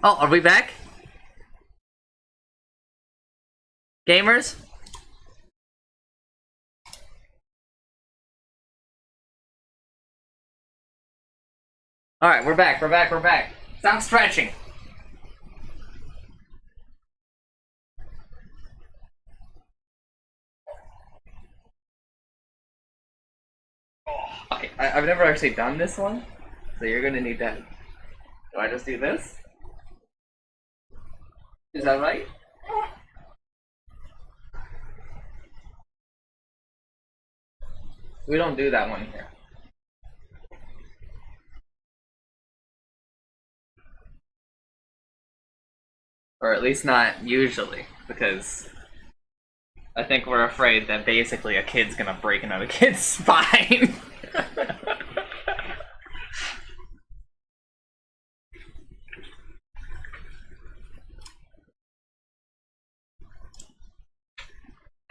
Oh, are we back? Gamers? Alright, we're back. Stop stretching. I've never actually done this one, so you're gonna need that. Do I just do this? Is that right? We don't do that one here. Or at least not usually, because I think we're afraid that basically a kid's gonna break another kid's spine.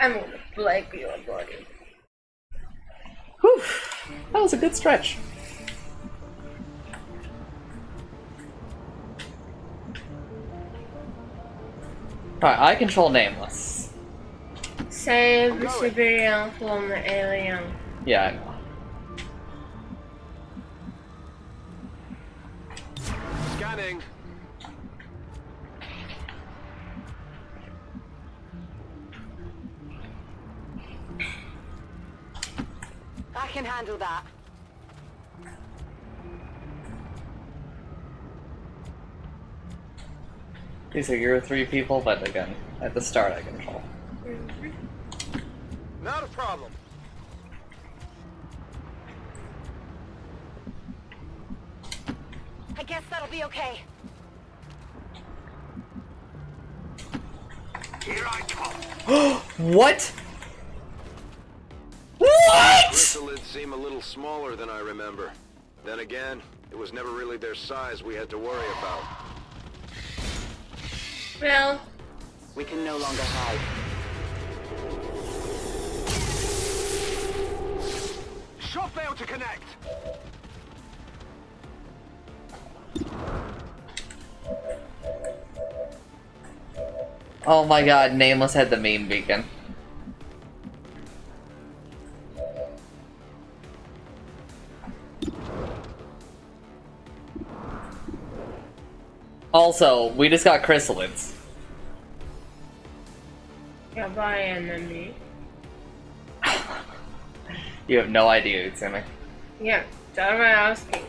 I'm gonna break your body. Whew, that was a good stretch. Alright, I control Nameless. Save civilian from alien. Yeah, I know. Scanning. I can handle that. These are your three people, but again, at the start I control. Not a problem. I guess that'll be okay. Here I come. What? What? Chrysalids seem a little smaller than I remember. Then again, it was never really their size we had to worry about. Well, We can no longer hide. Shot failed to connect. Oh my god, Nameless had the meme beacon. Also, we just got chrysalids. you're my enemy. You have no idea, Utsumi. Yeah, that's what I'm asking.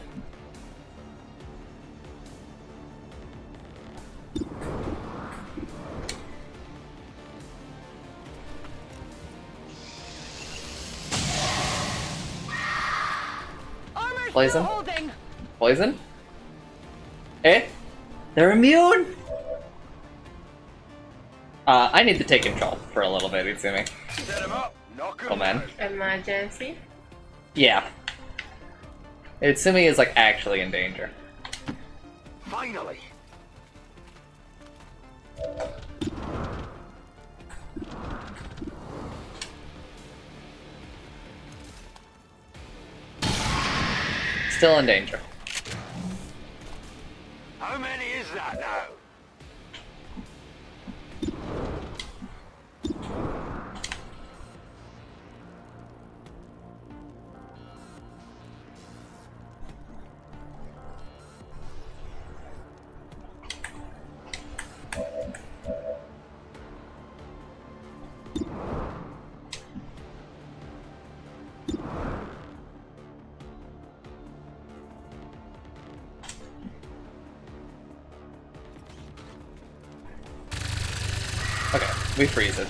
Armor's Poison? still holding. Poison? Eh? They're immune? I need to take control for a little bit, Utsumi. Set him up. Knock him Oh man. Emergency. Yeah. Utsumi is like actually in danger. Finally. Still in danger. How many is that now? Okay, we freeze it.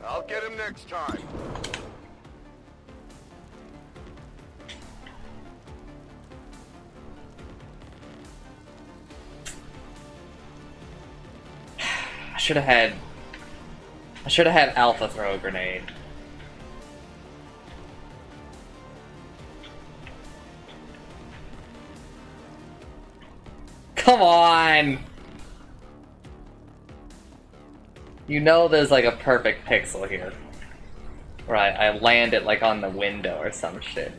I'll get him next time. I should have had Alpha throw a grenade. Come on! You know there's like a perfect pixel here. Right, I land it like on the window or some shit.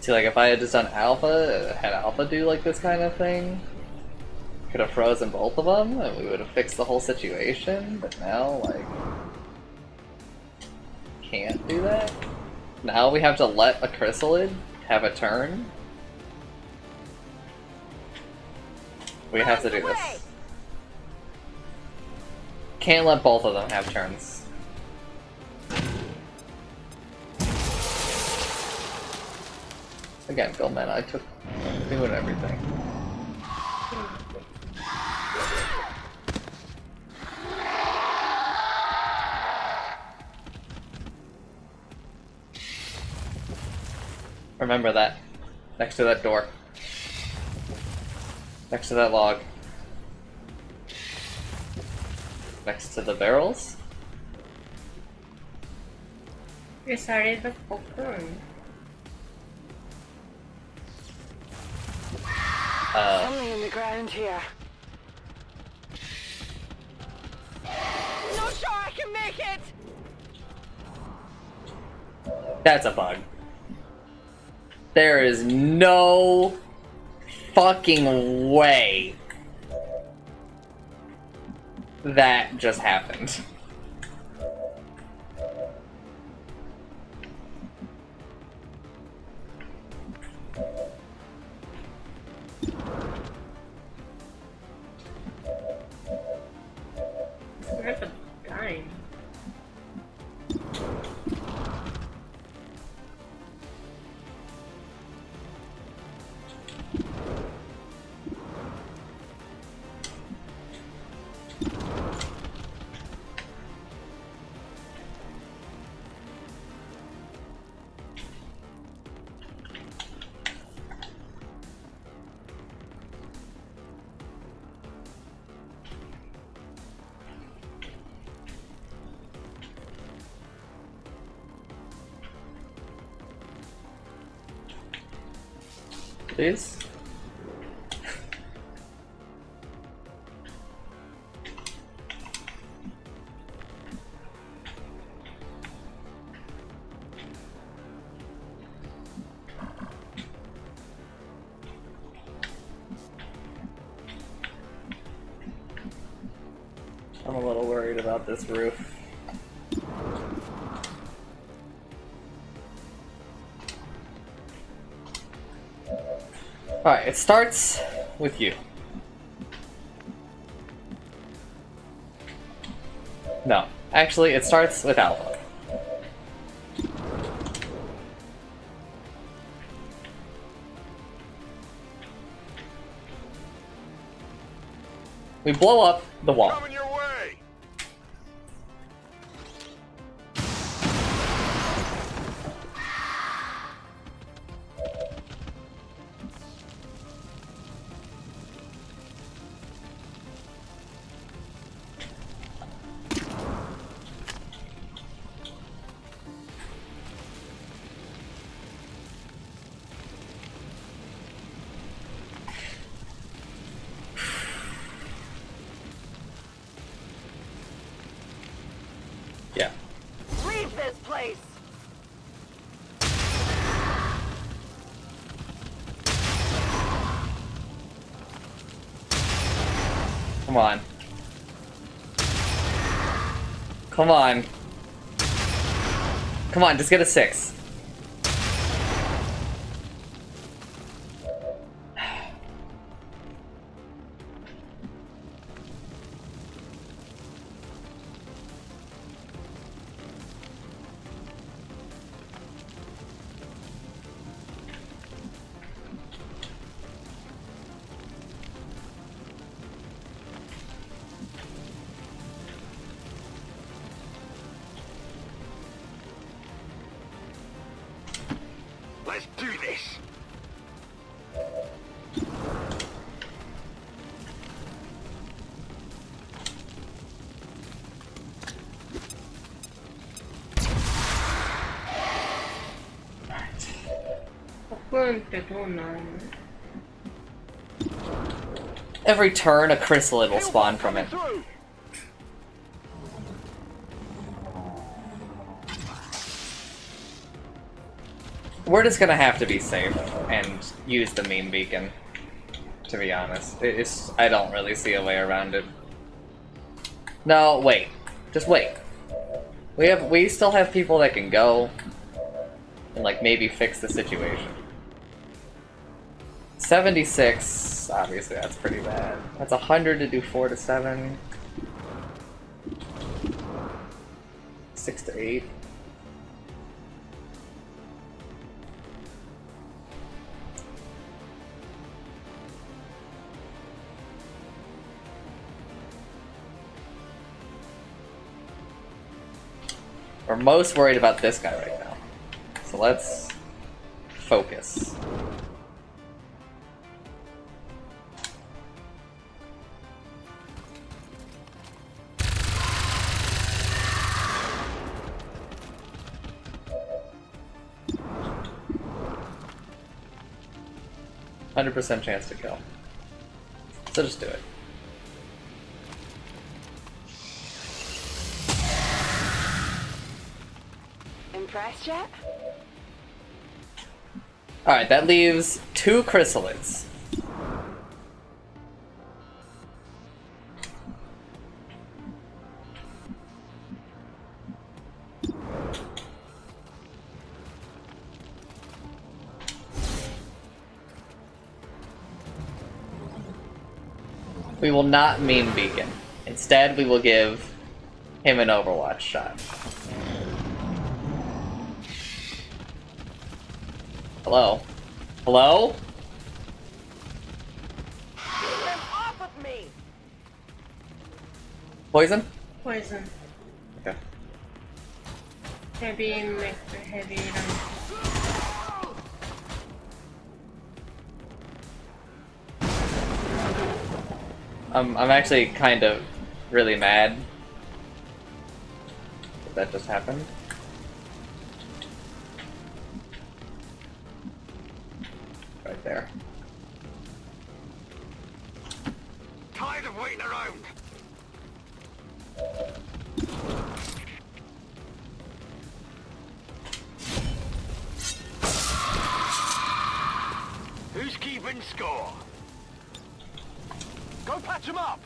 See, like, if I had just done Alpha, had Alpha do, like, this kind of thing, could have frozen both of them, and we would have fixed the whole situation, but now, like, can't do that? Now we have to let a chrysalid have a turn? We have to do this. Can't let both of them have turns. Again, Bill, man, I took doing everything. Remember that. Next to that door. Next to that log. Next to the barrels. You started the cocoon. Something in the ground here. Not sure I can make it! That's a bug. There is no fucking way that just happened. Where's the dime? Please? I'm a little worried about this roof. Alright, it starts with you. No, actually, it starts with Alpha. We blow up the wall. Coming your way! Yeah. Leave this place! Come on. Come on. Come on, just get a 6. Let's do this! Cocoonってどうなるの? Every turn, a chrysalid will spawn from it. Through! We're just gonna have to be safe and use the meme beacon. To be honest, I don't really see a way around it. No, wait. Just wait. We still have people that can go and like maybe fix the situation. 76, obviously that's pretty bad. That's 100 to do 4 to 7. 6 to 8. We're most worried about this guy right now. So let's focus. %100 chance to kill. So just do it. Impressed yet? Alright, that leaves 2 chrysalids. We will not meme beacon. Instead, we will give him an Overwatch shot. Hello? Hello? Get them off of me! Poison? Poison. Okay. Heavy make the heavy round. I'm actually kind of really mad that just happened. Right there. Tired of waiting around. Who's keeping score? Go patch him up.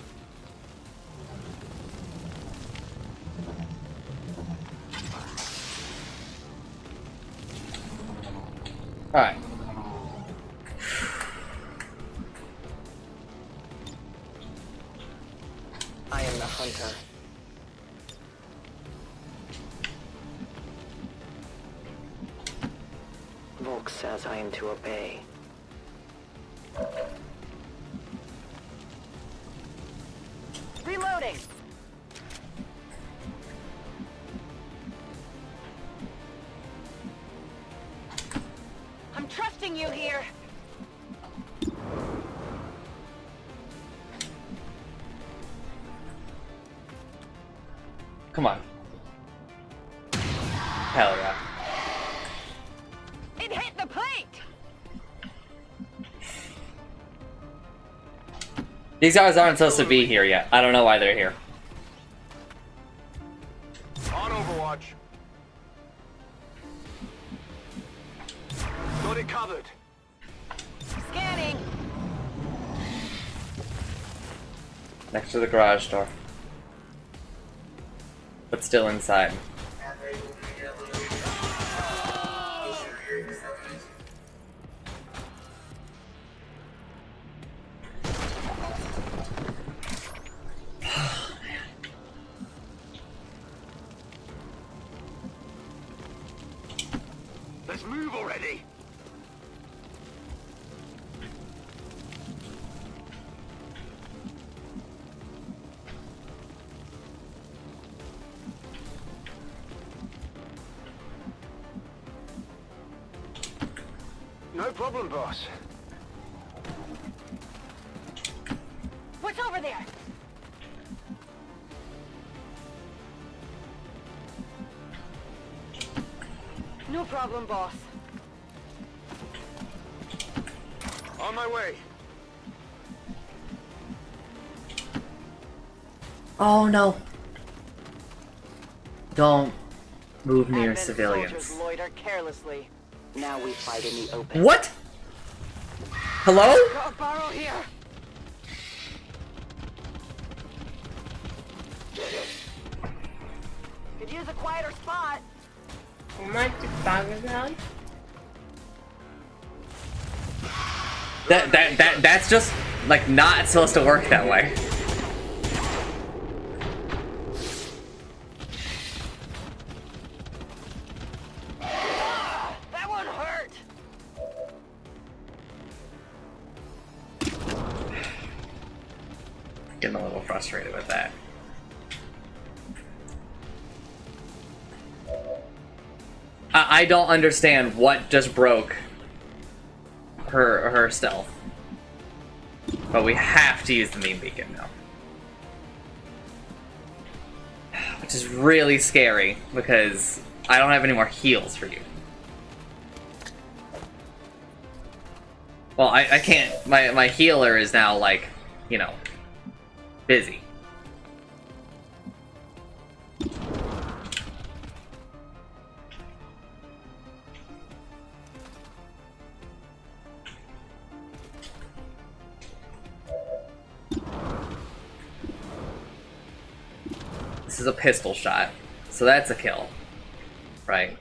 Alright. I am the hunter. Volk says I am to obey. Reloading! I'm trusting you here. Come on. Hell yeah. It hit the plate! These guys aren't supposed to be here yet. I don't know why they're here. On Overwatch. Got it covered. Scanning! Next to the garage door. But still inside. Let's move already. No problem, boss. What's over there? No problem, boss. On my way. Oh no. Don't move near Advent civilians. soldiers loiter carelessly. Now we fight in the open. What? Hello? Got a barrel here. Could use a quieter spot. Hoe maak ik de bagger aan? That's just like not supposed to work that way. That one hurt. Getting a little frustrated with that. I don't understand what just broke her stealth. But we have to use the main beacon now. Which is really scary because I don't have any more heals for you. Well, I can't. My healer is now, like, you know, busy. This is a pistol shot, so that's a kill, right?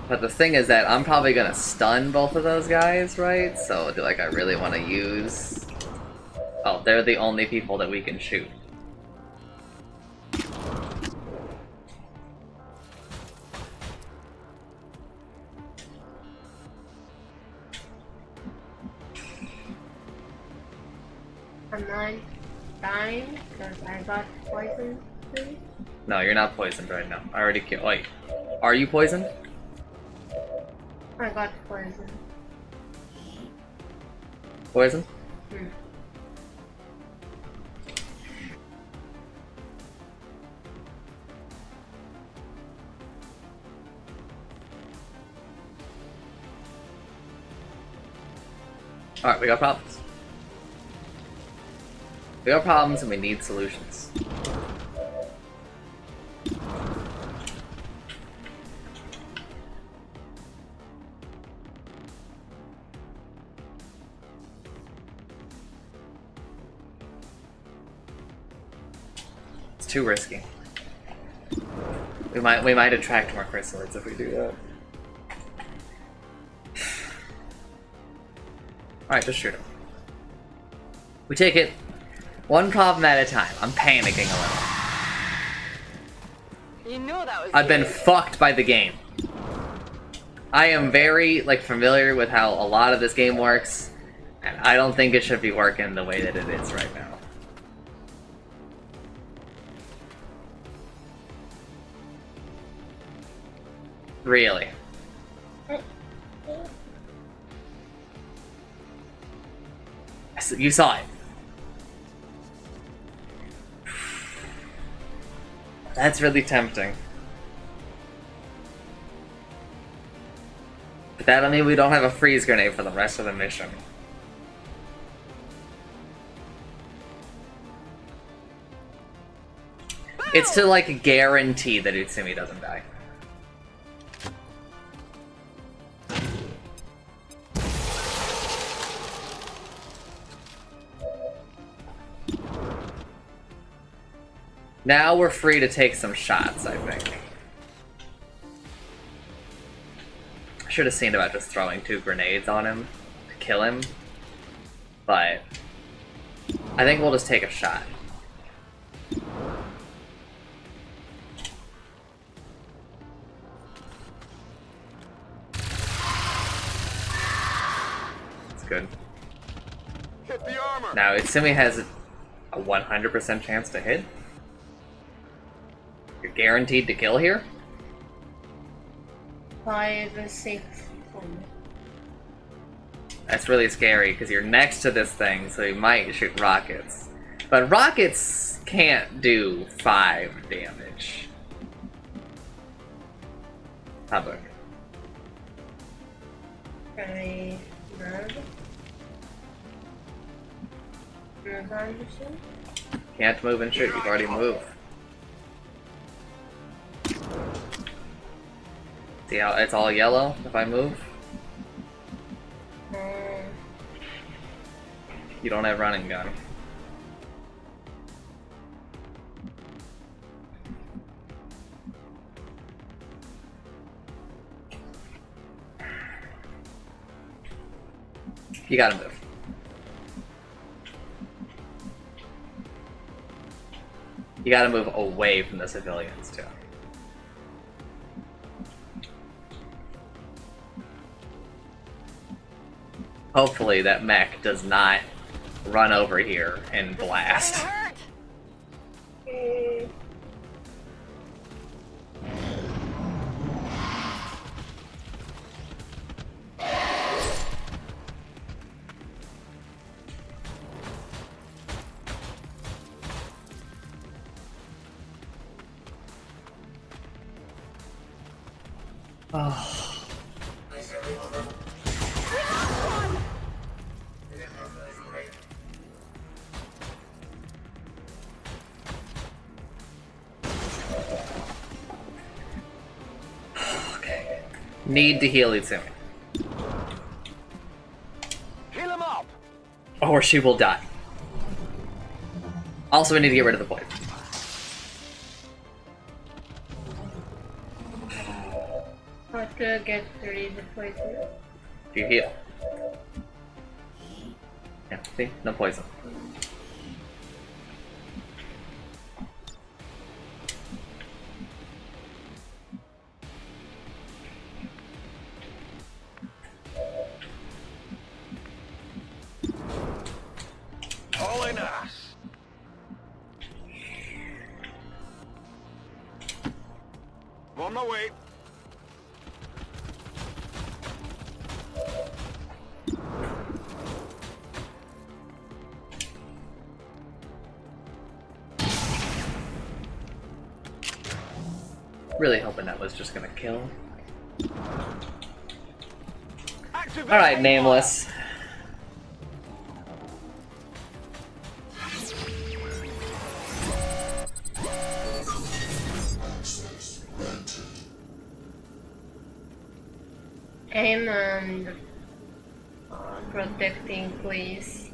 But the thing is that I'm probably gonna stun both of those guys, right? So, do like I really want to use? Oh, they're the only people that we can shoot. I'm not dying because I got poisoned. No, you're not poisoned right now. I already killed. Wait, are you poisoned? I got poisoned. Poisoned? Hmm. All right, we got problems. We got problems and we need solutions. It's too risky. We might attract more chrysalids if we do that. Alright, just shoot him. We take it one problem at a time. I'm panicking a little. You know that was. I've been good. fucked by the game. I am very, like, familiar with how a lot of this game works, and I don't think it should be working the way that it is right now. Really. You saw it. That's really tempting. But that'll mean we don't have a freeze grenade for the rest of the mission. It's to, like, guarantee that Utsumi doesn't die. Now we're free to take some shots, I think. I should have seen about just throwing 2 grenades on him to kill him. But I think we'll just take a shot. That's good. Hit the armor. Now, Utsumi has a 100% chance to hit. You're guaranteed to kill here? 5 and 6. That's really scary, because you're next to this thing, so you might shoot rockets. But rockets can't do 5 damage. How about it? Can I grab? Can't move and shoot, you've already moved. See how it's all yellow if I move? You don't have running gun. You gotta move. You gotta move away from the civilians too. Hopefully that mech does not run over here and blast. Hurt. Oh. Okay. Need to heal Izumi. Heal him up! Or she will die. Also, we need to get rid of the poison. How to get rid of the poison? If you heal. Yeah, see? No poison. All in us! On my way. Really hoping that was just gonna kill. Activate Alright, Nameless. Aim and protecting, please.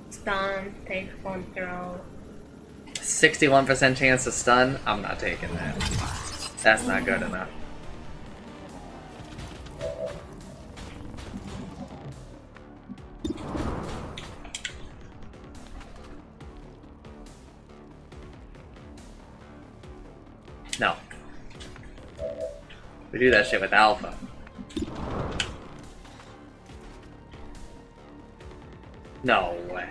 Stun, take control. 61% chance to stun? I'm not taking that. That's not good enough. No. We do that shit with Alpha. No way.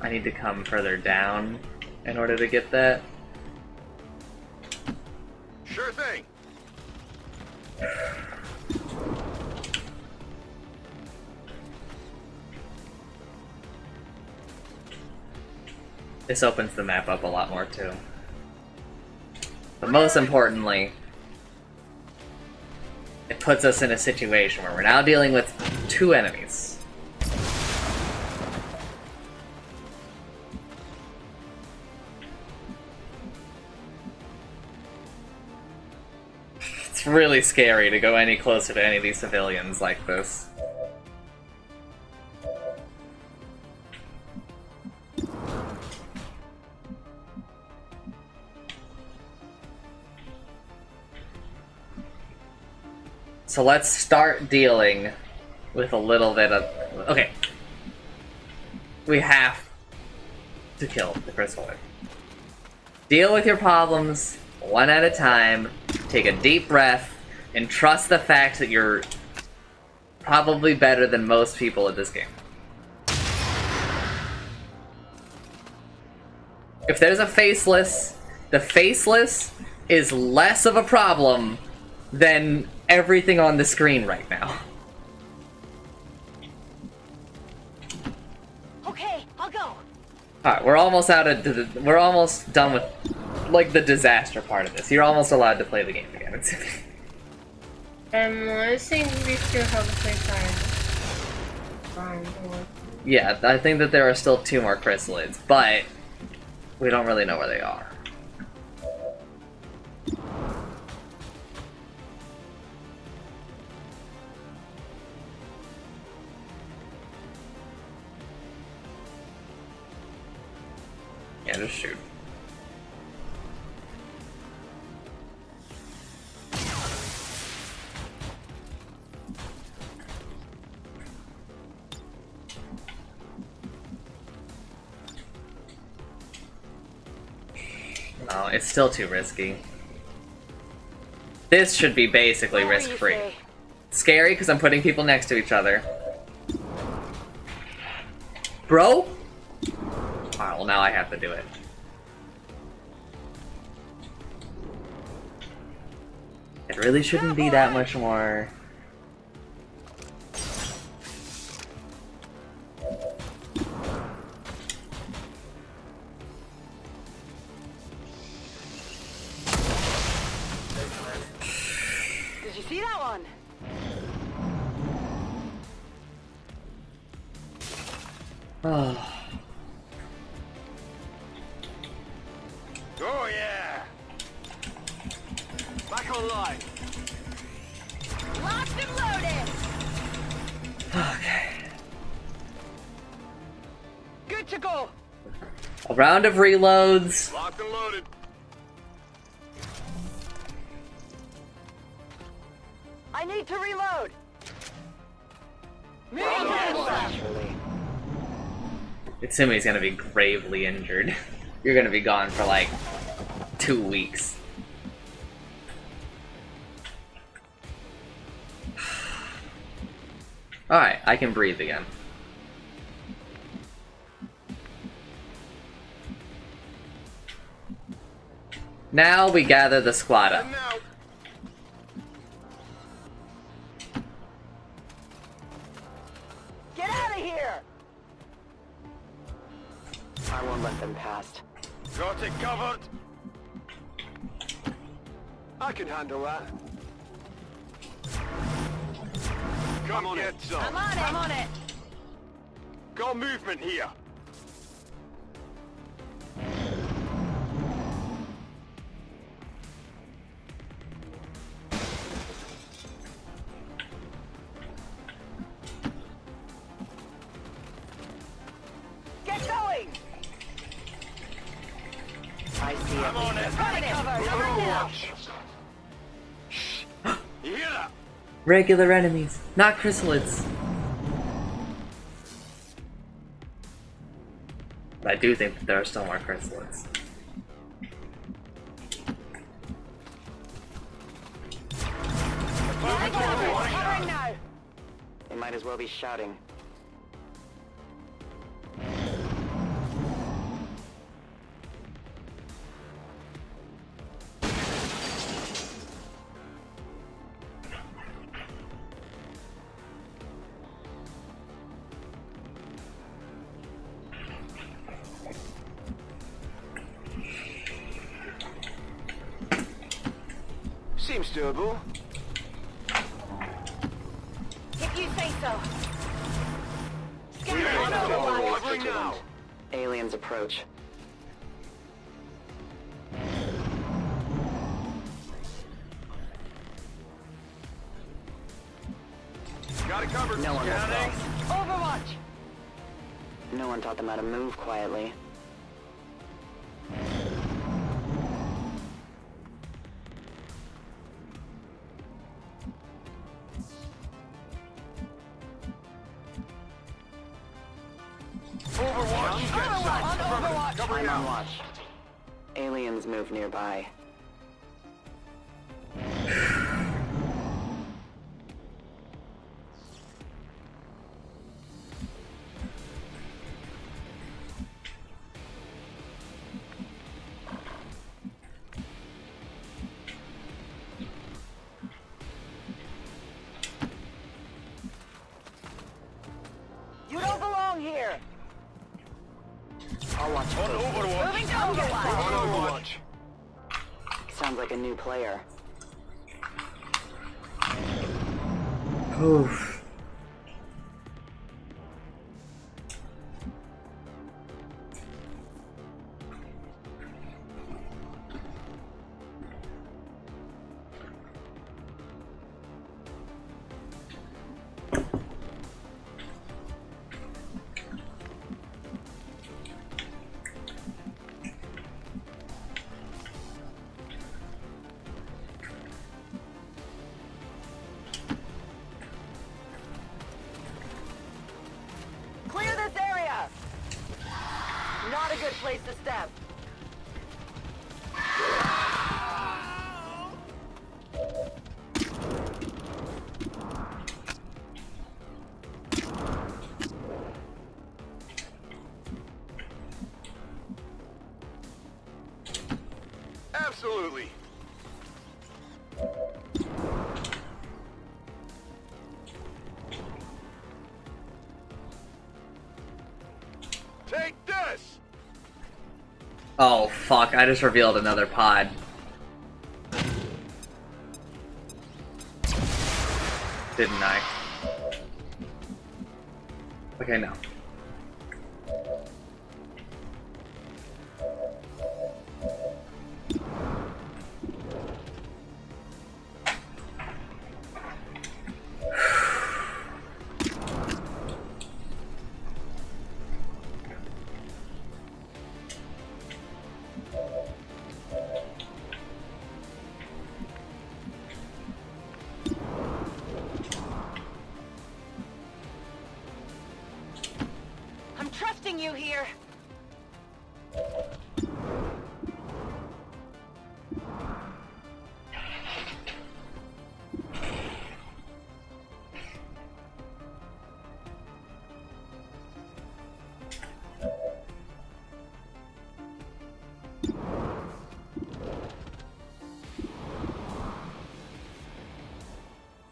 I need to come further down in order to get that. Sure thing. This opens the map up a lot more too. But most importantly, it puts us in a situation where we're now dealing with 2 enemies. It's really scary to go any closer to any of these civilians like this. So let's start dealing with a little bit of... Okay. We have to kill the Chrysalid. Deal with your problems one at a time, take a deep breath, and trust the fact that you're probably better than most people at this game. If there's a faceless, the faceless is less of a problem than everything on the screen right now. Okay, I'll go. Alright, we're almost we're almost done with, like, the disaster part of this. You're almost allowed to play the game again. I think we still have a play time. fine. Yeah, I think that there are still 2 more chrysalids, but we don't really know where they are. Yeah, just shoot. No, it's still too risky. This should be basically Whatever you risk-free. say. Scary because I'm putting people next to each other. Bro? Alright, well now I have to do it. It really shouldn't be that much more. Did you see that one? Oh. Oh yeah! Back online. Locked and loaded. Okay. Good to go. A round of reloads. Locked and loaded. I need to reload. Me Naturally. Itsumi's gonna be gravely injured. You're gonna be gone for like 2 weeks. Alright, I can breathe again. Now we gather the squad up. And now. Get out of here. I won't let them past. Got it covered. I can handle that. Come on, get some. I'm on it. I'm on it. Got movement here. Get going. I see I'm on everything. it. Got it covered. Cover now. Shh. You hear that? Regular enemies, not chrysalids. But I do think that there are still more chrysalids. Covering now. They might as well be shouting. Seems doable. If you say so. Scanner Yeah, on yeah. overwatch. Covering now. Aliens approach. Got it covered. No one left Scanning. off. Overwatch. No one taught them how to move quietly. Overwatch. Get Overwatch. some. On Overwatch. Covering I'm on now. watch. Aliens move nearby. You don't belong here. I'll watch On closely. Overwatch. Moving to Overwatch. On Overwatch. Sounds like a new player. Oof. good place to step. Absolutely. Take this! Oh fuck, I just revealed another pod. Didn't I? Okay, no. I'm trusting you here.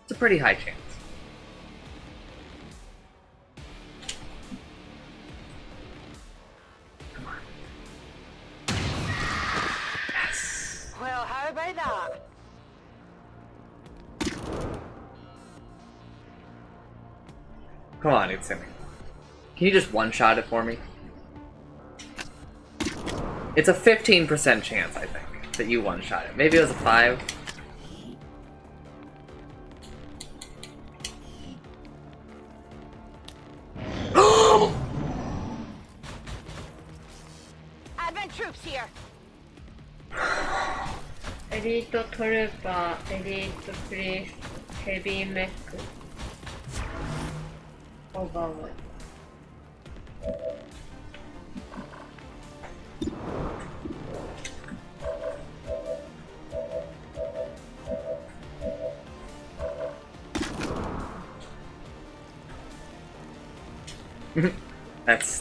It's a pretty high chance. Come on. Yes. Well, how about that? Come on, it's him. Can you just one-shot it for me? It's a 15% chance, I think, that you one-shot it. Maybe it was a 5. Advent troops here. Elite Trooper, Elite Priest, Heavy Mech. Overwatch.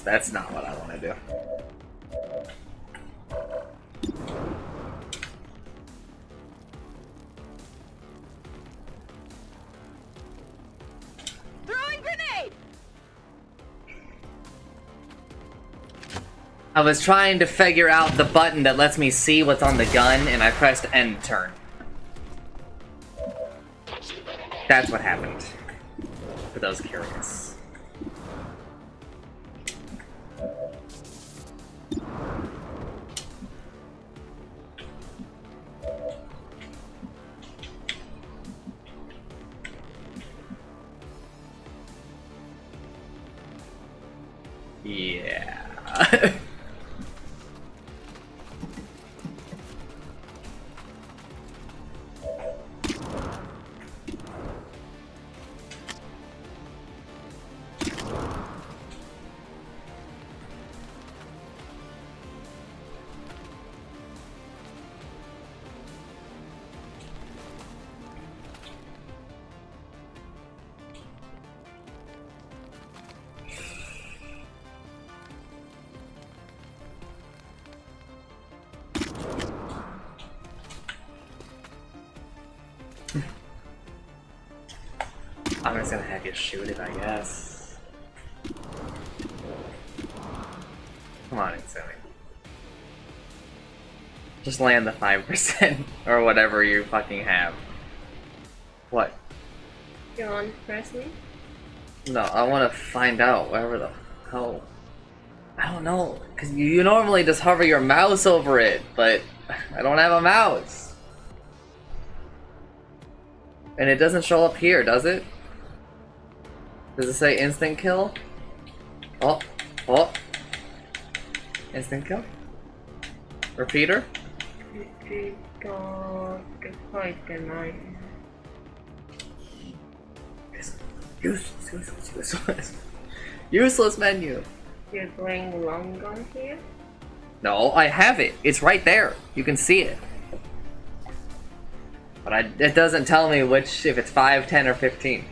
That's not what I want to do. Throwing grenade. I was trying to figure out the button that lets me see what's on the gun, and I pressed end turn. That's what happened. For those curious. Yeah. I'm just gonna have you shoot it, I guess. Come on, it's silly. Just land the 5% or whatever you fucking have. What? You want to press me? No, I want to find out wherever the hell. I don't know, because you normally just hover your mouse over it, but I don't have a mouse. And it doesn't show up here, does it? Does it say instant kill? Oh, oh. Instant kill? Repeater? Useless. Useless menu. You're going long gun here? No, I have it. It's right there. You can see it. But it doesn't tell me which, if it's 5, 10, or 15.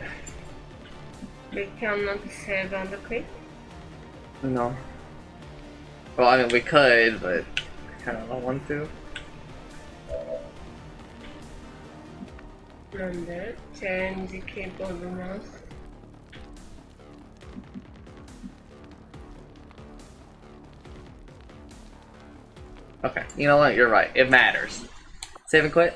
We cannot save and quit. No. Well, I mean, we could, but I kind of don't want to. なんで Change keyboard mouse. Okay, you know what? You're right. It matters. Save and quit.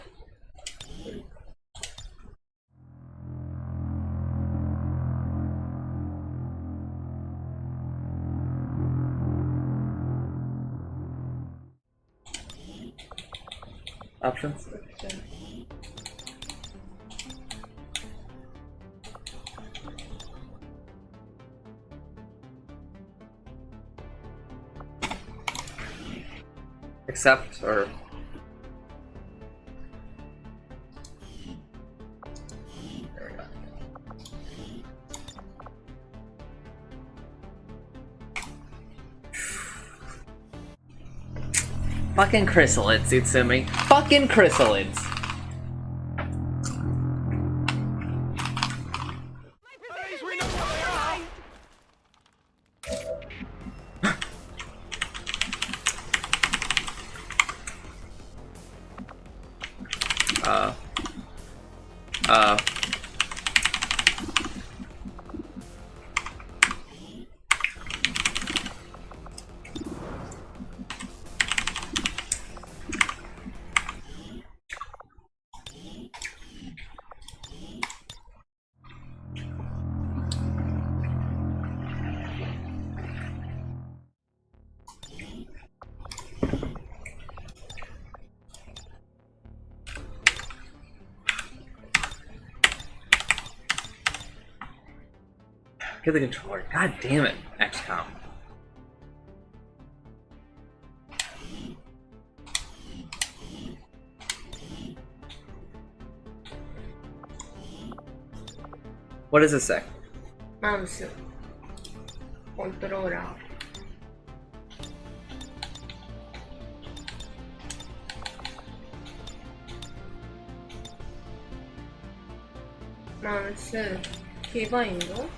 Options. Accept or there we go. Fucking chrysalids, Utsumi. Fucking chrysalids. Get the controller. God damn it, XCOM. What does it say? マウス、コントローラー。マウス、キーバインド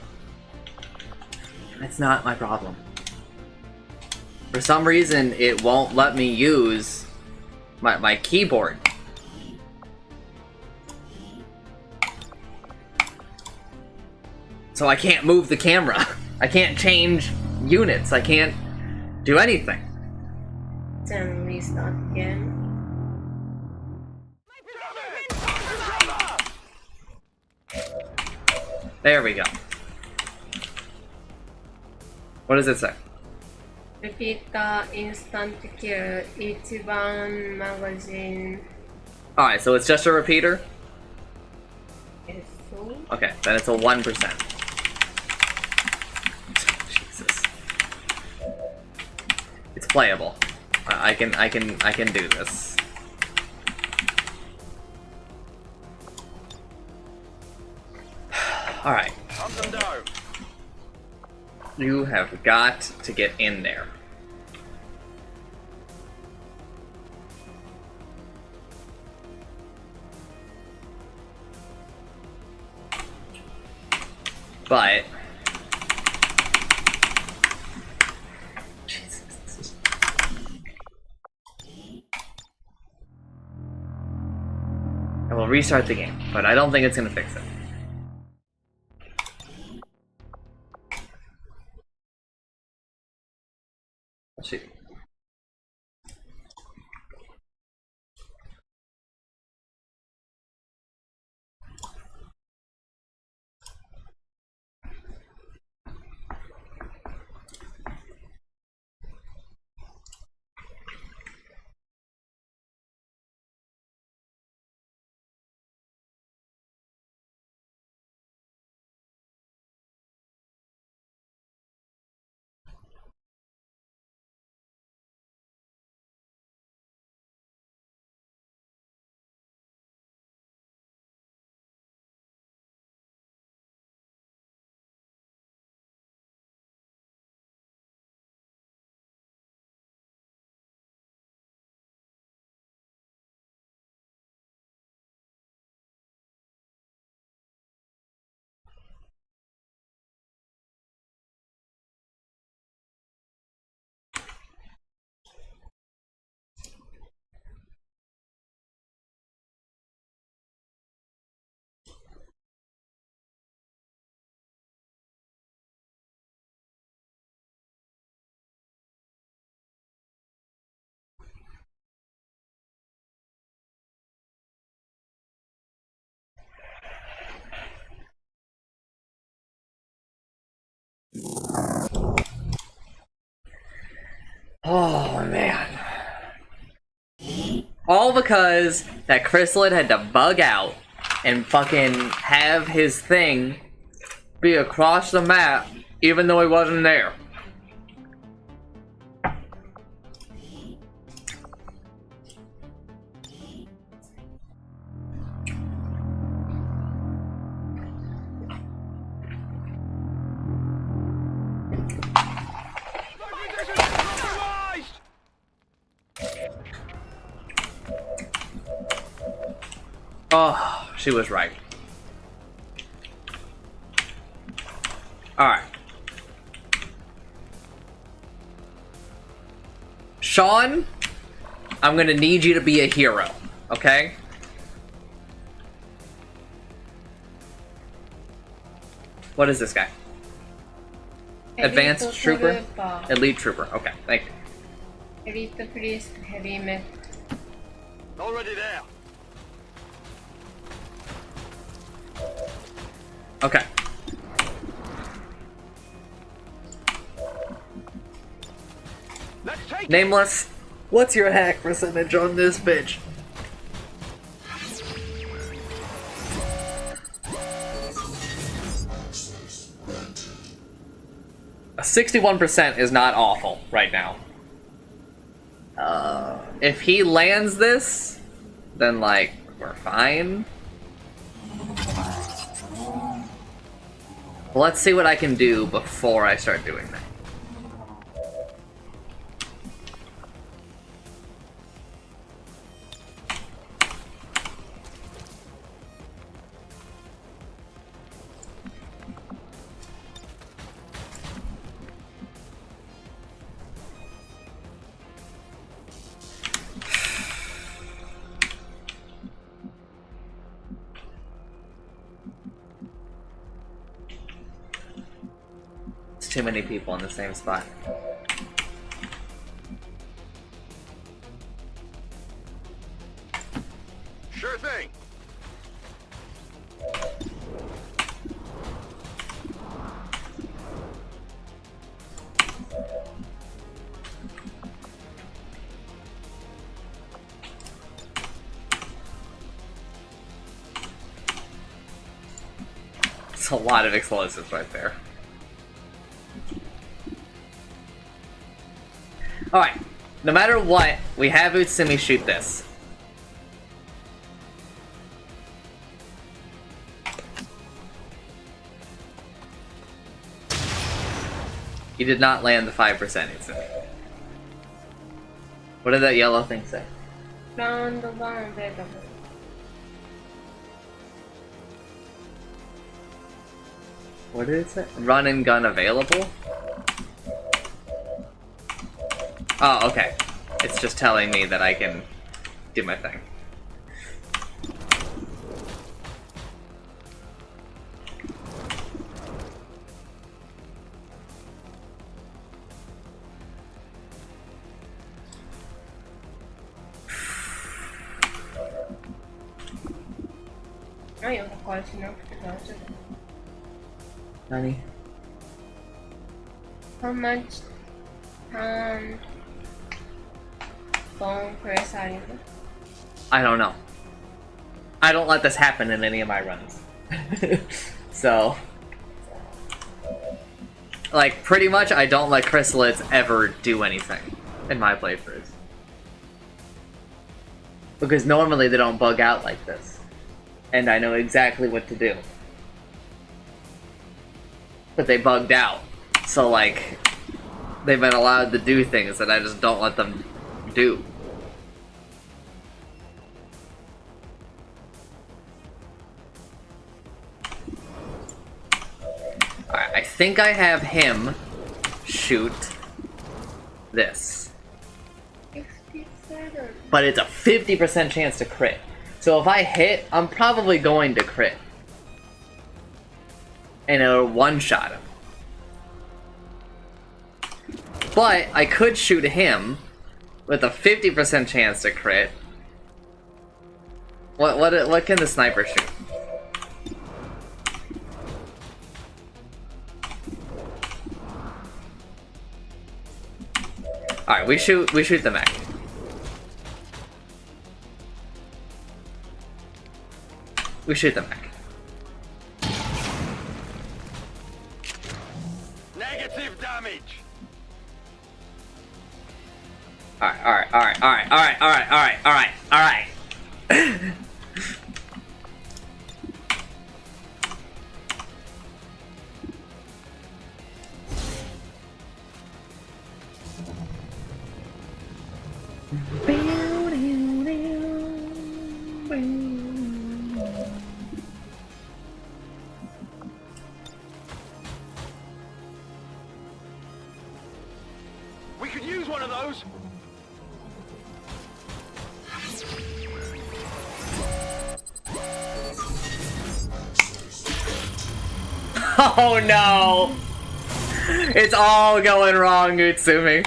That's not my problem. For some reason, it won't let me use my keyboard. So I can't move the camera. I can't change units. I can't do anything. Then restart again. There we go. What does it say? Repeat the instant kill each one magazine. Alright, so it's just a repeater? Yes, so. Okay, then it's a 1%. Jesus. It's playable. I can do this. Alright. You have got to get in there. But Jesus, this is... I will restart the game, but I don't think it's gonna fix it. Let's see. Oh man. All because that Chrysalid had to bug out and fucking have his thing be across the map even though he wasn't there. Oh, she was right. Alright. Sean, I'm gonna need you to be a hero, okay? What is this guy? Advanced Trooper? Elite Trooper, okay, thank you. Elite Priest, Heavy Mech. Already there. Okay. Let's take Nameless, what's your hack percentage on this bitch? A 61% is not awful right now. If he lands this, then like, we're fine. Let's see what I can do before I start doing that. Too many people in the same spot. Sure thing. It's a lot of explosives right there. Alright, no matter what, we have Utsumi shoot this. You did not land the 5%, Utsumi. What did that yellow thing say? Round the one available. What did it say? Run and gun available? Oh, okay. It's just telling me that I can do my thing. Ah, eu não corte não, porque gosta. Honey? How much phone press are you? I don't know. I don't let this happen in any of my runs. So... like, pretty much I don't let chrysalids ever do anything in my playthroughs. Because normally they don't bug out like this. And I know exactly what to do. But they bugged out. So, like, they've been allowed to do things that I just don't let them do. Alright, I think I have him shoot this. 67. But it's a 50% chance to crit. So if I hit, I'm probably going to crit. And it'll one-shot him. But I could shoot him with a 50% chance to crit. What can the sniper shoot? Alright, we shoot the mech. We shoot the mech. Negative damage. Alright. We could use one of those. Oh no! It's all going wrong, Utsumi.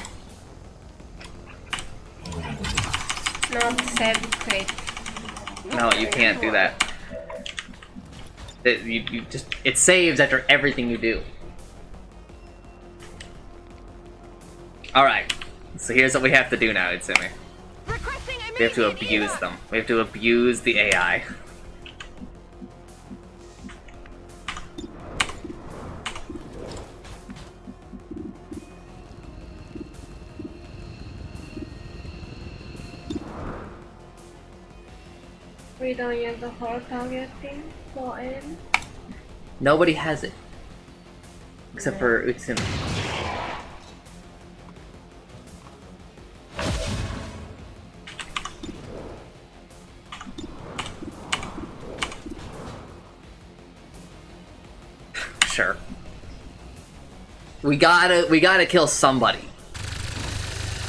Not save quick. No, you can't do that. It saves after everything you do. Alright, so here's what we have to do now, Utsumi. Requesting We have to immediate abuse evac. them. We have to abuse the AI. We don't use the whole targeting for aim. Nobody has it. Except for Utsumi. Sure. We gotta kill somebody.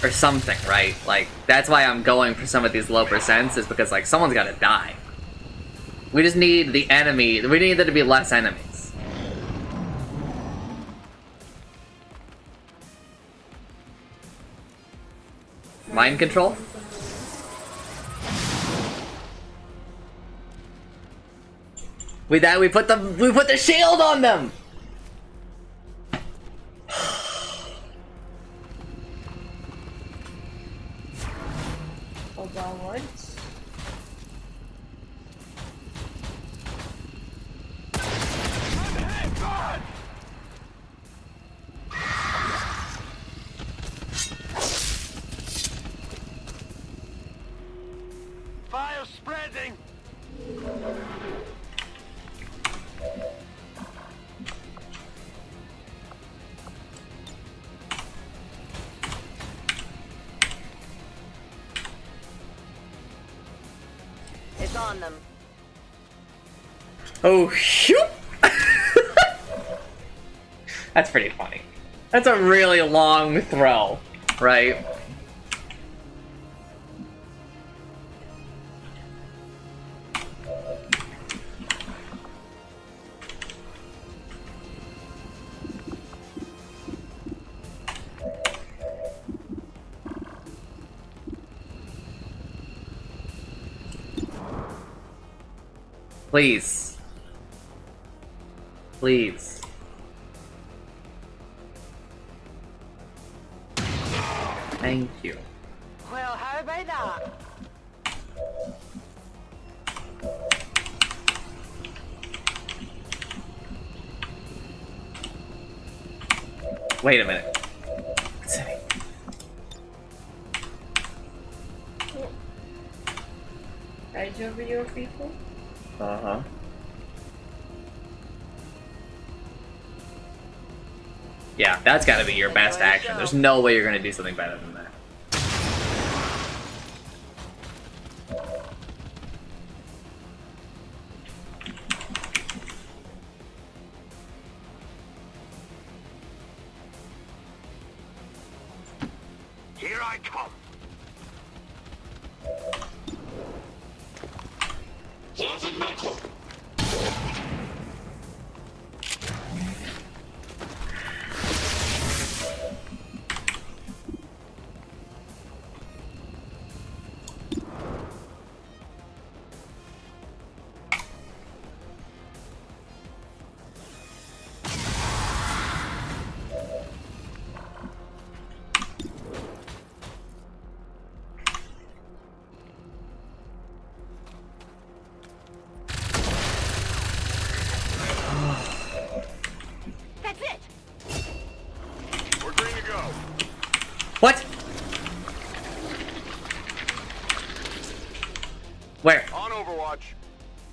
Or something, right? Like, that's why I'm going for some of these low percents, is because, like, someone's gotta die. We just need the enemy, we need there to be less enemies. Mind control? We put the shield on them! Overwards. Fire spreading. It's on them. Oh, shoot! That's pretty funny. That's a really long throw, right? Please. Please. Thank you. Well, how about that? Wait a minute. Rage over your people. Uh-huh. Yeah, that's gotta be your best action. There's no way you're gonna do something better than that. Here I come.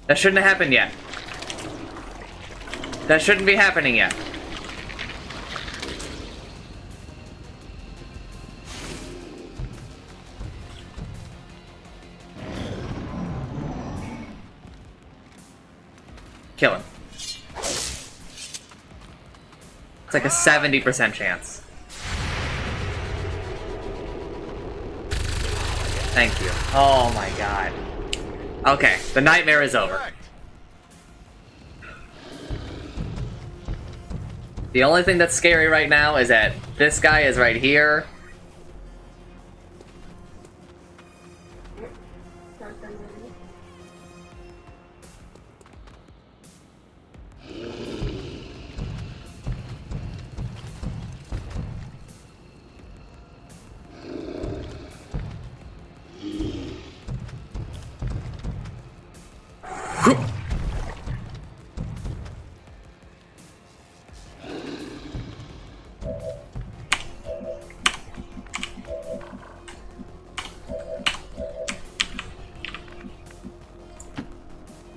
That shouldn't have happened yet. That shouldn't be happening yet. Kill him. It's like a 70% chance. Thank you. Oh my god. Okay, the nightmare is over. The only thing that's scary right now is that this guy is right here.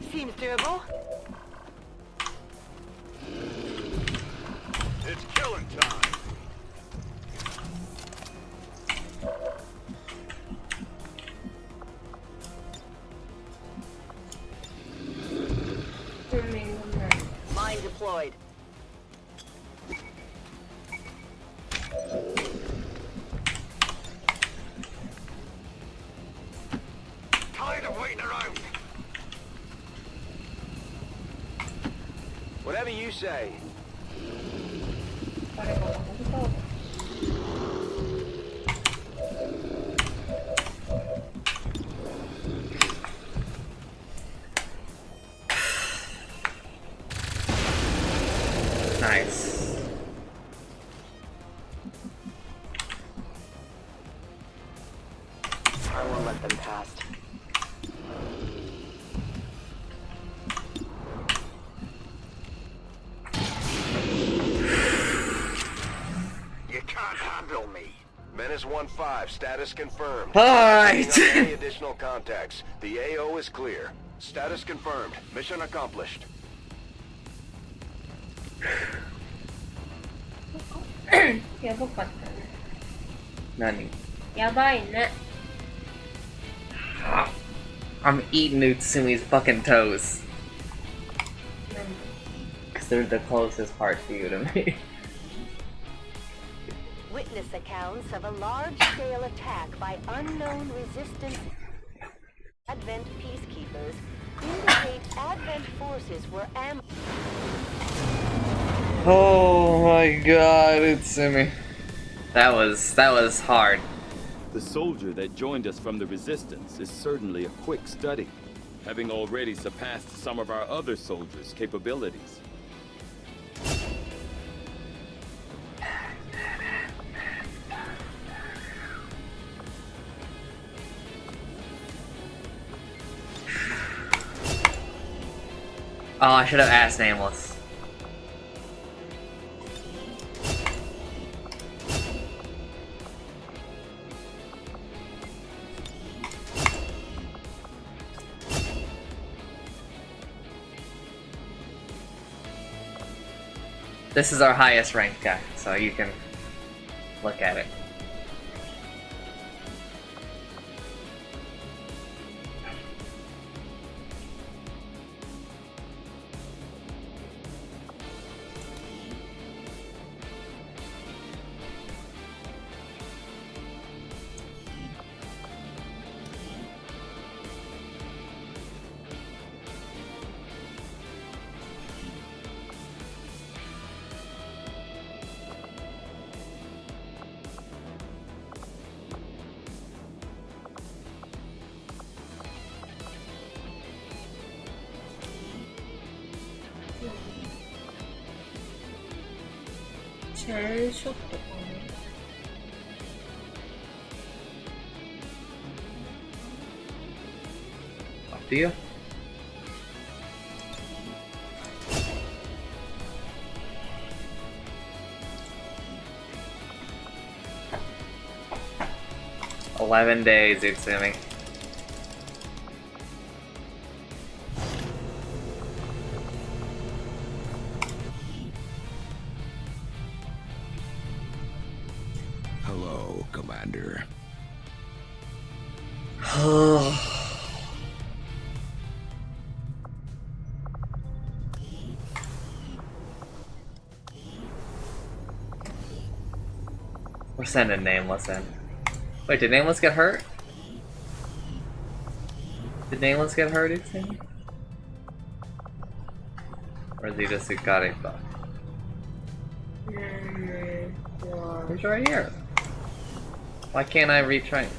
Seems doable. It's killing time. Mine deployed. Tired of waiting around. Whatever you say. Nice. I won't let them pass. You can't handle me. Menace 1-5, status confirmed. Alright. Checking on any additional contacts. The AO is clear. Status confirmed. Mission accomplished. やばかったね。何? やばいね。 I'm eating Utsumi's fucking toes. 何 Because they're the closest part to you to me. Witness accounts of a large-scale attack by unknown resistance Advent peacekeepers indicate Advent forces were Oh my god, Utsumi. That was hard. The soldier that joined us from the Resistance is certainly a quick study, having already surpassed some of our other soldiers' capabilities. Oh, I should have asked Nameless. This is our highest ranked guy, so you can look at it.チェーンショットかな。Up to you. $11 days, Utsumi. Hello, Commander. We're sending Nameless in. Wait, did Nameless get hurt? Did Nameless get hurt, you think? Or is he just got a buff? He's right here. Why can't I retrain?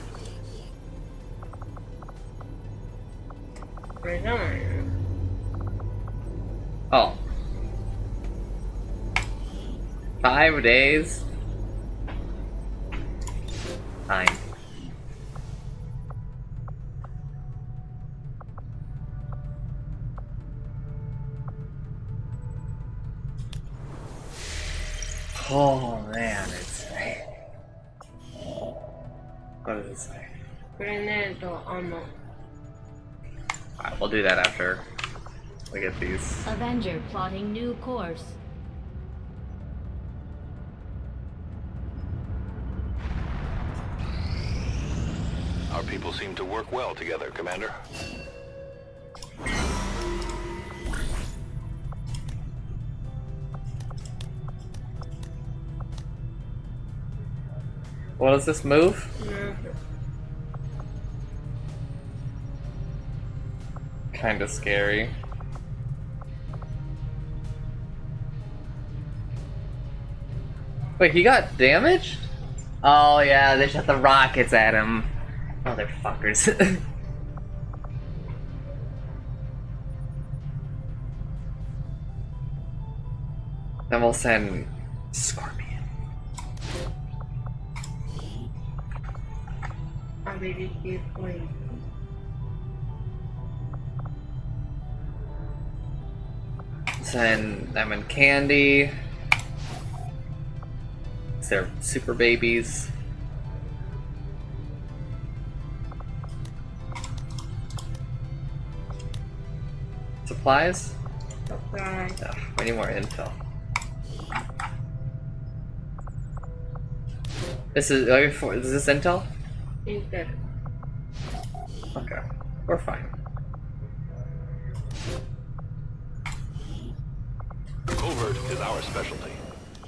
Oh. 5 days? Fine. Oh man, it's what does it say? Grenade ammo. Alright, we'll do that after we get these. Avenger plotting new course. Our people seem to work well together, Commander. What does this move? Kinda scary. Wait, he got damaged? Oh yeah, they shot the rockets at him. Motherfuckers. Then we'll send Scorpion. Ability point. Send them and Candy. They're super babies. Supplies? Surprise. Oh, we need more intel. This is is this intel? Inter. Okay, we're fine. Covert is our specialty.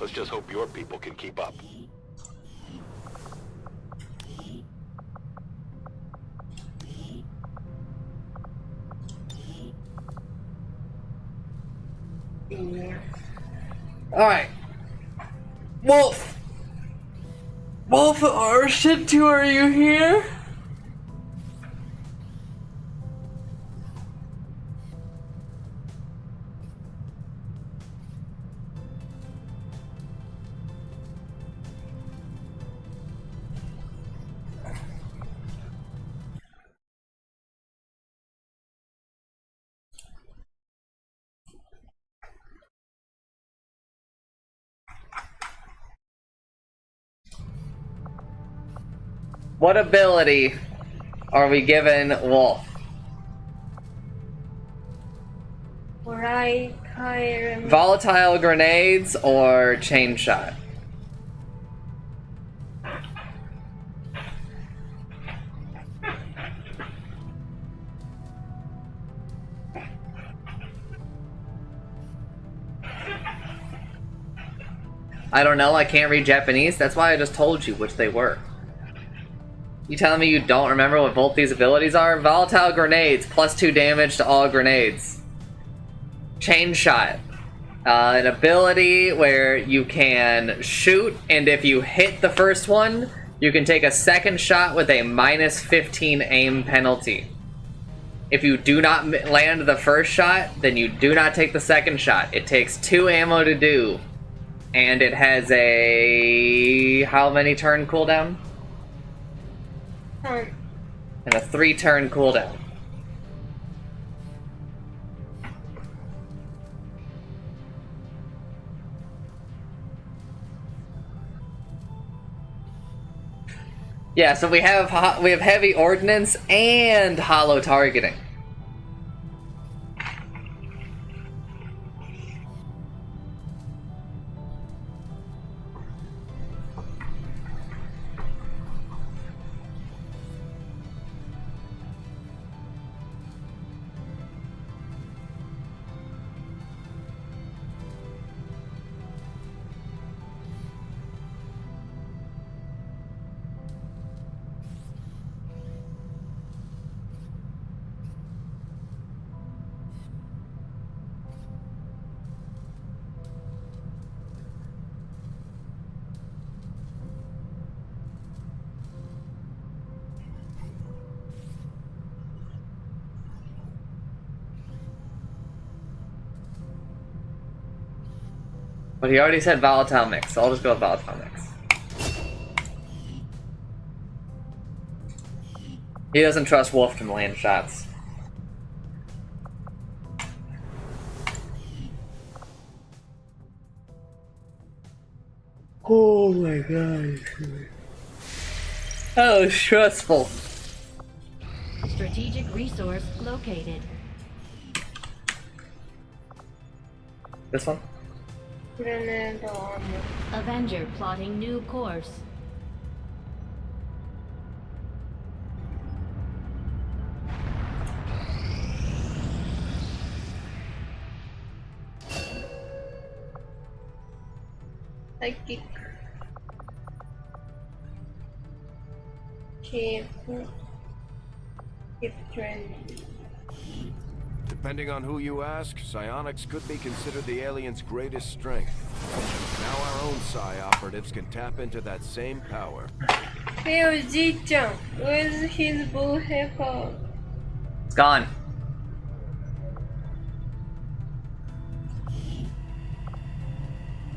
Let's just hope your people can keep up. Yeah. Alright. Wolf! Wolf or Shintu, are you here? What ability are we giving Wolf? Right, Volatile grenades or chain shot? I don't know, I can't read Japanese. That's why I just told you which they were. You telling me you don't remember what both these abilities are? Volatile grenades, +2 damage to all grenades. Chain shot. An ability where you can shoot, and if you hit the first one, you can take a second shot with a -15 aim penalty. If you do not land the first shot, then you do not take the second shot. It takes 2 ammo to do, and it has a... how many turn cooldown? And a 3-turn cooldown. Yeah, so we have heavy ordnance and hollow targeting. But he already said volatile mix, so I'll just go with volatile mix. He doesn't trust Wolf to land shots. Oh my god. That was stressful. Strategic resource located. This one? Grenade armor. Avenger plotting new course. Psychic. Keep trending. Depending on who you ask, psionics could be considered the aliens' greatest strength. Now our own psi operatives can tap into that same power. Hey, Oji-chan, where's his blue haircut? It's gone.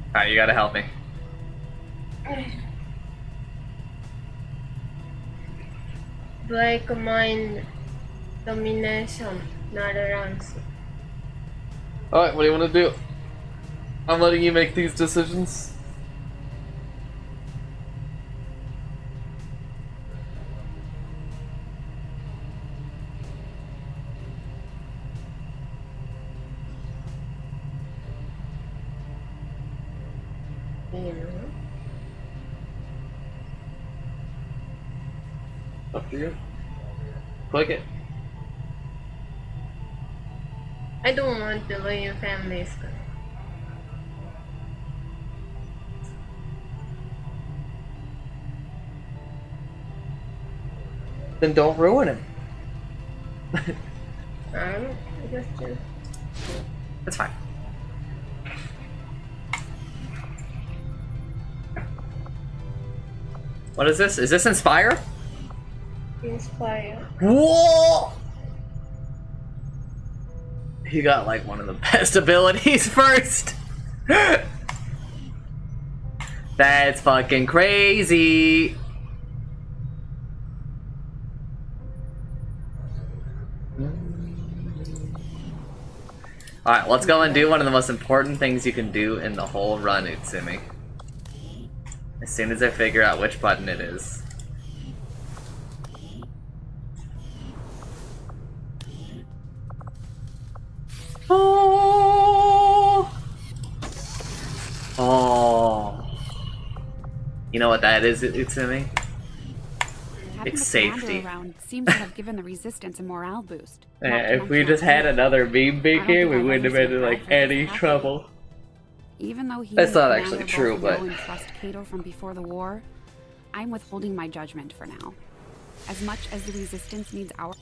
Alright, you gotta help me. Black mind domination, not around. Alright, what do you want to do? I'm letting you make these decisions. Up to you. Click it. I don't want to leave families. Then don't ruin him. Just That's fine. What is this? Is this Inspire? inspire. Whoa! He got like one of the best abilities first. That's fucking crazy. Alright, let's go and do one of the most important things you can do in the whole run, Utsumi. As soon as I figure out which button it is. Oh! Oh. You know what that is, Utsumi? Having It's the commander safety. around seems to have given the resistance a morale boost. Yeah, Not to if we mention just our had food. another meme I big don't here, think we I've wouldn't have ever been in seen like Bradford any this happy. trouble. Even though he That's and the not commander actually both true, but- know and trust Cato from before the war, I'm withholding my judgment for now. As much as the resistance needs our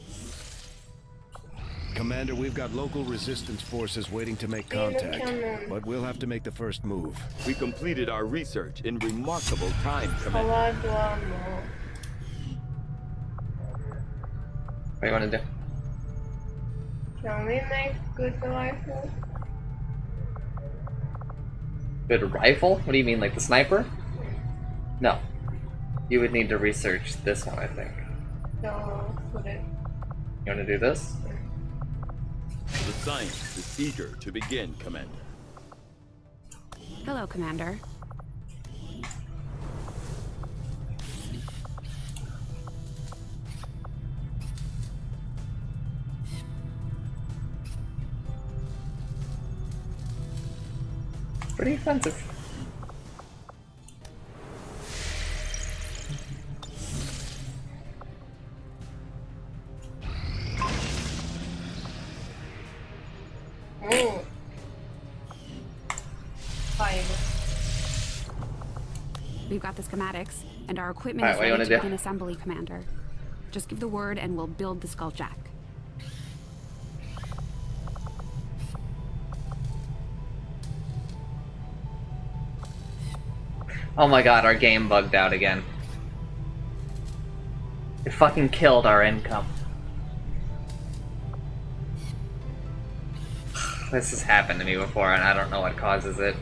Commander, we've got local resistance forces waiting to make contact, but we'll have to make the first move. We completed our research in remarkable time, Commander. Powered armor. What do you want to do? Can we make good rifle? Good rifle? What do you mean, like the sniper? No. You would need to research this one, I think. So, put it. You want to do this? The science is eager to begin, Commander. Hello, Commander. Pretty offensive. Oh. 5. We've got the schematics, and our equipment Alright, is what do you ready wanna to do? begin assembly, Commander. Just give the word and we'll build the skulljack. Oh my god, our game bugged out again. It fucking killed our income. This has happened to me before and I don't know what causes it.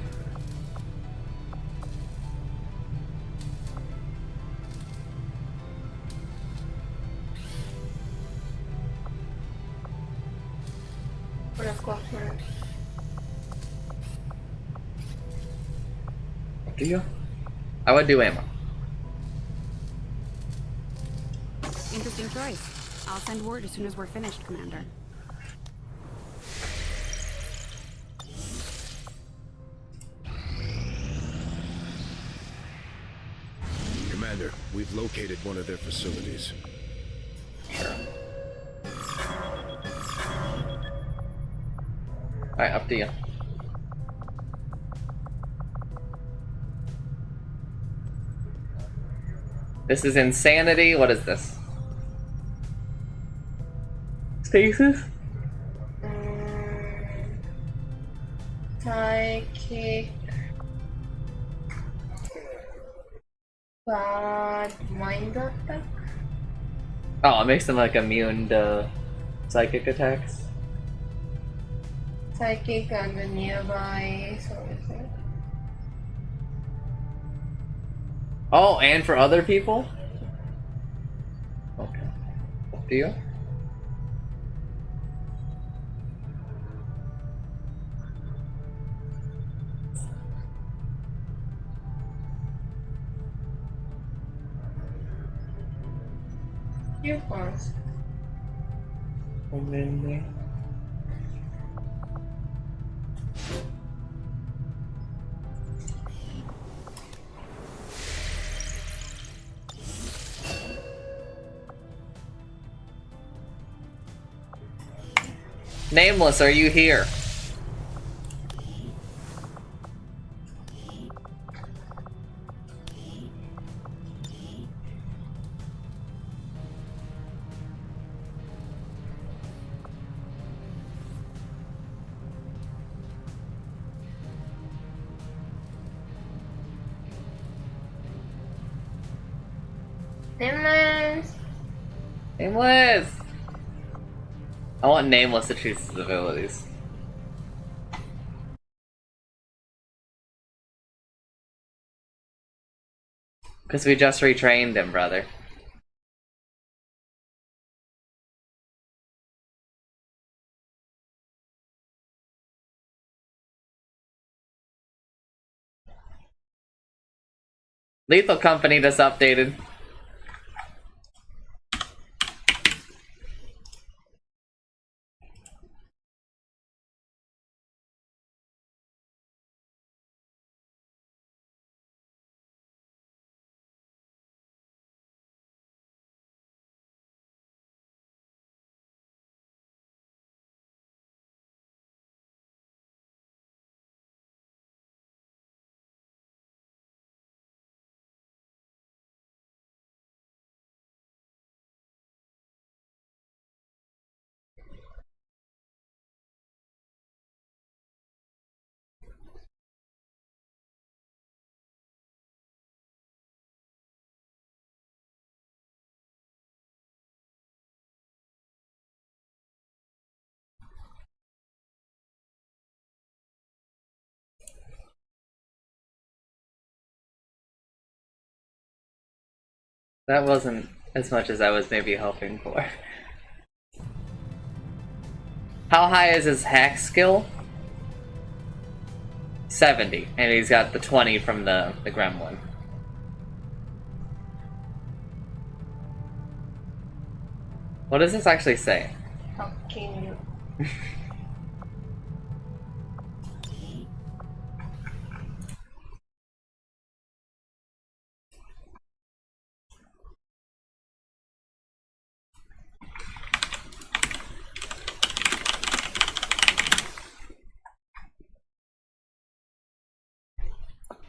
Let's go first. Do you? I would do ammo. Interesting choice. I'll send word as soon as we're finished, Commander. Commander, we've located one of their facilities. Alright, up to you. This is insanity. What is this? Stasis? Psychic. But mind attack? Oh, it makes them like immune to psychic attacks. Psychic and the nearby sources. Oh, and for other people? Okay. Up to you. You first. And then Nameless, are you here? Nameless! Nameless! I want Nameless to choose his abilities. Because we just retrained him, brother. Lethal Company just updated. That wasn't as much as I was maybe hoping for. How high is his hack skill? 70, and he's got the 20 from the gremlin. What does this actually say? Fucking you.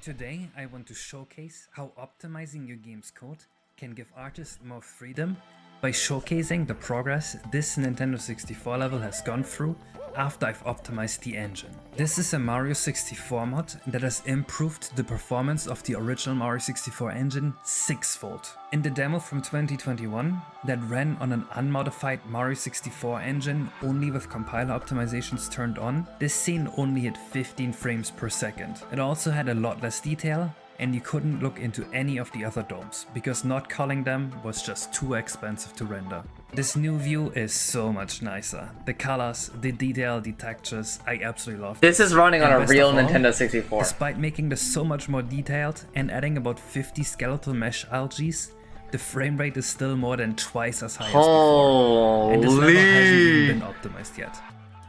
Today, I want to showcase how optimizing your game's code can give artists more freedom by showcasing the progress this Nintendo 64 level has gone through after I've optimized the engine. This is a Mario 64 mod that has improved the performance of the original Mario 64 engine sixfold. In the demo from 2021 that ran on an unmodified Mario 64 engine only with compiler optimizations turned on, this scene only hit 15 frames per second. It also had a lot less detail and you couldn't look into any of the other domes because not culling them was just too expensive to render. This new view is so much nicer. The colors, the detail, the textures, I absolutely love This is running on And a best real of all, Nintendo 64. Despite making this so much more detailed and adding about 50 skeletal mesh algaes, the frame rate is still more than twice as high as before. And this level hasn't even been optimized yet.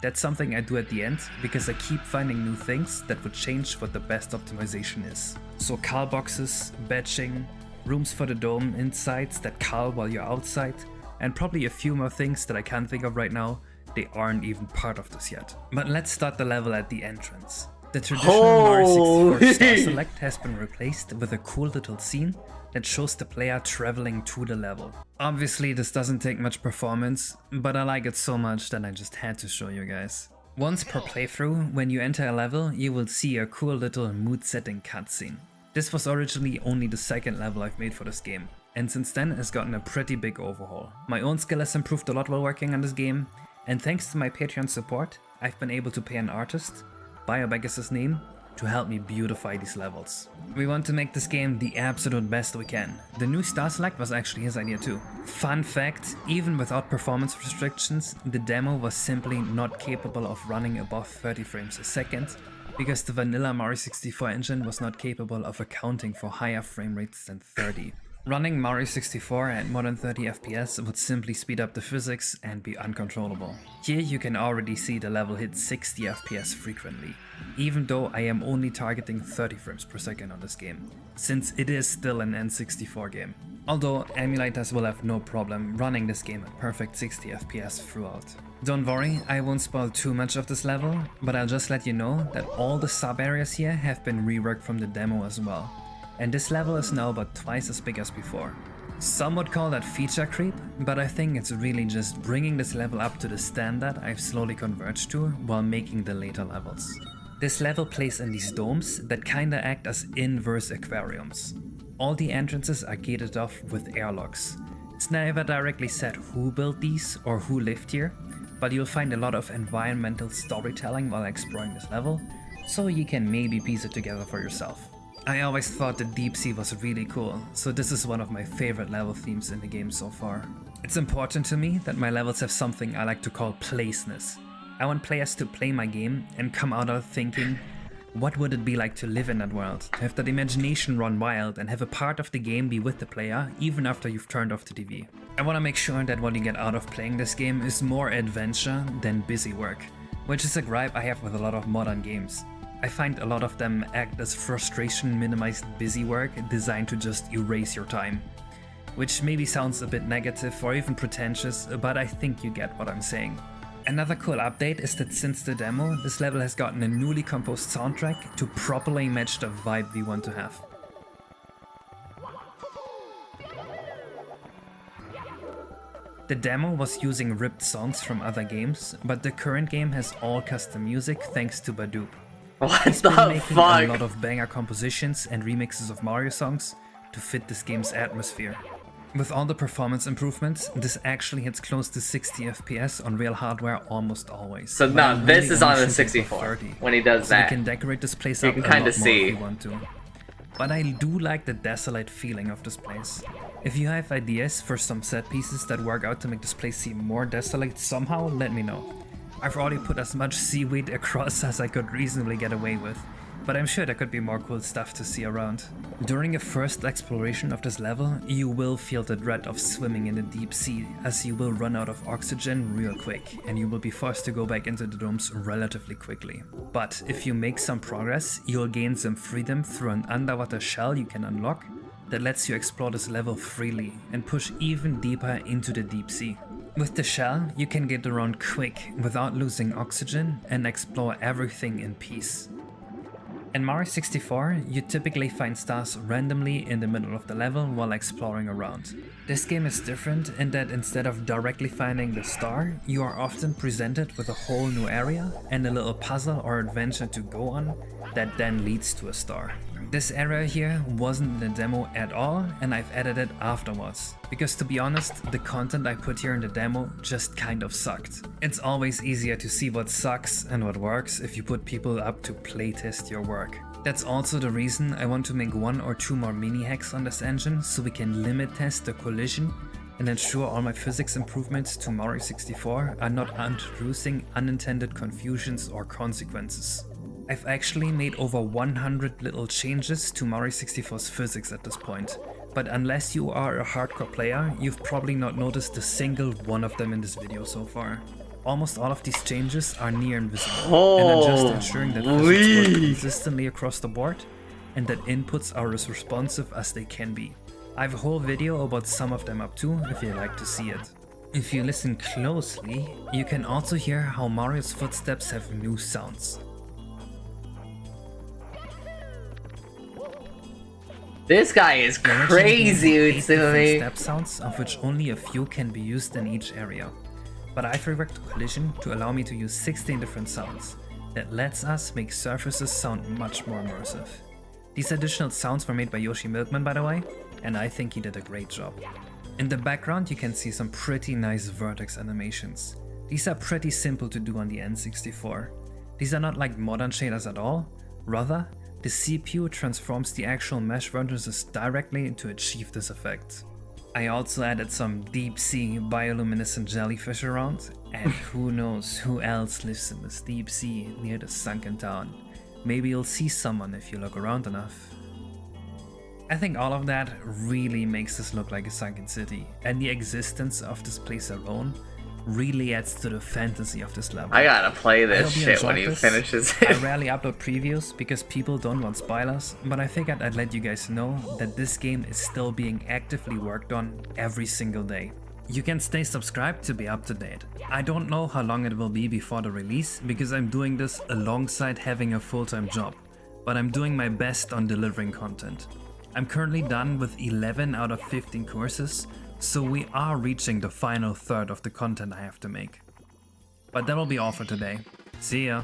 That's something I do at the end, because I keep finding new things that would change what the best optimization is. So cull boxes, batching, rooms for the dome insides that cull while you're outside, and probably a few more things that I can't think of right now. They aren't even part of this yet. But let's start the level at the entrance. The traditional Mario 64 Star Select has been replaced with a cool little scene that shows the player traveling to the level. Obviously this doesn't take much performance, but I like it so much that I just had to show you guys. Once per playthrough, when you enter a level, you will see a cool little mood setting cutscene. This was originally only the second level I've made for this game, and since then has gotten a pretty big overhaul. My own skill has improved a lot while working on this game, and thanks to my Patreon support, I've been able to pay an artist, Biobag is his name, to help me beautify these levels. We want to make this game the absolute best we can. The new Star Select was actually his idea too. Fun fact, even without performance restrictions, the demo was simply not capable of running above 30 frames a second, because the vanilla Mario 64 engine was not capable of accounting for higher frame rates than 30. Running Mario 64 at more than 30 FPS would simply speed up the physics and be uncontrollable. Here you can already see the level hit 60 FPS frequently, even though I am only targeting 30 frames per second on this game, since it is still an N64 game. Although emulators will have no problem running this game at perfect 60 FPS throughout. Don't worry, I won't spoil too much of this level, but I'll just let you know that all the sub areas here have been reworked from the demo as well. And this level is now about twice as big as before. Some would call that feature creep, but I think it's really just bringing this level up to the standard I've slowly converged to while making the later levels. This level plays in these domes that kinda act as inverse aquariums. All the entrances are gated off with airlocks. It's never directly said who built these or who lived here, but you'll find a lot of environmental storytelling while exploring this level, so you can maybe piece it together for yourself. I always thought the deep sea was really cool, so this is one of my favorite level themes in the game so far. It's important to me that my levels have something I like to call placeness. I want players to play my game and come out of thinking, what would it be like to live in that world? To have that imagination run wild and have a part of the game be with the player even after you've turned off the TV. I want to make sure that what you get out of playing this game is more adventure than busy work, which is a gripe I have with a lot of modern games. I find a lot of them act as frustration-minimized busy work designed to just erase your time. Which maybe sounds a bit negative or even pretentious, but I think you get what I'm saying. Another cool update is that since the demo, this level has gotten a newly composed soundtrack to properly match the vibe we want to have. The demo was using ripped songs from other games, but the current game has all custom music thanks to Badoop. He's been making a lot of banger compositions and remixes of Mario songs to fit this game's atmosphere. With all the performance improvements, this actually hits close to 60 FPS on real hardware almost always. So now this is on the 64 when he does that. You can decorate this place up a lot more if you want to. But I do like the desolate feeling of this place. If you have ideas for some set pieces that work out to make this place seem more desolate somehow, let me know. I've already put as much seaweed across as I could reasonably get away with, but I'm sure there could be more cool stuff to see around. During a first exploration of this level, you will feel the dread of swimming in the deep sea, as you will run out of oxygen real quick, and you will be forced to go back into the domes relatively quickly. But if you make some progress, you'll gain some freedom through an underwater shell you can unlock that lets you explore this level freely and push even deeper into the deep sea. With the shell, you can get around quick without losing oxygen and explore everything in peace. In Mario 64, you typically find stars randomly in the middle of the level while exploring around. This game is different in that instead of directly finding the star, you are often presented with a whole new area and a little puzzle or adventure to go on that then leads to a star. This area here wasn't in the demo at all, and I've added it afterwards. Because to be honest, the content I put here in the demo just kind of sucked. It's always easier to see what sucks and what works if you put people up to playtest your work. That's also the reason I want to make 1 or 2 more mini hacks on this engine so we can limit test the collision and ensure all my physics improvements to Mario 64 are not introducing unintended confusions or consequences. I've actually made over 100 little changes to Mario 64's physics at this point, but unless you are a hardcore player, you've probably not noticed a single one of them in this video so far. Almost all of these changes are near invisible, and I'm just ensuring that physics work consistently across the board and that inputs are as responsive as they can be. I have a whole video about some of them up too, if you'd like to see it. If you listen closely, you can also hear how Mario's footsteps have new sounds. This guy is crazy, Utsumi. Step sounds, of which only a few can be used in each area. But I've reworked Collision to allow me to use 16 different sounds. That lets us make surfaces sound much more immersive. These additional sounds were made by Yoshi Milkman, by the way, and I think he did a great job. In the background you can see some pretty nice vertex animations. These are pretty simple to do on the N64. These are not like modern shaders at all, rather, the CPU transforms the actual mesh vertices directly to achieve this effect. I also added some deep sea bioluminescent jellyfish around, and who knows who else lives in this deep sea near the sunken town. Maybe you'll see someone if you look around enough. I think all of that really makes this look like a sunken city, and the existence of this place alone really adds to the fantasy of this level. I gotta play this shit when he finishes I it. rarely upload previews because people don't want spoilers, but I figured I'd let you guys know that this game is still being actively worked on every single day. You can stay subscribed to be up to date. I don't know how long it will be before the release because I'm doing this alongside having a full-time job, but I'm doing my best on delivering content. I'm currently done with 11 out of 15 courses, so we are reaching the final third of the content I have to make. But that will be all for today. See ya!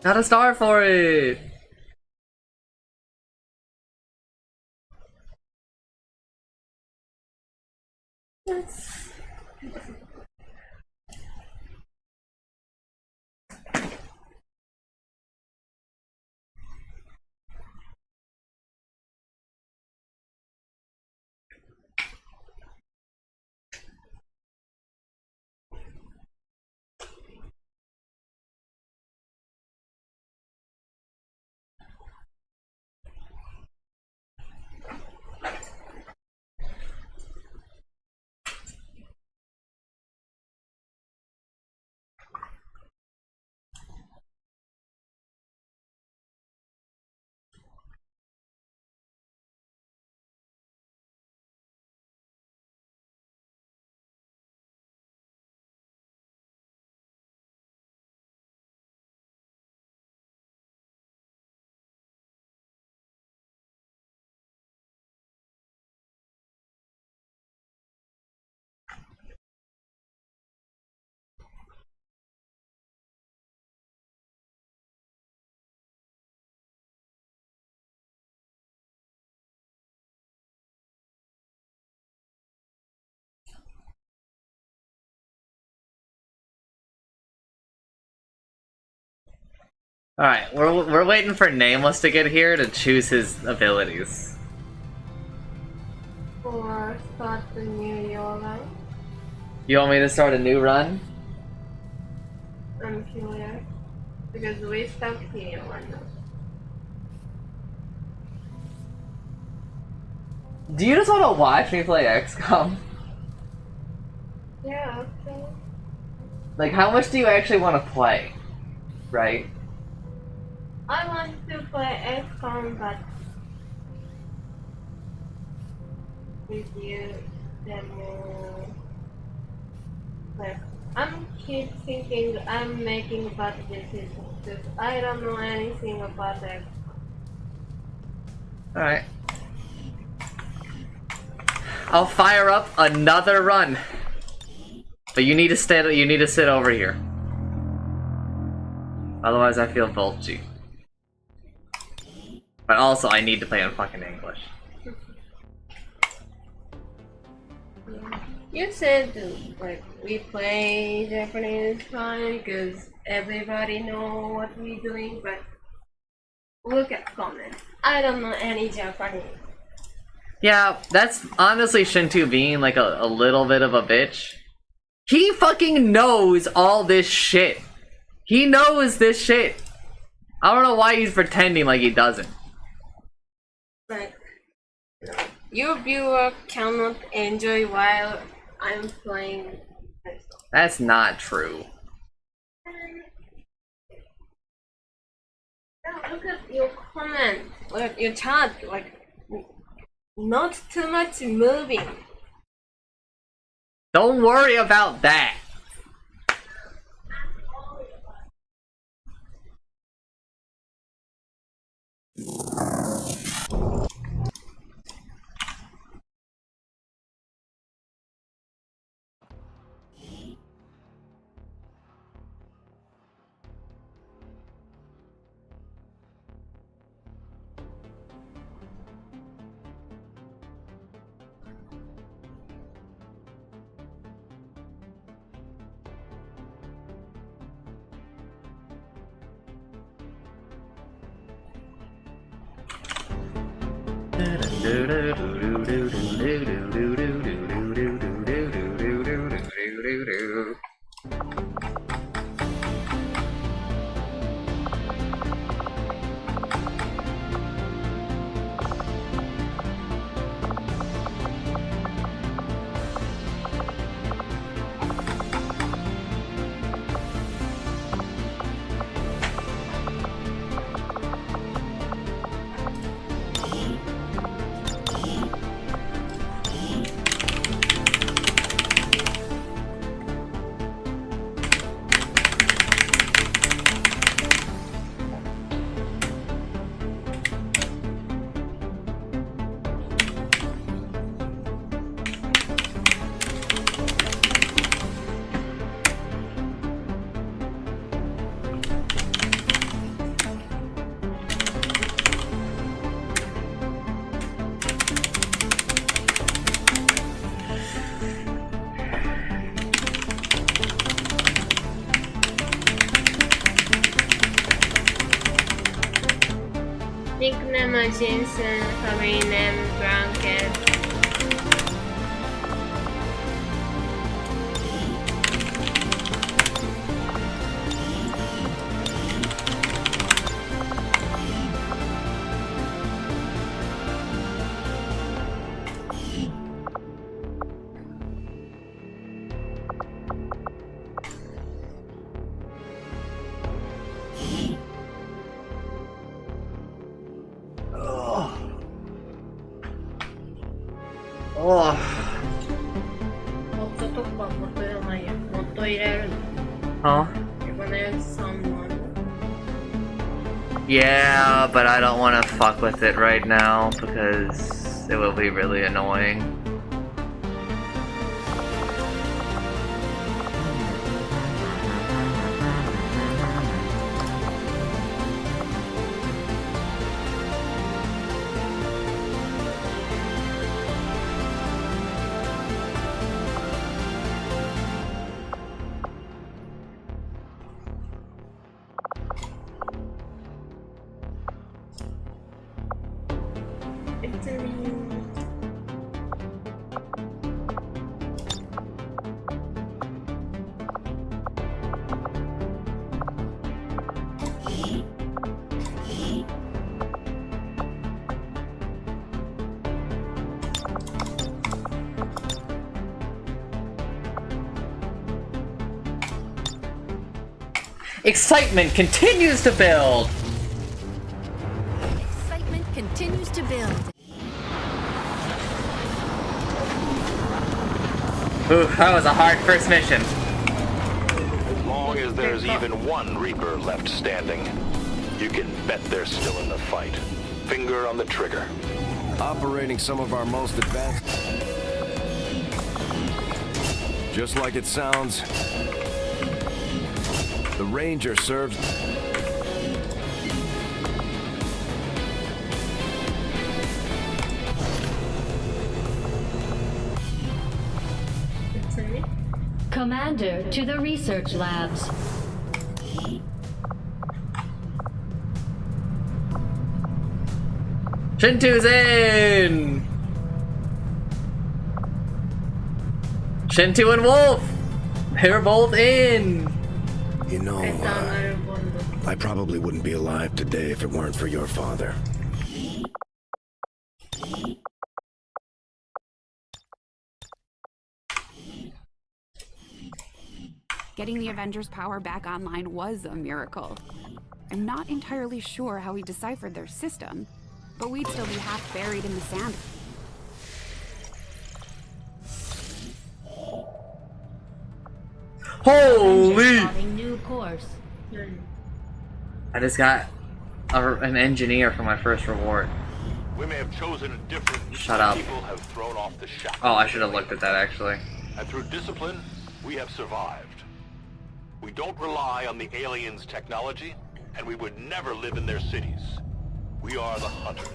Got a star for it! Alright, we're waiting for Nameless to get here to choose his abilities. Or start the new yoga. You want me to start a new run? I'm curious. Because we stuck here one now. Do you just want to watch me play XCOM? Yeah, okay. Like, how much do you actually want to play? Right? I want to play XCOM, but with you, then like, I'm keep thinking I'm making bad decisions because I don't know anything about XCOM. Alright. I'll fire up another run. But you need to stand. You need to sit over here. Otherwise, I feel bulgy. But also, I need to play in fucking English. You said like we play Japanese fine because everybody know what we're doing, but look at comments. I don't know any Japanese. Yeah, that's honestly Shintu being like a little bit of a bitch. He fucking knows all this shit. He knows this shit. I don't know why he's pretending like he doesn't. Like, your viewer cannot enjoy while I'm playing. That's not true. Now look at your comment, like your chat, like not too much moving. Don't worry about that. Nickname Jensen, family name Blanket. Huh? You're gonna use someone. Yeah, but I don't want to fuck with it right now because it will be really annoying. Excitement continues to build! Excitement continues to build. Ooh, that was a hard first mission. As long as there's even one Reaper left standing, you can bet they're still in the fight. Finger on the trigger. Operating some of our most advanced... Just like it sounds, the Ranger serves... Commander to the research labs. Shintu's in! Shintu and Wolf! They're both in! You know, I probably wouldn't be alive today if it weren't for your father. Getting the Avengers' power back online was a miracle. I'm not entirely sure how he deciphered their system, but we'd still be half buried in the sand. Holy! Plotting new course. I just got an engineer for my first reward. We may have chosen a different... Shut up. People have thrown off the shackles. Oh, I should have looked at that actually. And through discipline, we have survived. We don't rely on the aliens' technology, and we would never live in their cities. We are the hunters.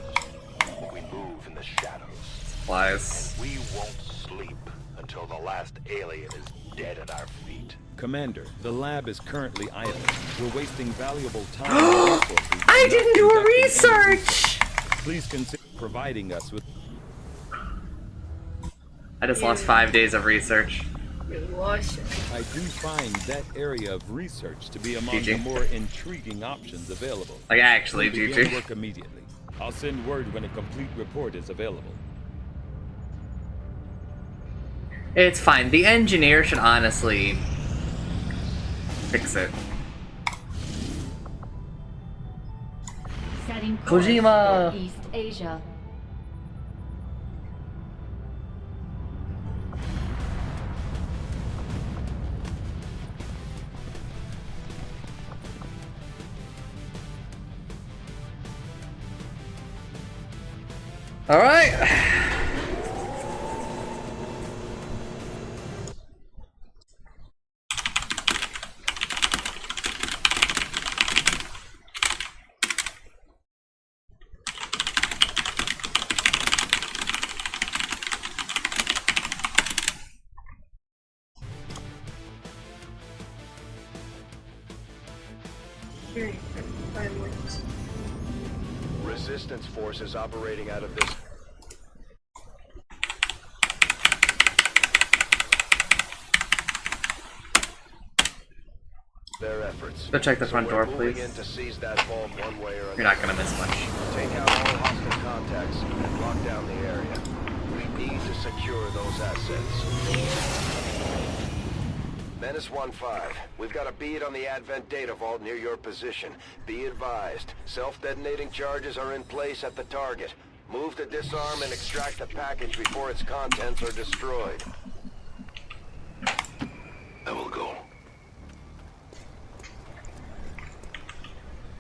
We move in the shadows. Supplies. We won't sleep until the last alien is dead at our feet. Commander, the lab is currently idle. We're wasting valuable time and resources. I didn't do a conducting any research! Please consider providing us with... I just lost 5 days of research. I do find that area of research to be among the more intriguing options available. Like actually, We'll begin GG. work immediately. I'll send word when a complete report is available. It's fine. The engineer should honestly fix it. Setting course Kojima! for East Asia. All right. Resistance forces operating out of this... their efforts. Go check the front door, please. In to seize that vault one way or You're not gonna miss much. Take out all hostile contacts and lock down the area. We need to secure those assets. Menace 1-5, we've got a bead on the Advent data vault near your position. Be advised, self-detonating charges are in place at the target. Move to disarm and extract the package before its contents are destroyed. I will go.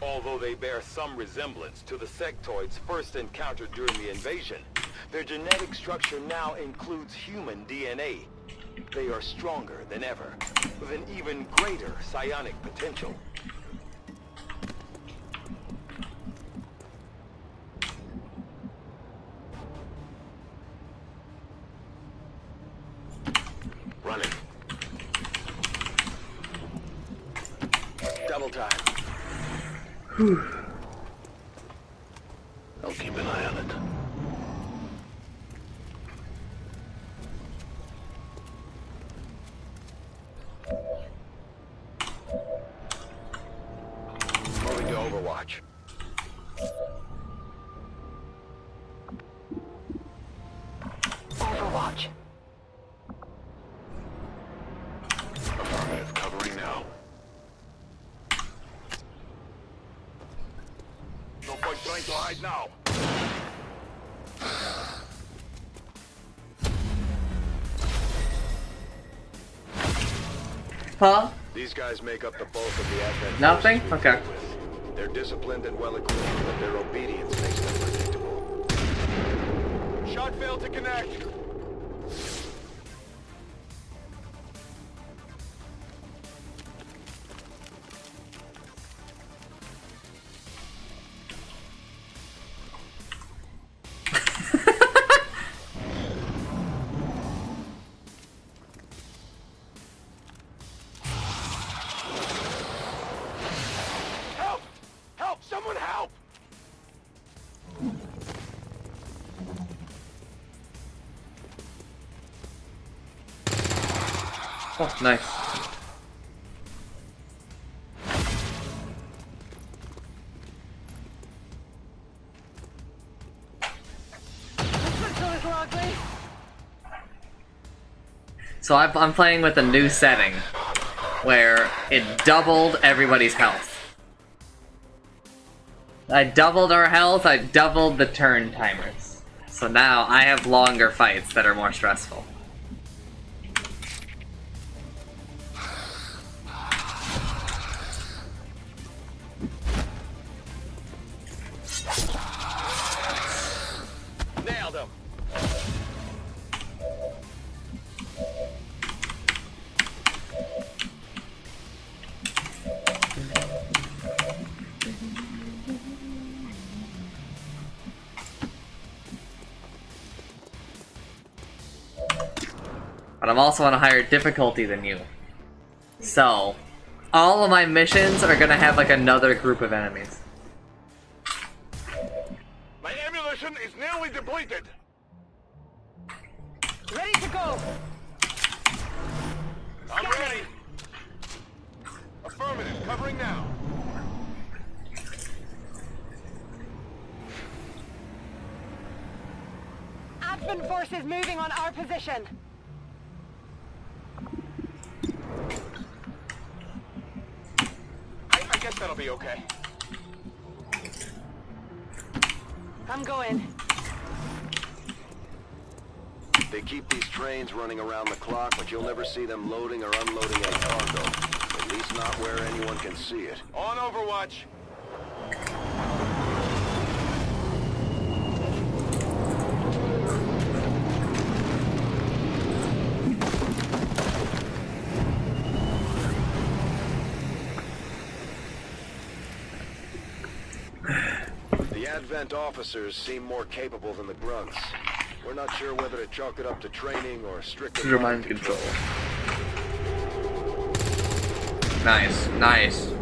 Although they bear some resemblance to the sectoids first encountered during the invasion, their genetic structure now includes human DNA. They are stronger than ever, with an even greater psionic potential. Running. Double time. I'll keep an eye on it. Moving to Overwatch. Overwatch. Affirmative, covering now. No point trying to hide now. Huh? These guys make up the bulk of the Advent. Nothing? forces we Okay. deal with. They're disciplined and well equipped, but their obedience makes them predictable. Shot failed to connect. Oh, nice. So I'm playing with a new setting where it doubled everybody's health. I doubled our health, I doubled the turn timers. So now I have longer fights that are more stressful. Nailed him. But I'm also on a higher difficulty than you. So, all of my missions are gonna have like another group of enemies. My ammunition is nearly depleted. Ready to go. I'm ready. Affirmative. Covering now. Advent forces moving on our position. I guess that'll be okay. I'm going. They keep these trains running around the clock, but you'll never see them loading or unloading any cargo. At least not where anyone can see it. On Overwatch. The Advent officers seem more capable than the grunts. We're not sure whether to chalk it up to training or strictly Your mind control. Nice, nice.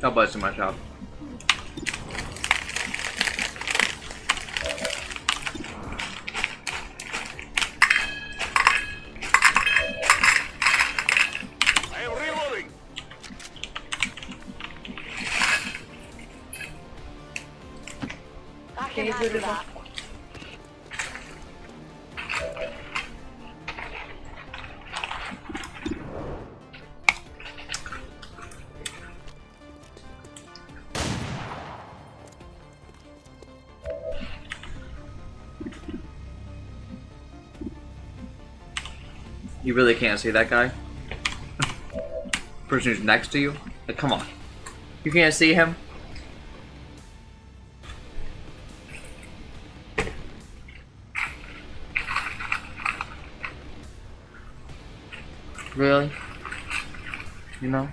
I'll bust in my shop. I am reloading. I can Okay, handle good that. You really can't see that guy? Person who's next to you? Like, come on. You can't see him? Really? You know?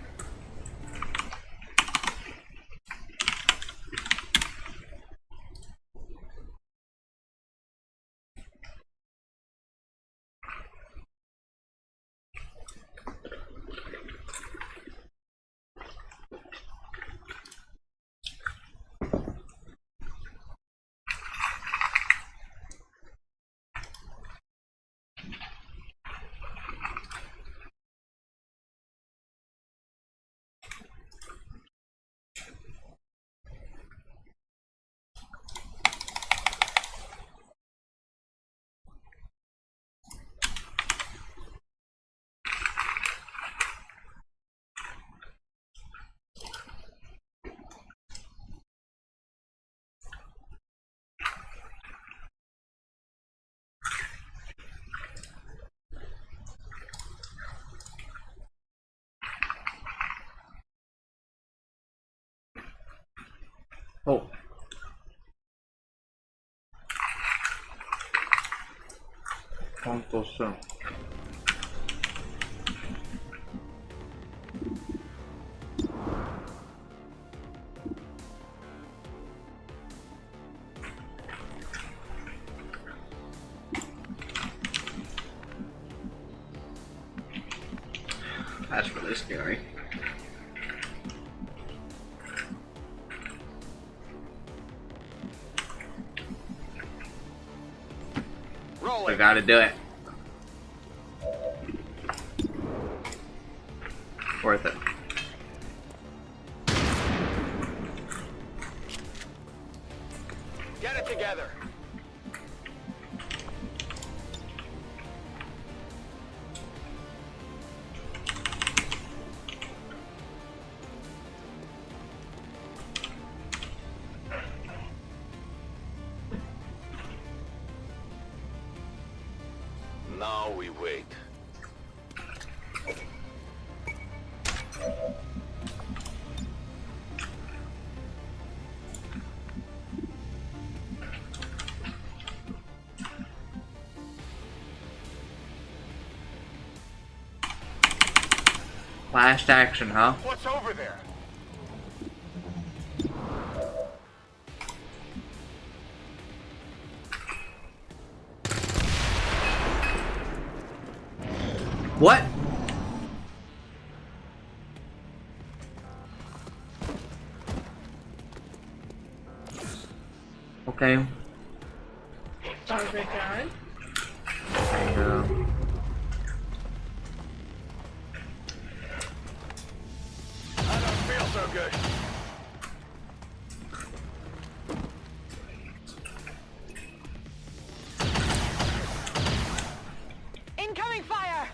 tô só. That's really scary. We gotta do it. Worth it. Get it together. Now we wait. Last action, huh? What's over there? What? Okay. Oh, good God. I don't feel so good. Incoming fire!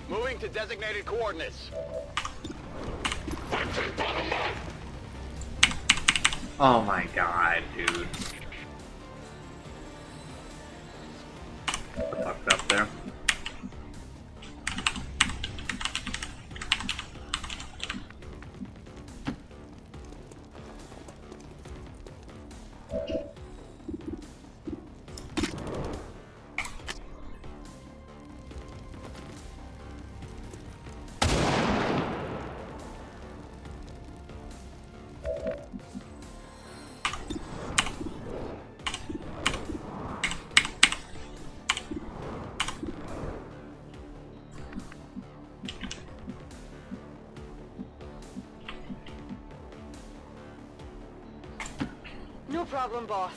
Moving to designated coordinates. Oh my god, dude. What the fuck's up there? No problem, boss.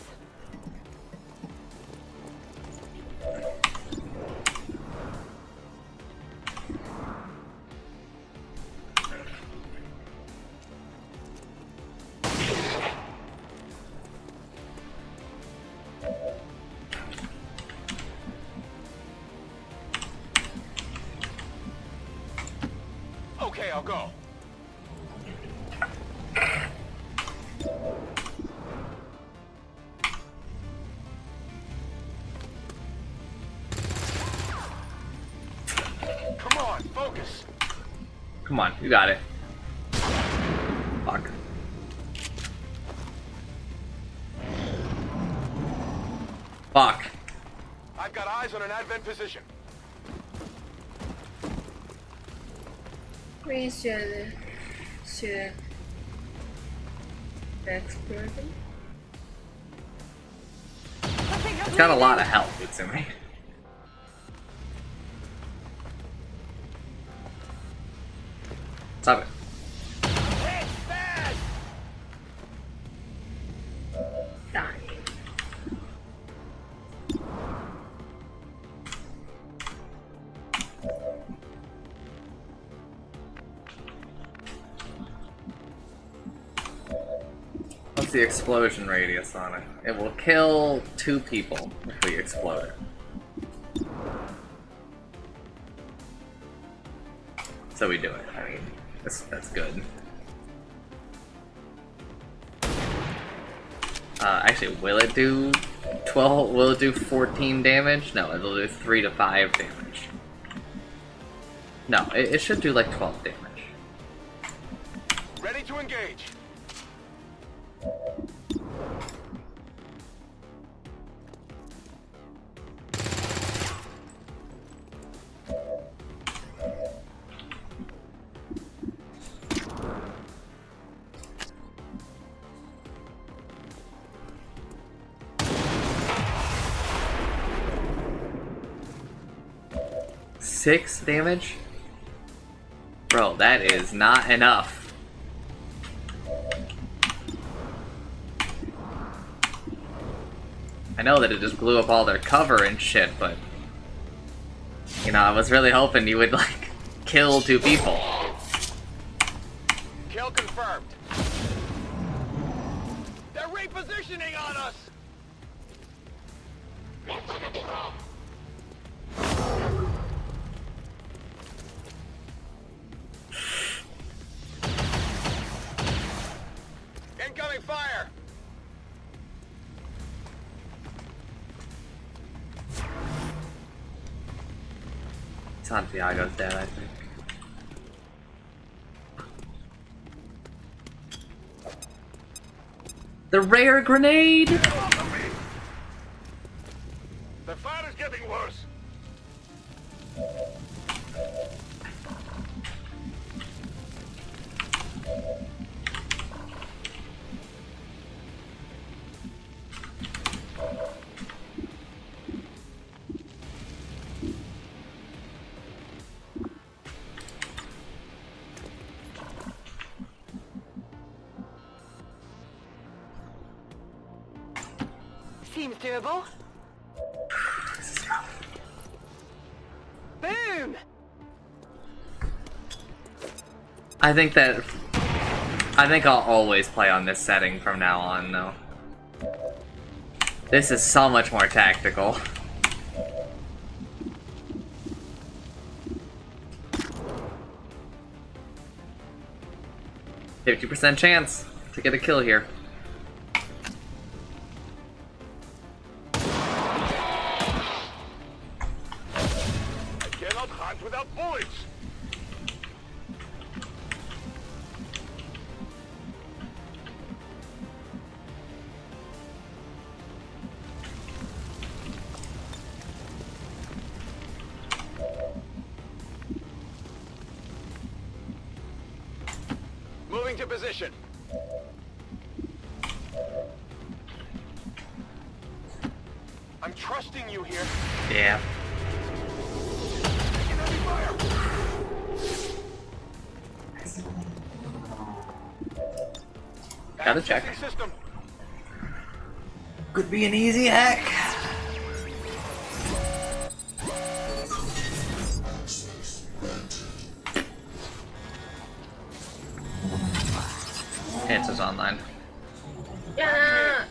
Okay, I'll go. Come on, focus. Come on, you got it. Fuck. Fuck. I've got eyes on an advent position. We should explore them. It's got a lot of health, it's in me. Stop it. It's bad. Dying. What's the explosion radius on it? It will kill 2 people if we explode it. So we do it. I mean, that's good. Actually, will it do 12? Will it do 14 damage? No, it'll do 3 to 5 damage. No, it should do like 12 damage. Ready to engage. 6 damage? Bro, that is not enough. I know that it just blew up all their cover and shit, but... You know, I was really hoping you would, like, kill 2 people. Kill confirmed. They're repositioning on us! Incoming fire! Santiago's dead, I think. The rare grenade! The fight is getting worse. Seems doable. This is rough. Boom! I think I'll always play on this setting from now on, though. This is so much more tactical. %50 chance to get a kill here. I cannot hunt without bullets. Moving to position. I'm trusting you here. Yeah. Taking heavy fire. Gotta check. Accessing system. Could be an easy hack. Answers online. Yeah.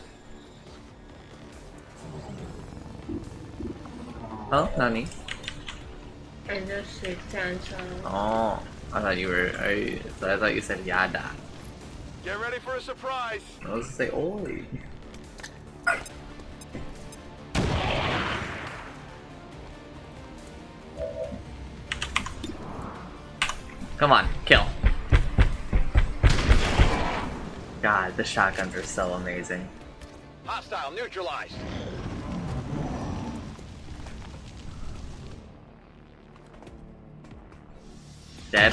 Oh, nani? I just said Sansa. Oh, I thought you were. I thought you said yada. Get ready for a surprise. I was to say oi. Come on, kill. God, the shotguns are so amazing. Hostile neutralized. Dead?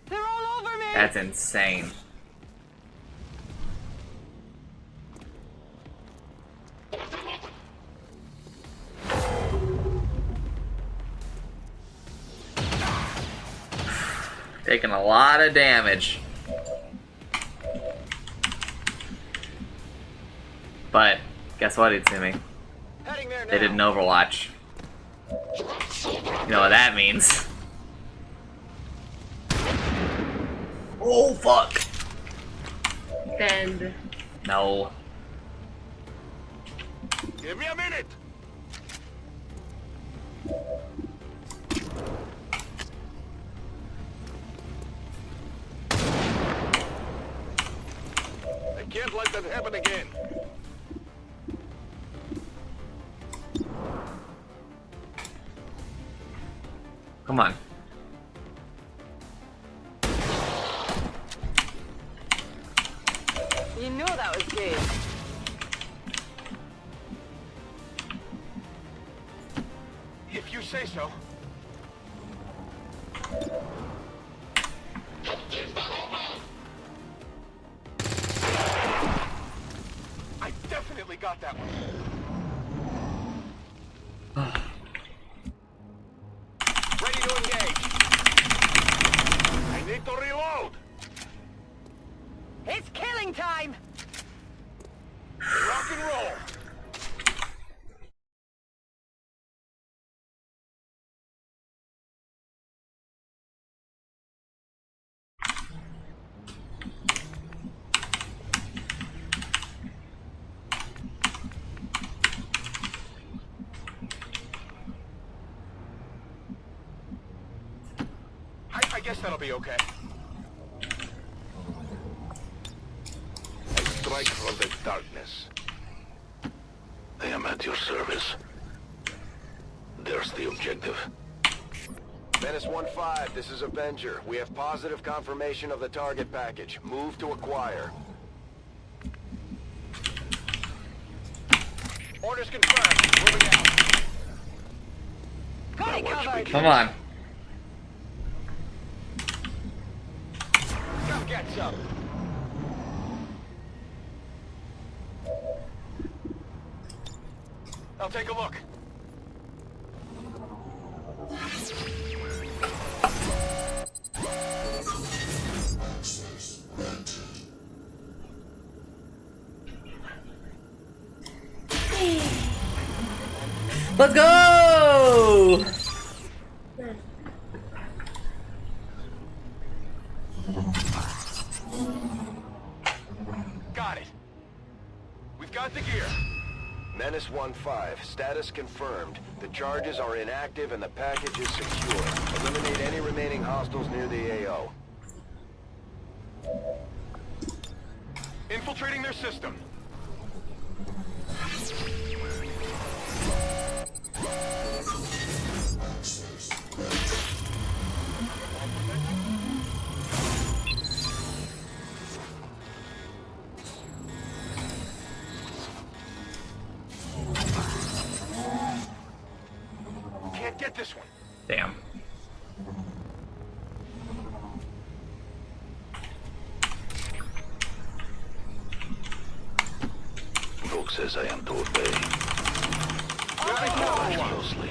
They're all over me! That's insane. Taking a lot of damage. But, guess what, Itsumi? Heading there now. They didn't Overwatch. You know what that means. Oh, fuck! Bend. No. Give me a minute. I can't let that happen again. Come on. You know that was good. If you say so. I definitely got that one. That'll be okay. I strike from the darkness. I am at your service. There's the objective. Menace 1-5, this is Avenger. We have positive confirmation of the target package. Move to acquire. Orders confirmed. Moving out. Got it covered. Come on. Come get some. I'll take a look. Let's go! Got it. We've got the gear. Menace 1-5, status confirmed. The charges are inactive and the package is secure. Eliminate any remaining hostiles near the AO. Infiltrating their system. Can't get this one. Damn. Book says I am to obey. Got it. Watch closely.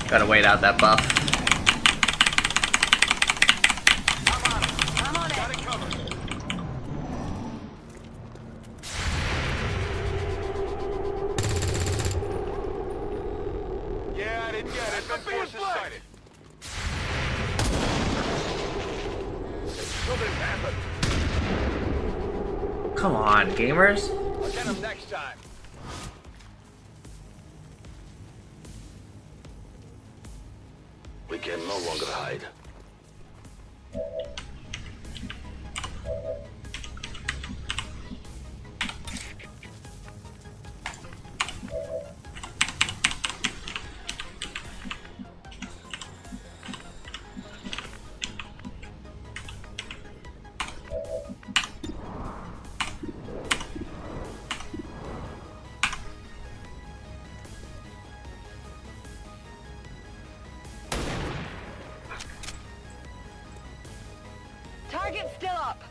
Gotta wait out that buff. I'm on it. Got it covered. Yeah, I didn't get it. But forces sighted. Something happened. Come on, gamers. I'll get him next time. We can no longer hide. Target still up.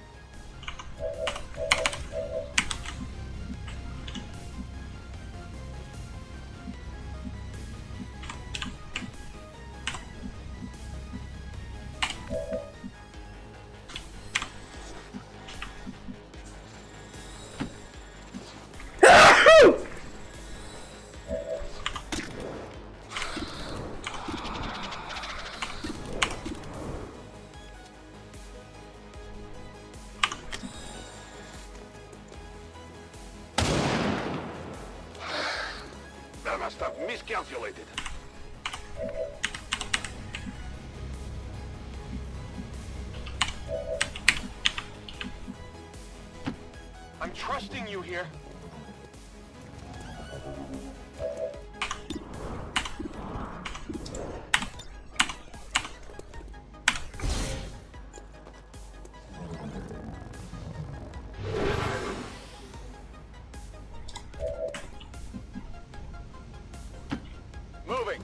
I must have miscalculated. I'm trusting you here. Moving.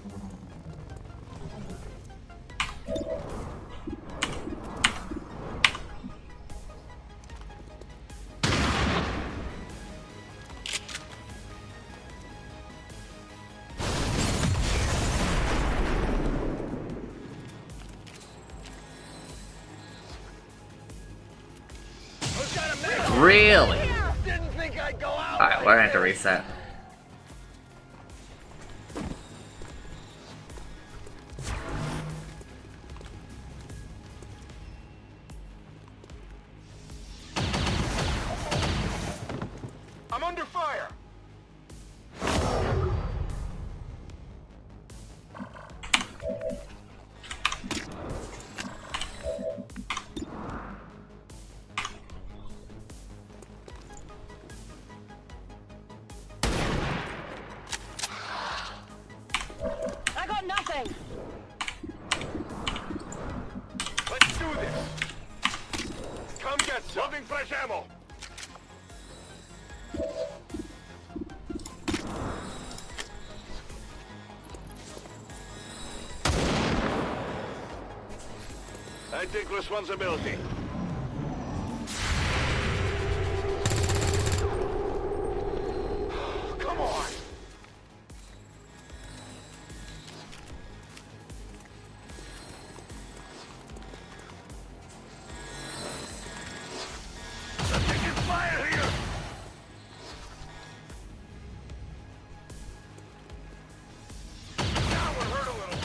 Really? Didn't think I'd go out. Alright, we're gonna have to reset. I'm under fire. Loading fresh ammo. I take responsibility. Come on. I'm taking fire here. Now we're hurt a little.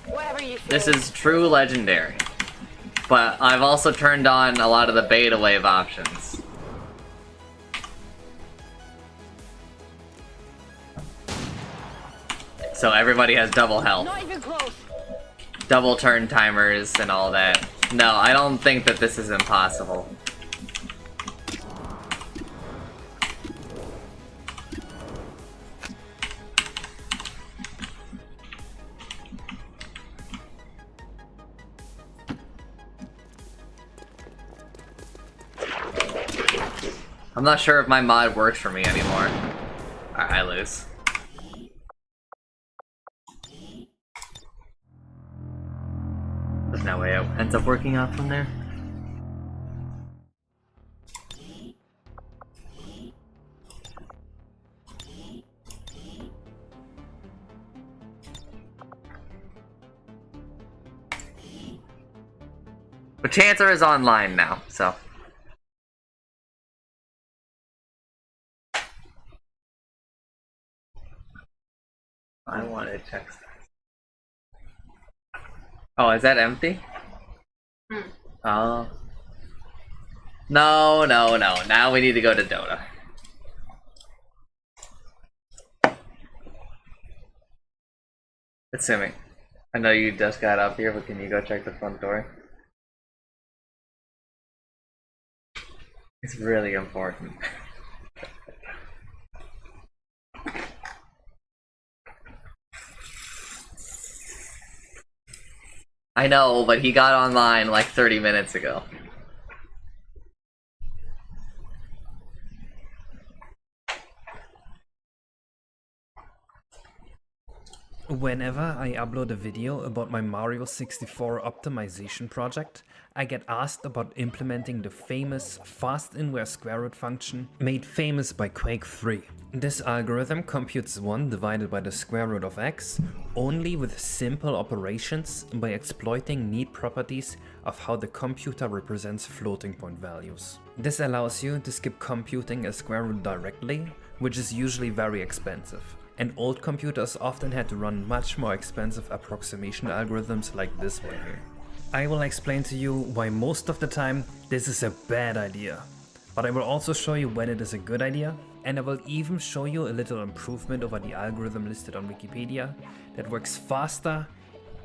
Whatever you say. This is true legendary. But I've also turned on a lot of the beta wave options. So everybody has double health. Not even close. Double turn timers and all that. No, I don't think that this is impossible. I'm not sure if my mod works for me anymore. I lose. There's no way it ends up working out from there. But Chancer is online now, so. I want to text. Oh, is that empty? Oh. No. Now we need to go to Dota. Assuming. I know you just got up here, but can you go check the front door? It's really important. I know, but he got online like 30 minutes ago. Whenever I upload a video about my Mario 64 optimization project, I get asked about implementing the famous fast inverse square root function made famous by Quake 3. This algorithm computes 1 divided by the square root of x only with simple operations by exploiting neat properties of how the computer represents floating point values. This allows you to skip computing a square root directly, which is usually very expensive. And old computers often had to run much more expensive approximation algorithms like this one here. I will explain to you why most of the time this is a bad idea. But I will also show you when it is a good idea, and I will even show you a little improvement over the algorithm listed on Wikipedia that works faster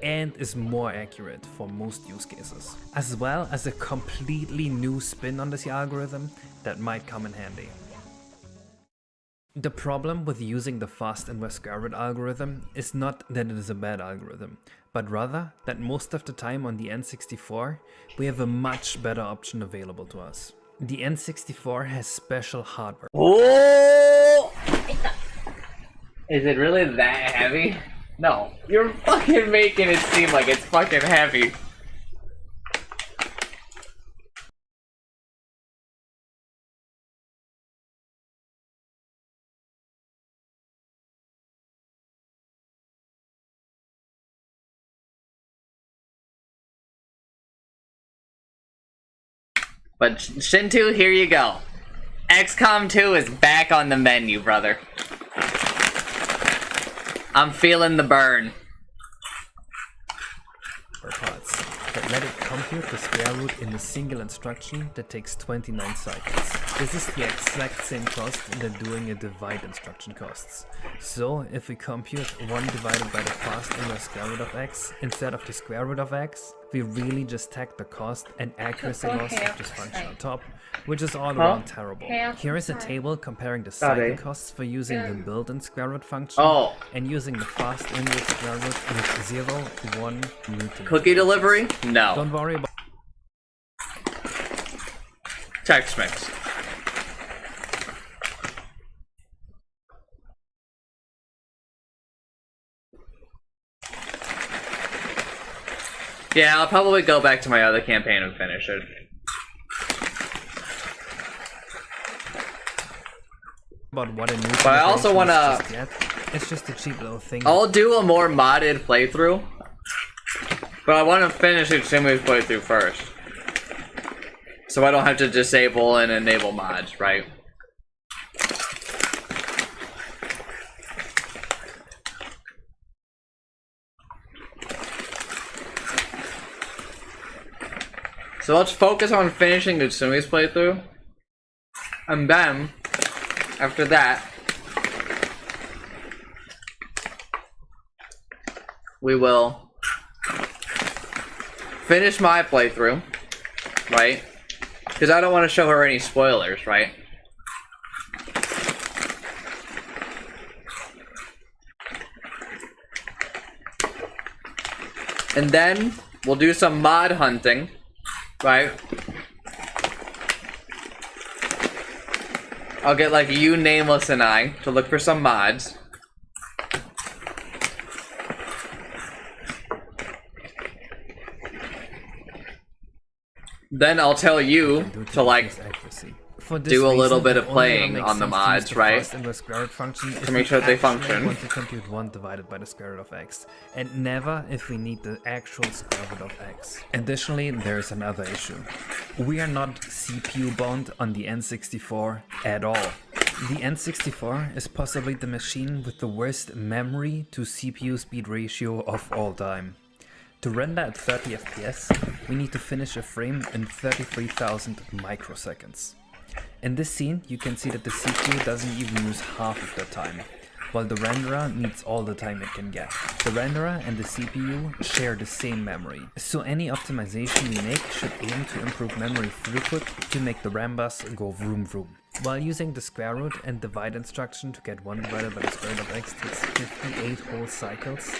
and is more accurate for most use cases. As well as a completely new spin on this algorithm that might come in handy. The problem with using the fast inverse square root algorithm is not that it is a bad algorithm, but rather that most of the time on the N64 we have a much better option available to us. The N64 has special hardware. Oh! Is it really that heavy? No, you're fucking making it seem like it's fucking heavy. But Shintu, here you go. XCOM 2 is back on the menu, brother. I'm feeling the burn. That let it compute the square root in a single instruction that takes 29 cycles. this is the exact same cost that doing a divide instruction costs. So if we compute 1 divided by the fast inverse square root of x instead of the square root of x, we really just tack the cost and accuracy loss of this function on top, which is all around terrible. Here is a table comparing the cycle costs for using the built-in square root function and using the fast inverse square root with 0, 1 Newton. Cookie delivery? No. Don't worry about Tex Mex. Yeah, I'll probably go back to my other campaign and finish it. what a new But I also wanna. It's just a cheap little thing. I'll do a more modded playthrough, but I want to finish Utsumi's playthrough first, so I don't have to disable and enable mods, right? So let's focus on finishing Utsumi's playthrough, and then, after that, we will finish my playthrough, right? Because I don't want to show her any spoilers, right? And then we'll do some mod hunting, right? I'll get like you, Nameless, and I to look for some mods. Then I'll tell you to like do a little bit of playing on the mods, right? To make sure that they function. We want to compute 1 divided by the square root of x, and never if we need the actual square root of x. Additionally, there is another issue. We are not CPU bound on the N64 at all. The N64 is possibly the machine with the worst memory to CPU speed ratio of all time. To render at 30 FPS, we need to finish a frame in 33,000 microseconds. In this scene, you can see that the CPU doesn't even use half of the time, while the renderer needs all the time it can get. The renderer and the CPU share the same memory, so any optimization we make should aim to improve memory throughput to make the RAM bus go vroom vroom. While using the square root and divide instruction to get 1 divided by the square root of x takes 58 whole cycles,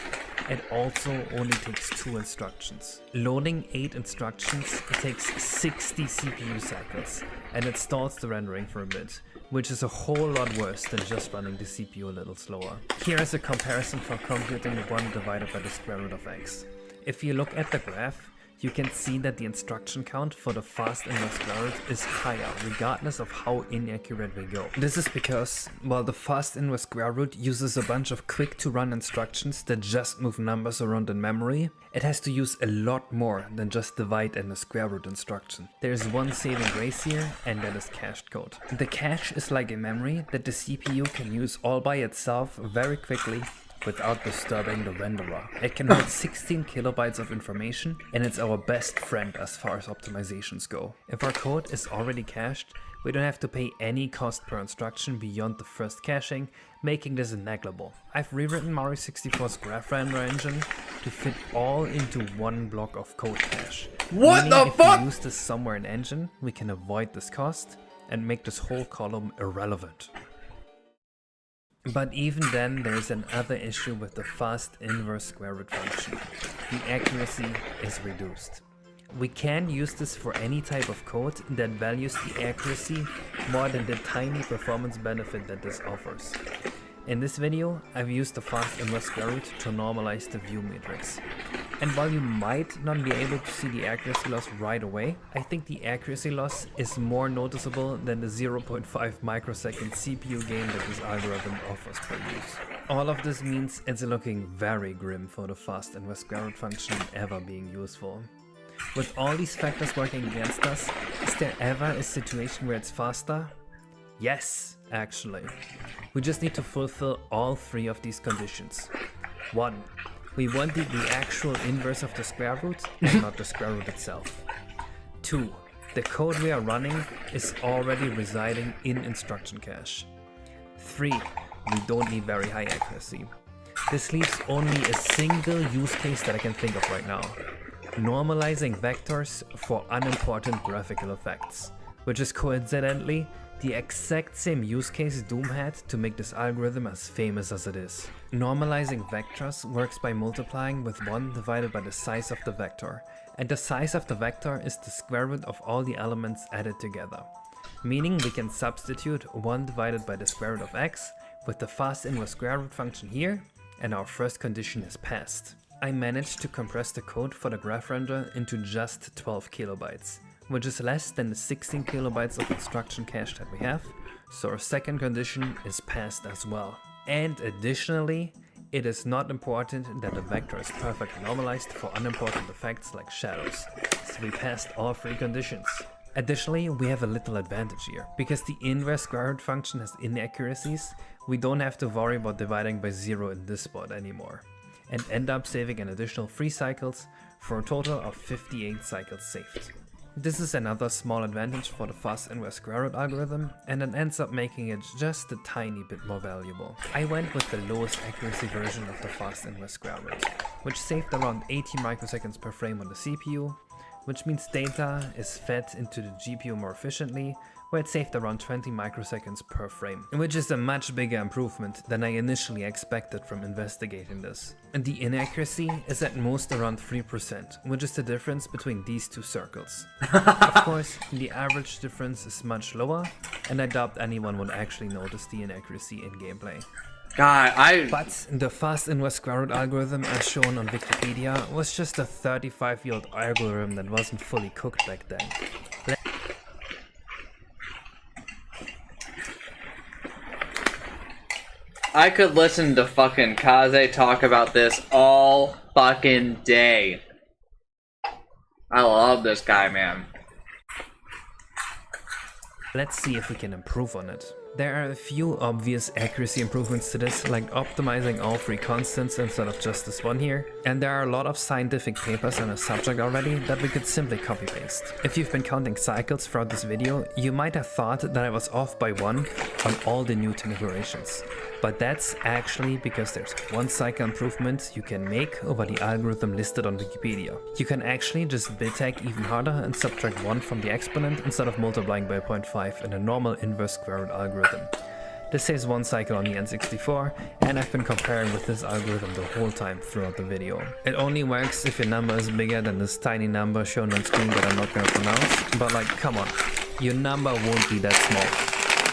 it also only takes 2 instructions. Loading 8 instructions takes 60 CPU cycles, and it stalls the rendering for a bit, which is a whole lot worse than just running the CPU a little slower. Here is a comparison for computing 1 divided by the square root of x. If you look at the graph, you can see that the instruction count for the fast inverse square root is higher, regardless of how inaccurate we go. This is because, while the fast inverse square root uses a bunch of quick-to-run instructions that just move numbers around in memory, it has to use a lot more than just divide and a square root instruction. There is one saving grace here, and that is cached code. The cache is like a memory that the CPU can use all by itself very quickly, without disturbing the renderer. It can hold 16 kilobytes of information, and it's our best friend as far as optimizations go. If our code is already cached, we don't have to pay any cost per instruction beyond the first caching, making this negligible. I've rewritten Mario 64's graph render engine to fit all into one block of code cache. What the fuck? If we use this somewhere in engine, we can avoid this cost and make this whole column irrelevant. But even then, there's another issue with the fast inverse square root function. The accuracy is reduced. We can use this for any type of code that values the accuracy more than the tiny performance benefit that this offers. In this video, I've used the fast inverse square root to normalize the view matrix. And while you might not be able to see the accuracy loss right away, I think the accuracy loss is more noticeable than the 0.5 microsecond CPU gain that this algorithm offers per use. All of this means it's looking very grim for the fast inverse square root function ever being useful. With all these factors working against us, is there ever a situation where it's faster? Yes, actually. We just need to fulfill all 3 of these conditions. 1. We want the actual inverse of the square root and not the square root itself. 2. the code we are running is already residing in instruction cache. 3. We don't need very high accuracy. This leaves only a single use case that I can think of right now. Normalizing vectors for unimportant graphical effects, which is coincidentally the exact same use case Doom had to make this algorithm as famous as it is. Normalizing vectors works by multiplying with 1 divided by the size of the vector, and the size of the vector is the square root of all the elements added together. Meaning we can substitute 1 divided by the square root of x with the fast inverse square root function here, and our first condition is passed. I managed to compress the code for the graph render into just 12 kilobytes, which is less than the 16 kilobytes of instruction cache that we have, so our second condition is passed as well. And additionally, it is not important that the vector is perfectly normalized for unimportant effects like shadows, so we passed all 3 conditions. Additionally, we have a little advantage here. Because the inverse square root function has inaccuracies, we don't have to worry about dividing by 0 in this spot anymore, and end up saving an additional 3 cycles for a total of 58 cycles saved. This is another small advantage for the fast inverse square root algorithm, and it ends up making it just a tiny bit more valuable. I went with the lowest accuracy version of the fast inverse square root, which saved around 80 microseconds per frame on the CPU, which means data is fed into the GPU more efficiently, where it saved around 20 microseconds per frame, which is a much bigger improvement than I initially expected from investigating this. And the inaccuracy is at most around 3%, which is the difference between these 2 circles. Of course, the average difference is much lower, and I doubt anyone would actually notice the inaccuracy in gameplay. But the fast inverse square root algorithm as shown on Wikipedia was just a 35-year-old algorithm that wasn't fully cooked back then. I could listen to fucking Kaze talk about this all fucking day. I love this guy, man. Let's see if we can improve on it. There are a few obvious accuracy improvements to this, like optimizing all 3 constants instead of just this one here, and there are a lot of scientific papers on the subject already that we could simply copy-paste. If you've been counting cycles throughout this video, you might have thought that I was off by 1 on all the Newton iterations. But that's actually because there's 1 cycle improvement you can make over the algorithm listed on Wikipedia. You can actually just bit-tag even harder and subtract 1 from the exponent instead of multiplying by 0.5 in a normal inverse square root algorithm. This saves 1 cycle on the N64, and I've been comparing with this algorithm the whole time throughout the video. It only works if your number is bigger than this tiny number shown on screen that I'm not gonna pronounce, but like, come on, your number won't be that small.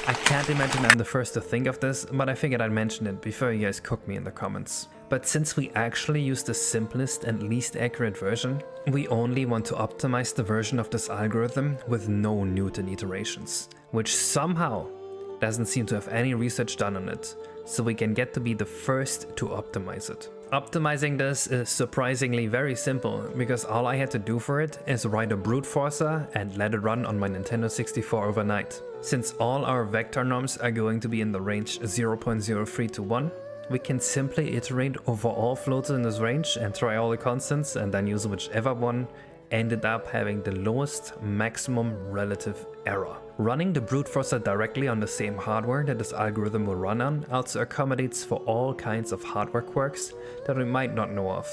I can't imagine I'm the first to think of this, but I figured I'd mention it before you guys cook me in the comments. But since we actually use the simplest and least accurate version, we only want to optimize the version of this algorithm with no Newton iterations, which somehow doesn't seem to have any research done on it, so we can get to be the first to optimize it. Optimizing this is surprisingly very simple, because all I had to do for it is write a brute forcer and let it run on my Nintendo 64 overnight. Since all our vector norms are going to be in the range 0.03 to 1, we can simply iterate over all floats in this range and try all the constants and then use whichever one ended up having the lowest maximum relative error. Running the brute forcer directly on the same hardware that this algorithm will run on also accommodates for all kinds of hardware quirks that we might not know of.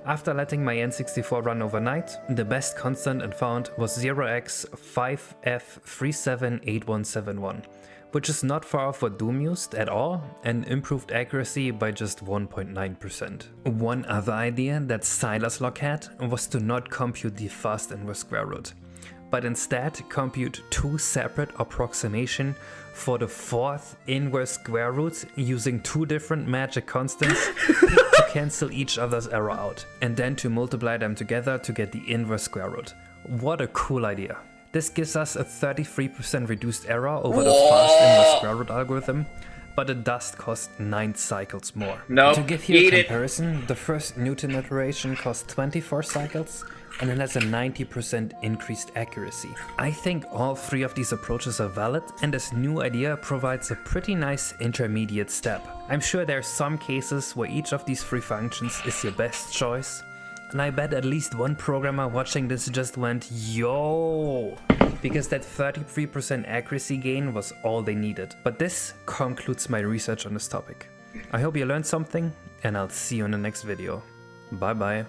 After letting my N64 run overnight, the best constant it found was 0x5F378171, which is not far off what Doom used at all and improved accuracy by just 1.9%. One other idea that Silaslock had was to not compute the fast inverse square root, but instead compute 2 separate approximations for the 4th inverse square root using 2 different magic constants to cancel each other's error out, and then to multiply them together to get the inverse square root. What a cool idea. This gives us a 33% reduced error over the fast inverse square root algorithm, but it does cost 9 cycles more. Nope. To give you a comparison, the first Newton iteration costs 24 cycles, and it has a 90% increased accuracy. I think all 3 of these approaches are valid, and this new idea provides a pretty nice intermediate step. I'm sure there are some cases where each of these 3 functions is your best choice, and I bet at least one programmer watching this just went, yo, because that 33% accuracy gain was all they needed. But this concludes my research on this topic. I hope you learned something, and I'll see you in the next video. Bye bye.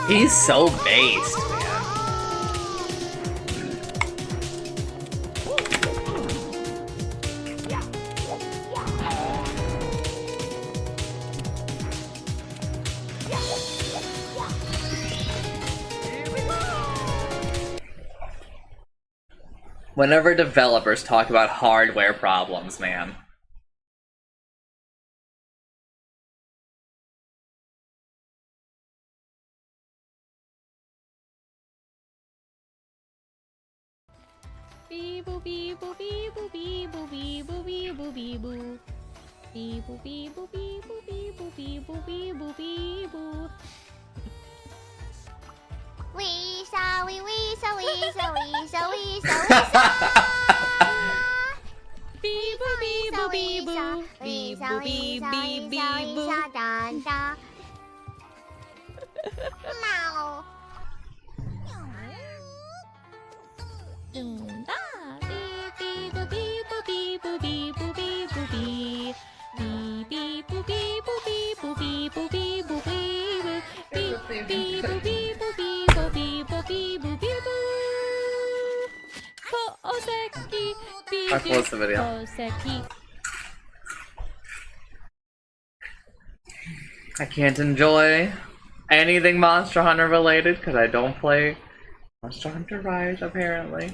He's so based, man. Whenever developers talk about hardware problems, man. Bee boo bee boo bee boo bee boo bee boo bee boo bee boo. Bee boo bee boo bee boo bee boo bee boo bee boo bee boo. Weesa, wee weesa, weesa, weesa, weesa, weesa. Bee boo bee boo bee boo. Bee boo bee bee bee boo. Da da. Meow. Doom da. Bee boo bee boo bee boo bee boo bee boo bee. Bee bee boo bee boo bee boo bee boo bee boo bee boo. Bee bee boo bee boo bee boo bee boo bee boo bee boo. Koseki bee I'll close the video. Koseki. I can't enjoy anything Monster Hunter related because I don't play Monster Hunter Rise, apparently.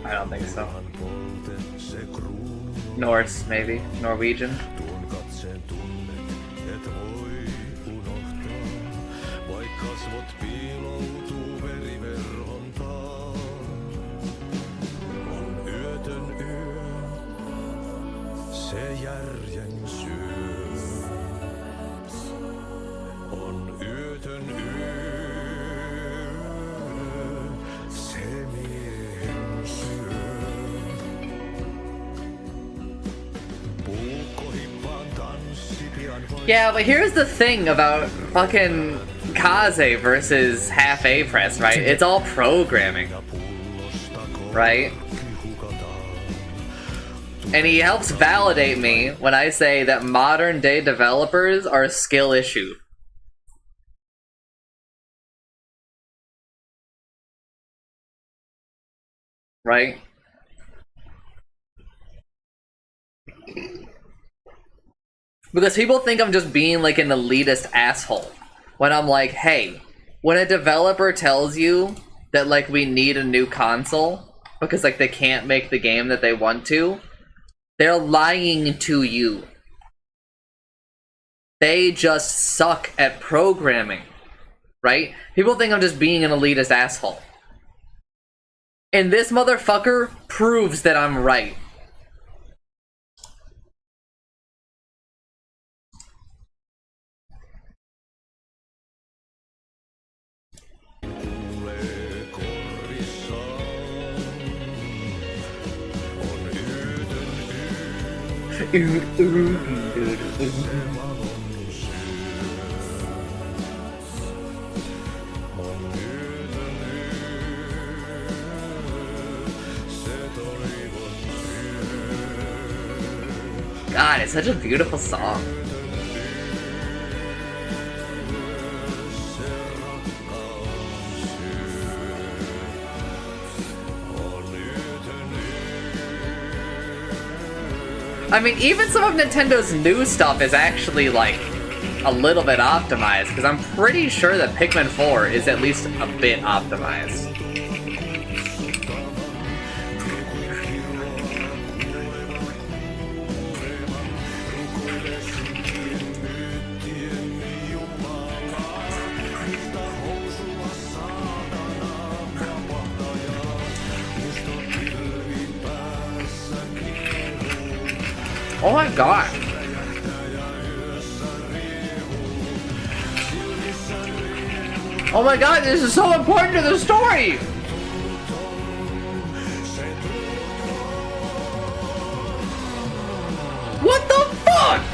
I don't think so. Norse, maybe. Norwegian. Yeah, but here's the thing about fucking Kaze versus half A-Press, right? It's all programming, right? And he helps validate me when I say that modern day developers are a skill issue. Right? Because people think I'm just being like an elitist asshole. When I'm like, hey, when a developer tells you that like we need a new console because like they can't make the game that they want to, they're lying to you. They just suck at programming, right? People think I'm just being an elitist asshole. And this motherfucker proves that I'm right. God, it's such a beautiful song. I mean, even some of Nintendo's new stuff is actually, like, a little bit optimized, because I'm pretty sure that Pikmin 4 is at least a bit optimized. Oh my god. Oh my god, this is so important to the story! What the fuck?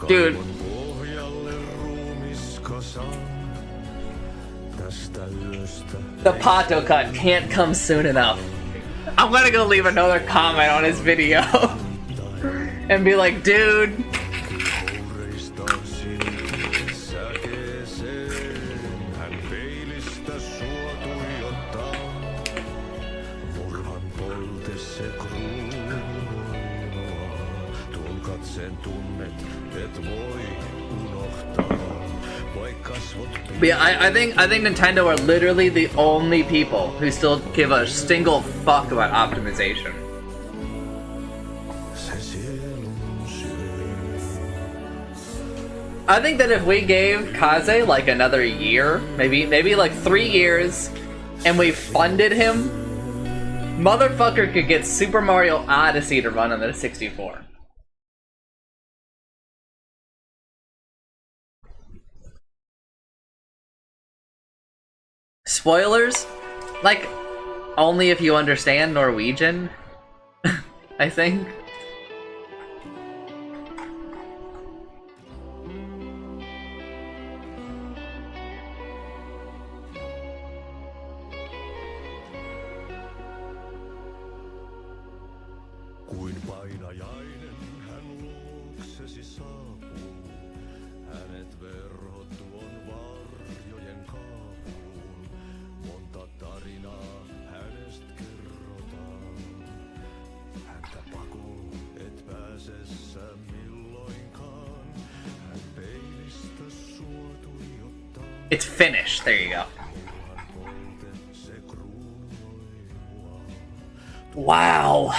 Dude. The Pato cut can't come soon enough. I'm gonna go leave another comment on his video and be like, dude. But yeah, I think Nintendo are literally the only people who still give a single fuck about optimization. I think that if we gave Kaze like another year, maybe like 3 years, and we funded him, motherfucker could get Super Mario Odyssey to run on the 64. Spoilers? Like, only if you understand Norwegian, I think. It's finished. There you go. Wow.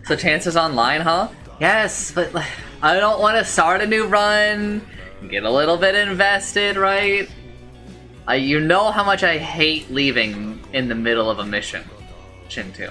So chances online, huh? Yes, but I don't want to start a new run, get a little bit invested, right? You know how much I hate leaving in the middle of a mission. Mission 2.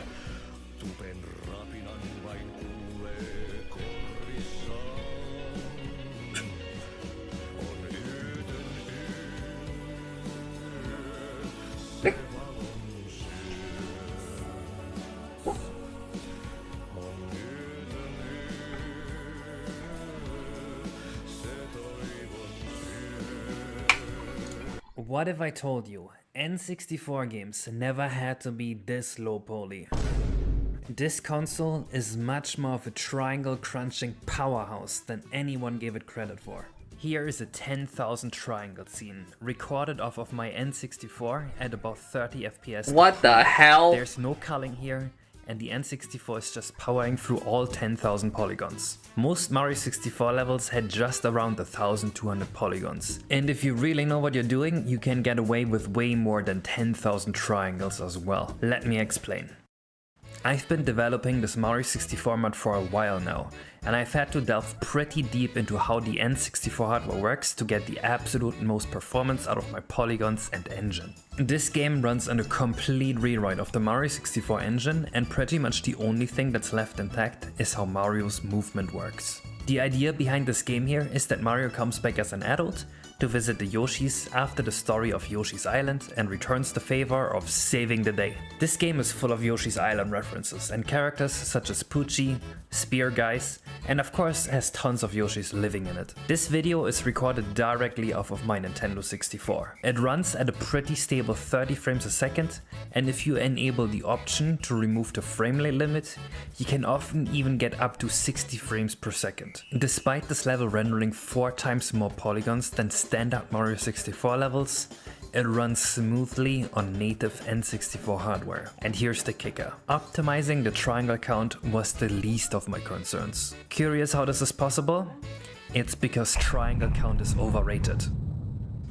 What if I told you N64 games never had to be this low poly? This console is much more of a triangle crunching powerhouse than anyone gave it credit for. Here is a 10,000 triangle scene, recorded off of my N64 at about 30 FPS. What the hell? There's no culling here, and the N64 is just powering through all 10,000 polygons. Most Mario 64 levels had just around 1,200 polygons. And if you really know what you're doing, you can get away with way more than 10,000 triangles as well. Let me explain. I've been developing this Mario 64 mod for a while now, and I've had to delve pretty deep into how the N64 hardware works to get the absolute most performance out of my polygons and engine. This game runs on a complete rewrite of the Mario 64 engine, and pretty much the only thing that's left intact is how Mario's movement works. The idea behind this game here is that Mario comes back as an adult to visit the Yoshis after the story of Yoshi's Island and returns the favor of saving the day. This game is full of Yoshi's Island references and characters such as Poochie, Spear Guys, and of course has tons of Yoshis living in it. This video is recorded directly off of my Nintendo 64. It runs at a pretty stable 30 frames a second, and if you enable the option to remove the frame rate limit, you can often even get up to 60 frames per second. Despite this level rendering 4 times more polygons than standard Mario 64 levels, it runs smoothly on native N64 hardware. And here's the kicker. Optimizing the triangle count was the least of my concerns. Curious how this is possible? It's because triangle count is overrated.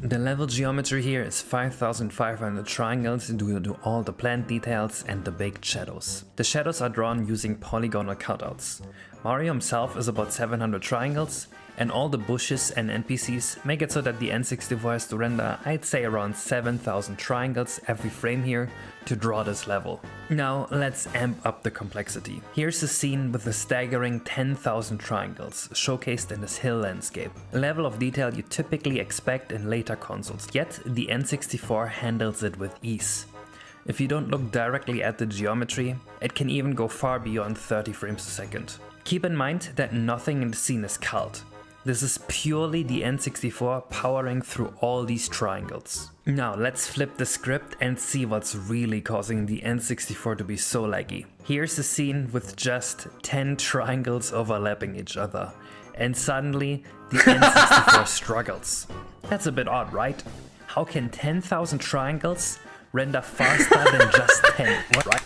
The level geometry here is 5,500 triangles due to all the plant details and the baked shadows. The shadows are drawn using polygonal cutouts. Mario himself is about 700 triangles, and all the bushes and NPCs make it so that the N64 has to render, I'd say, around 7,000 triangles every frame here to draw this level. Now let's amp up the complexity. Here's a scene with a staggering 10,000 triangles showcased in this hill landscape, a level of detail you typically expect in later consoles, yet the N64 handles it with ease. If you don't look directly at the geometry, it can even go far beyond 30 frames a second. Keep in mind that nothing in the scene is culled. This is purely the N64 powering through all these triangles. Now let's flip the script and see what's really causing the N64 to be so laggy. Here's a scene with just 10 triangles overlapping each other, and suddenly the N64 struggles. That's a bit odd, right? How can 10,000 triangles render faster than just 10? What?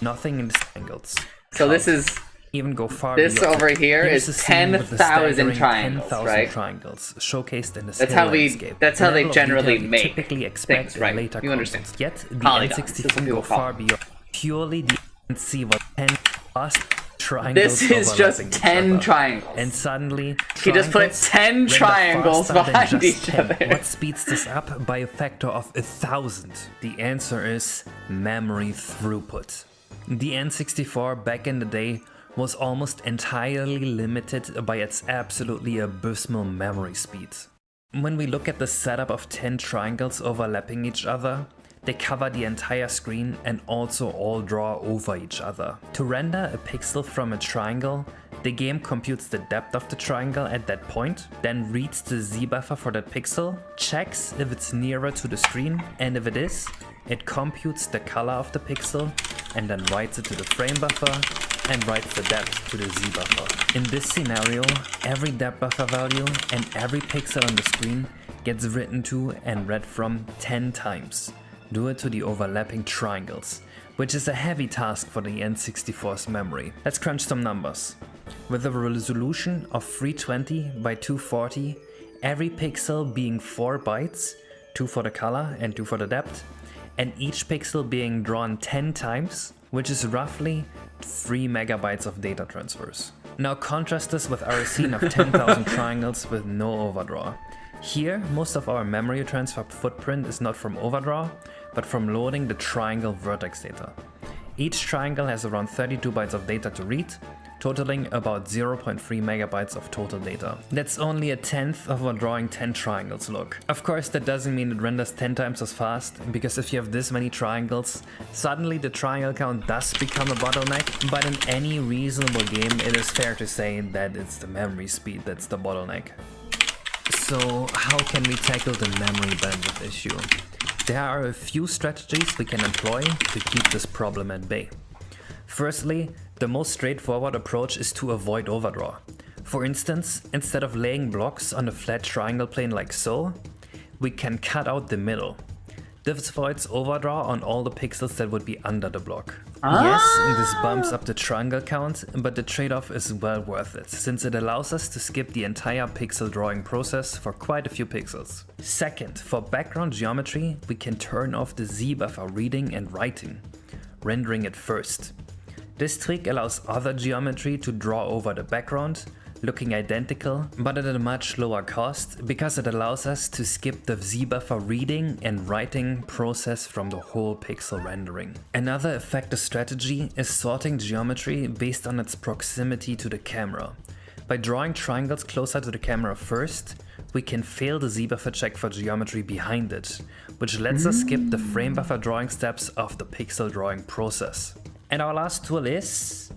Nothing in the triangles. So this is... Even go far this beyond. over here Here's is a scene with a 10,000 staggering triangles, 10,000 right? triangles showcased in the That's how we. landscape. That's how they Level of generally detail you make typically expect things, right? in later You understand? consoles. Yet the Polygons, this is what N64 people go call far them. beyond. Purely the N64 10 fast triangles. This is just overlapping each 10 other. triangles. And suddenly, He just put 10 triangles behind each other. What speeds this up by a factor of 1,000? The answer is memory throughput. The N64 back in the day was almost entirely limited by its absolutely abysmal memory speed. When we look at the setup of 10 triangles overlapping each other, they cover the entire screen and also all draw over each other. To render a pixel from a triangle, the game computes the depth of the triangle at that point, then reads the Z buffer for that pixel, checks if it's nearer to the screen, and if it is, it computes the color of the pixel and then writes it to the frame buffer and writes the depth to the Z buffer. In this scenario, every depth buffer value and every pixel on the screen gets written to and read from 10 times, due to the overlapping triangles, which is a heavy task for the N64's memory. Let's crunch some numbers. With a resolution of 320 by 240, every pixel being 4 bytes, 2 for the color and 2 for the depth, and each pixel being drawn 10 times, which is roughly 3 megabytes of data transfers. Now contrast this with our scene of 10,000 triangles with no overdraw. Here, most of our memory transfer footprint is not from overdraw, but from loading the triangle vertex data. Each triangle has around 32 bytes of data to read, totaling about 0.3 megabytes of total data. That's only a tenth of what drawing 10 triangles look. Of course, that doesn't mean it renders 10 times as fast, because if you have this many triangles, suddenly the triangle count does become a bottleneck, but in any reasonable game, it is fair to say that it's the memory speed that's the bottleneck. So how can we tackle the memory bandwidth issue? There are a few strategies we can employ to keep this problem at bay. Firstly, the most straightforward approach is to avoid overdraw. For instance, instead of laying blocks on a flat triangle plane like so, we can cut out the middle. This avoids overdraw on all the pixels that would be under the block. Yes, this bumps up the triangle count, but the trade-off is well worth it, since it allows us to skip the entire pixel drawing process for quite a few pixels. Second, for background geometry, we can turn off the Z buffer reading and writing, rendering it first. This trick allows other geometry to draw over the background, looking identical, but at a much lower cost, because it allows us to skip the Z buffer reading and writing process from the whole pixel rendering. Another effective strategy is sorting geometry based on its proximity to the camera, By drawing triangles closer to the camera first, we can fail the Z-buffer check for geometry behind it, which lets us skip the frame buffer drawing steps of the pixel drawing process. And our last tool is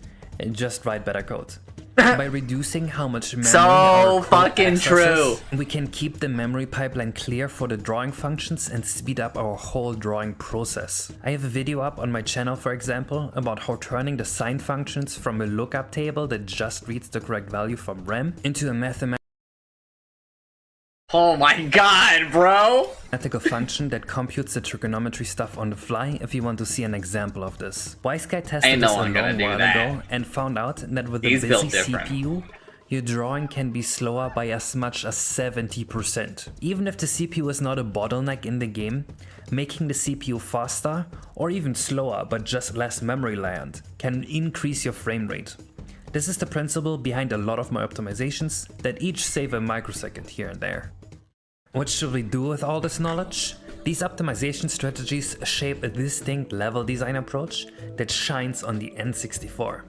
just write better code. By reducing how much memory our code fucking accesses, true. we can keep the memory pipeline clear for the drawing functions and speed up our whole drawing process. I have a video up on my channel, for example, about how turning the sign functions from a lookup table that just reads the correct value from RAM into a mathematical Oh my god, bro! function that computes the trigonometry stuff on the fly if you want to see an example of this. Wise Guy tested Ain't this no a one gonna long do while that. ago and found out that with a He's busy built different. CPU, your drawing can be slower by as much as 70%. Even if the CPU is not a bottleneck in the game, making the CPU faster or even slower but just less memory land can increase your frame rate. This is the principle behind a lot of my optimizations that each save a microsecond here and there. What should we do with all this knowledge? These optimization strategies shape a distinct level design approach that shines on the N64.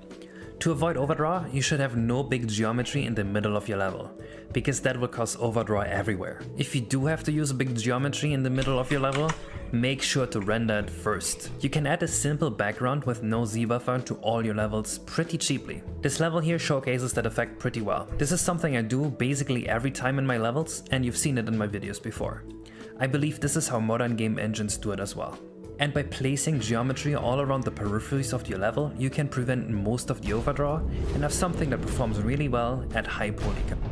To avoid overdraw, you should have no big geometry in the middle of your level, because that will cause overdraw everywhere. If you do have to use big geometry in the middle of your level, make sure to render it first. You can add a simple background with no Z-buffer to all your levels pretty cheaply. This level here showcases that effect pretty well. This is something I do basically every time in my levels, and you've seen it in my videos before. I believe this is how modern game engines do it as well. And by placing geometry all around the peripheries of your level, you can prevent most of the overdraw and have something that performs really well at high poly count.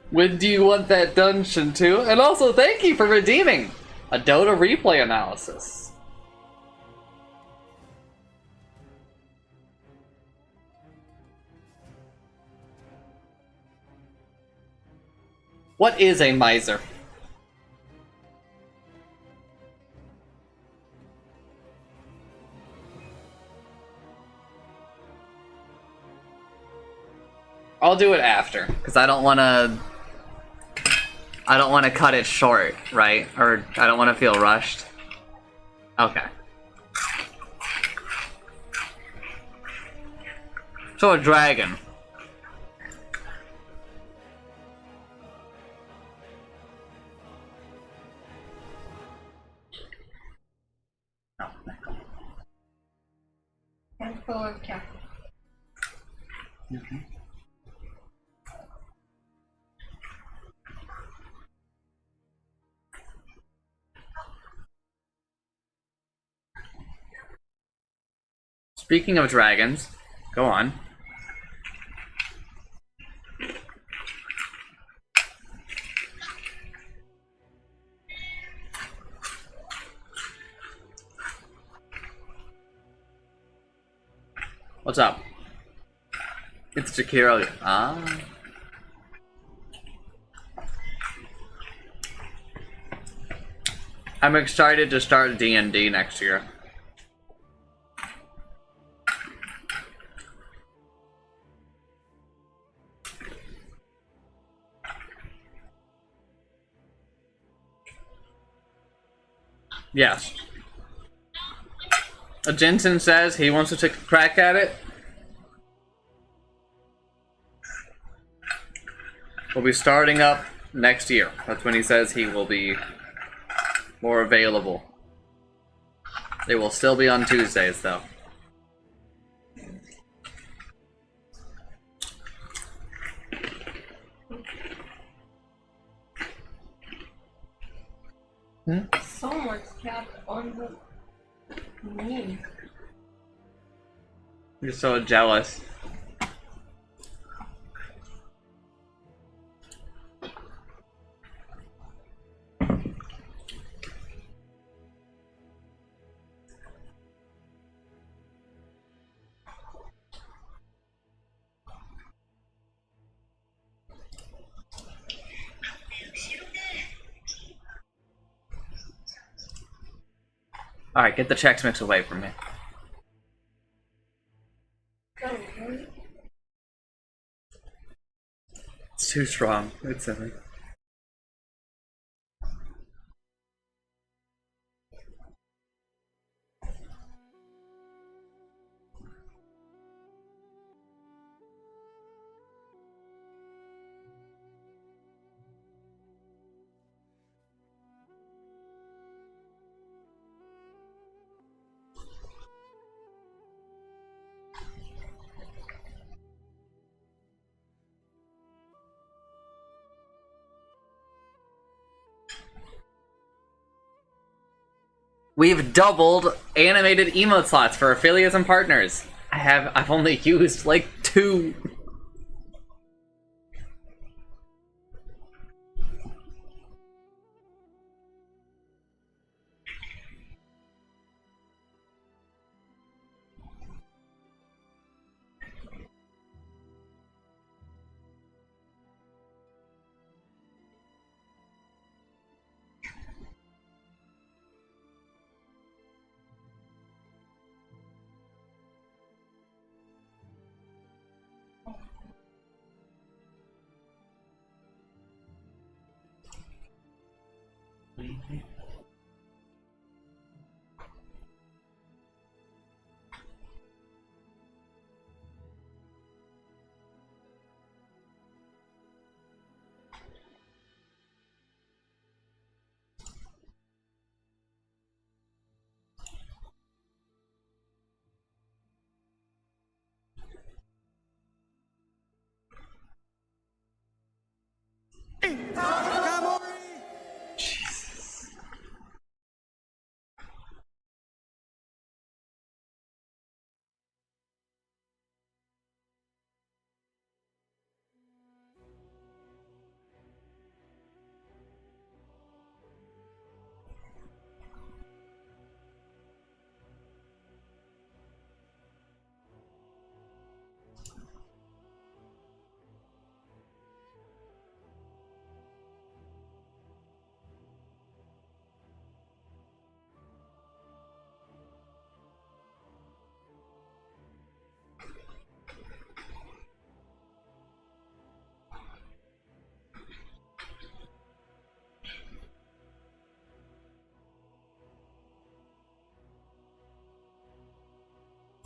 When do you want that dungeon too? And also, thank you for redeeming a Dota replay analysis. What is a miser? I'll do it after, because I don't want to cut it short, right? Or I don't want to feel rushed. Okay. So a dragon. And full of cat. Speaking of dragons, go on. What's up? It's Jakiro. Ah. I'm excited to start D&D next year. Yes. Jensen says he wants to take a crack at it. We'll be starting up next year. That's when he says he will be more available. They will still be on Tuesdays, though. So much cat on the knee. You're so jealous. Alright, get the Chex Mix away from me. It's too strong. It's silly. We've doubled animated emote slots for affiliates and partners. I've only used like 2. Jesus.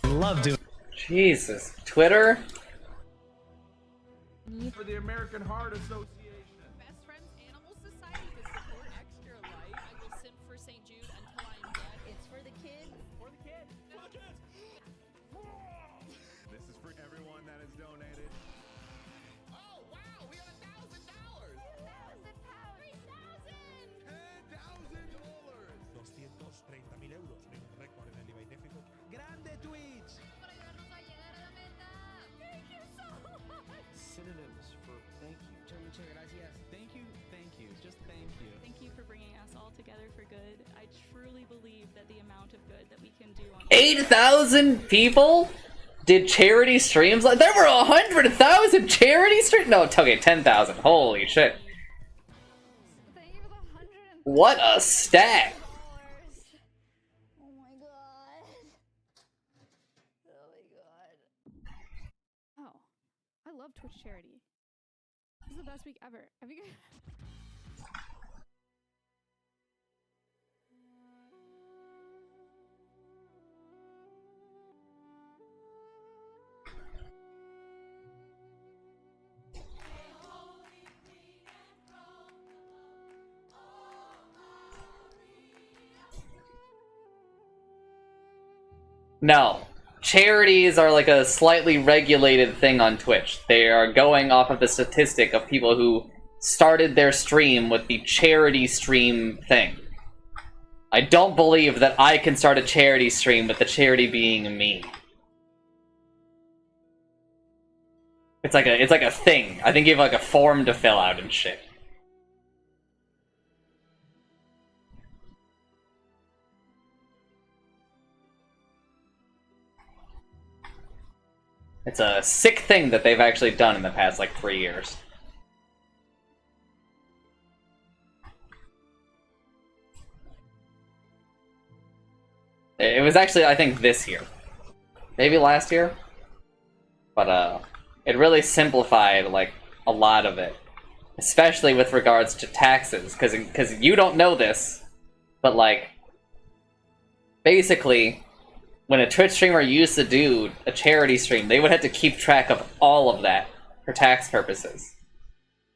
Love doing. Jesus. Twitter? For the American Heart Association. Best Friends Animal Society to support extra life. I will simp for St. Jude until I am dead. It's for the kids. For the kids. For the kids. This is for everyone that has donated. Oh, wow. We got $1,000. $1,000. $230,000 en un récord en el eBay México. ¡Grande Twitch! Para ayudarnos a llegar a la meta. Thank you so much. Synonyms for thank you. Muchas gracias. Thank you, just thank you. Thank you for bringing us all together for good. I truly believe that the amount of good that we can do on 8,000 people did charity streams? Like, there were 100,000 charity streams? No, okay, 10,000. Holy shit. Thank you for the 100. What a stack. Oh my god. Oh my god. Oh, I love Twitch charity. This is the best week ever. Have you guys? No. Charities are like a slightly regulated thing on Twitch. They are going off of the statistic of people who started their stream with the charity stream thing. I don't believe that I can start a charity stream with the charity being me. It's like a thing. I think you have like a form to fill out and shit. It's a sick thing that they've actually done in the past, like, 3 years. it was actually, I think, this year. Maybe last year? But, it really simplified, like, a lot of it. Especially with regards to taxes, because you don't know this, but, like, basically, when a Twitch streamer used to do a charity stream, they would have to keep track of all of that for tax purposes.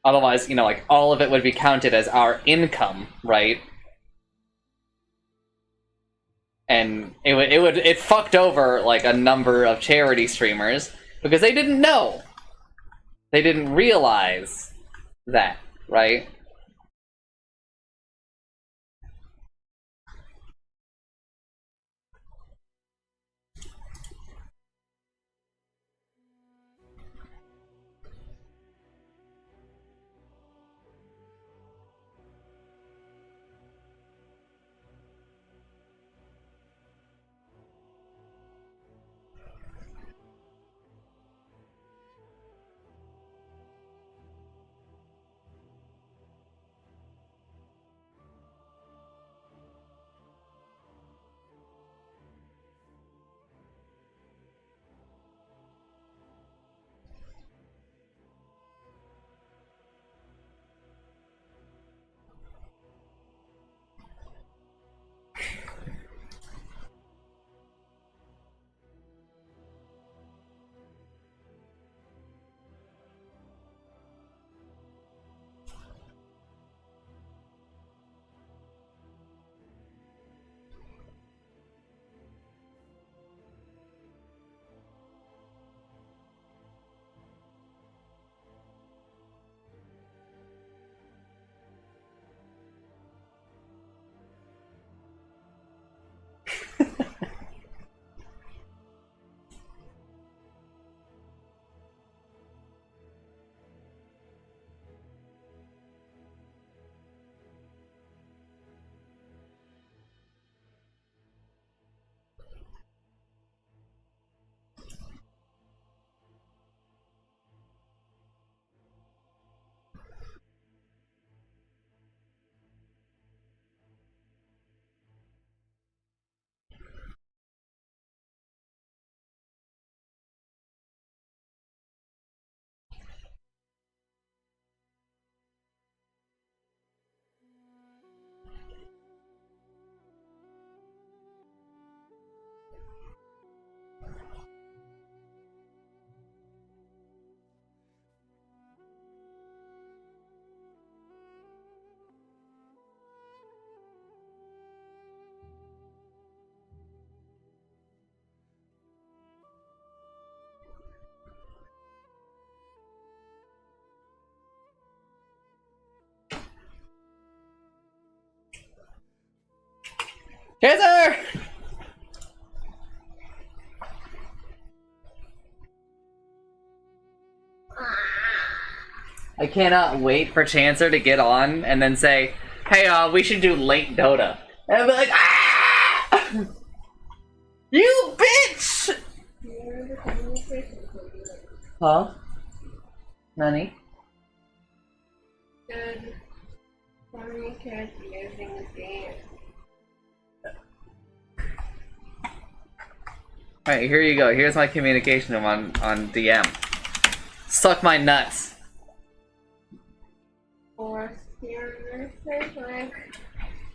Otherwise, you know, like, all of it would be counted as our income, right? And it fucked over, like, a number of charity streamers because they didn't know. They didn't realize that, right? Chaser! I cannot wait for Chancer to get on and then say, hey, we should do late Dota. And I'll be like, ah! You bitch! Huh? Nani? Good. Communicate using the game. Alright, here you go. Here's my communication on DM. Suck my nuts. Or your message, like...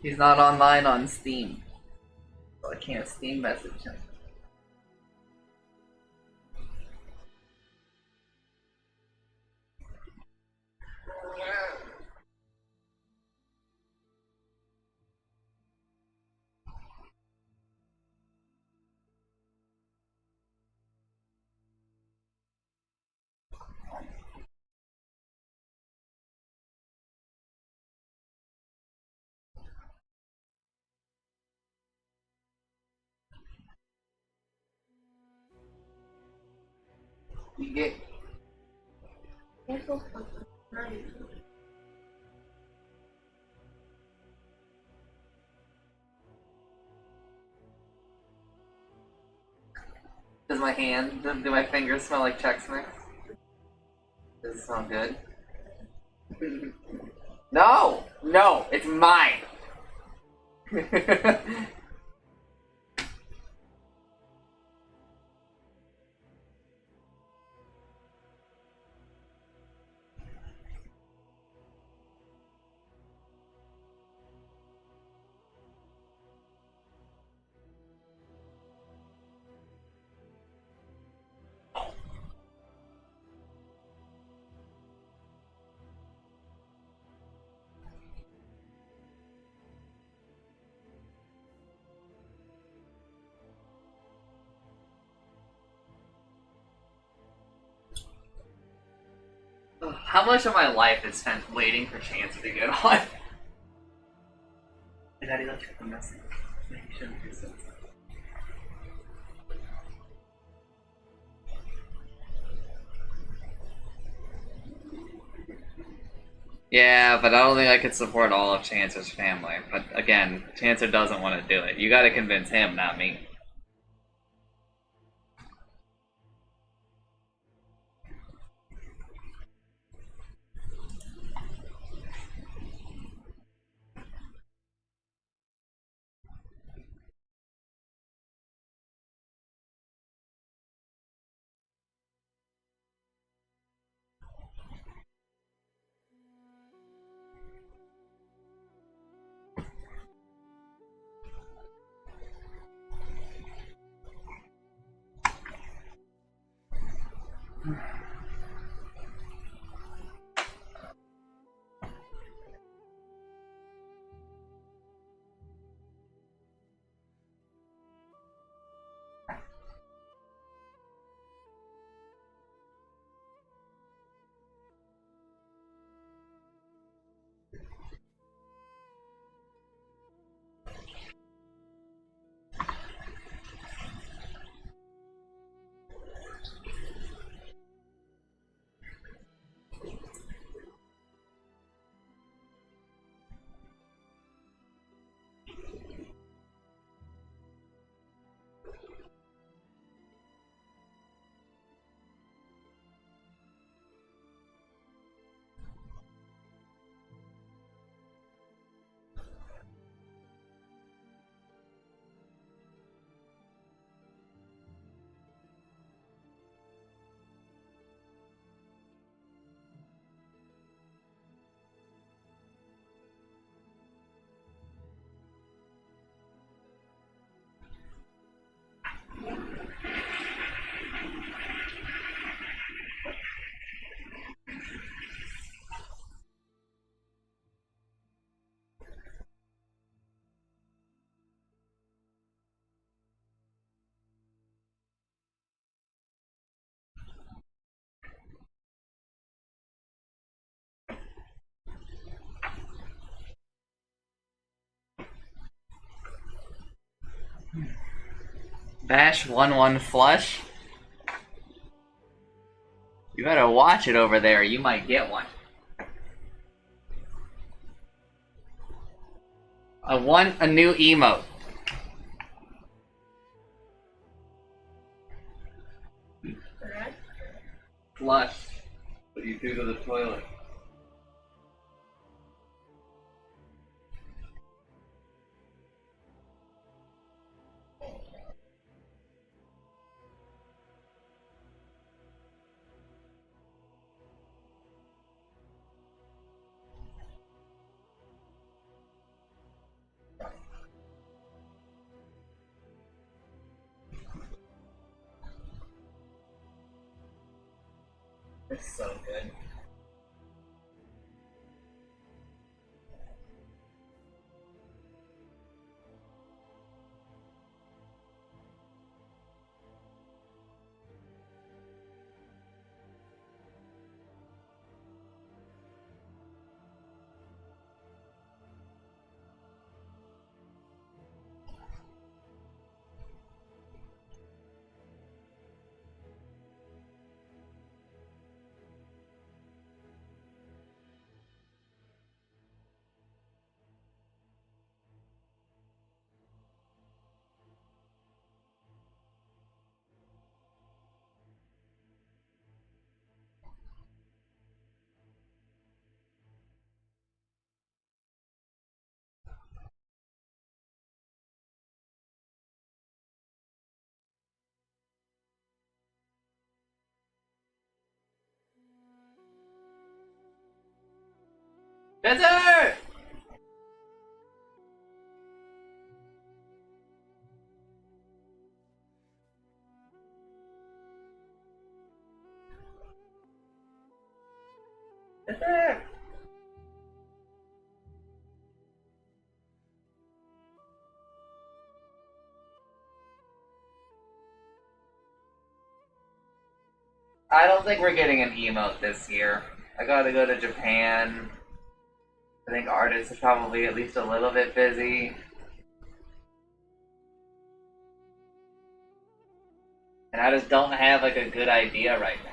He's not online on Steam. So I can't Steam message him. You get... You're so fucking nice. Does my hand, do my fingers smell like Chex Mix? Does it smell good? No! No! It's mine! How much of my life is spent waiting for Chance to get on? Daddy, let's check the message. Maybe you shouldn't do so. Yeah, but I don't think I could support all of Chancer's family. But again, Chancer doesn't want to do it. You gotta convince him, not me. Bash 1-1 flush? You better watch it over there, you might get one. I want a new emote. Flush. What do you do to the toilet? It's so good. Desert! Desert! I don't think we're getting an emote this year. I gotta go to Japan. I think artists is probably at least a little bit busy. And I just don't have like a good idea right now.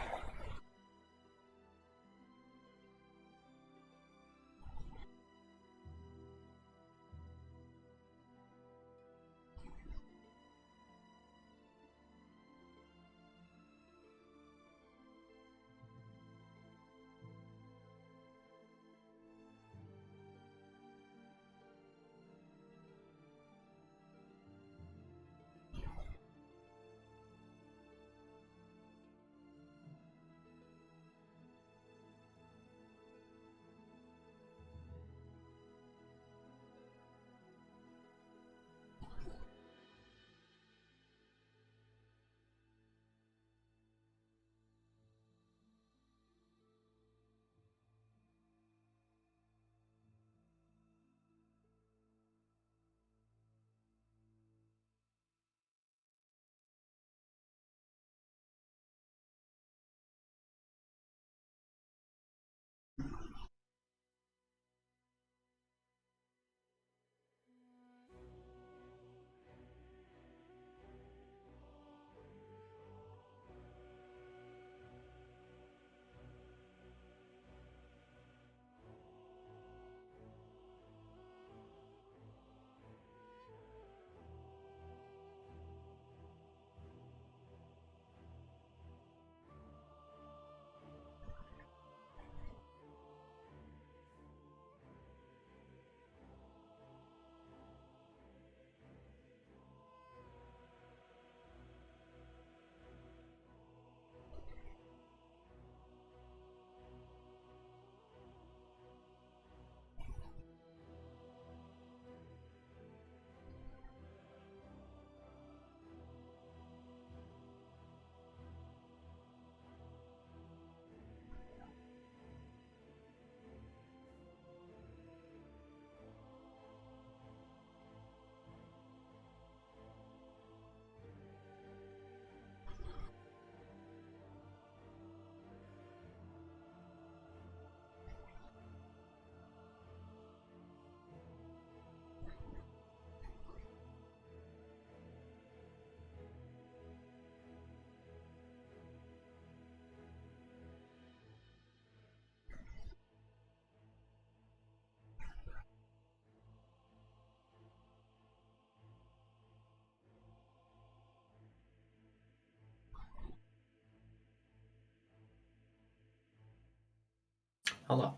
Hello.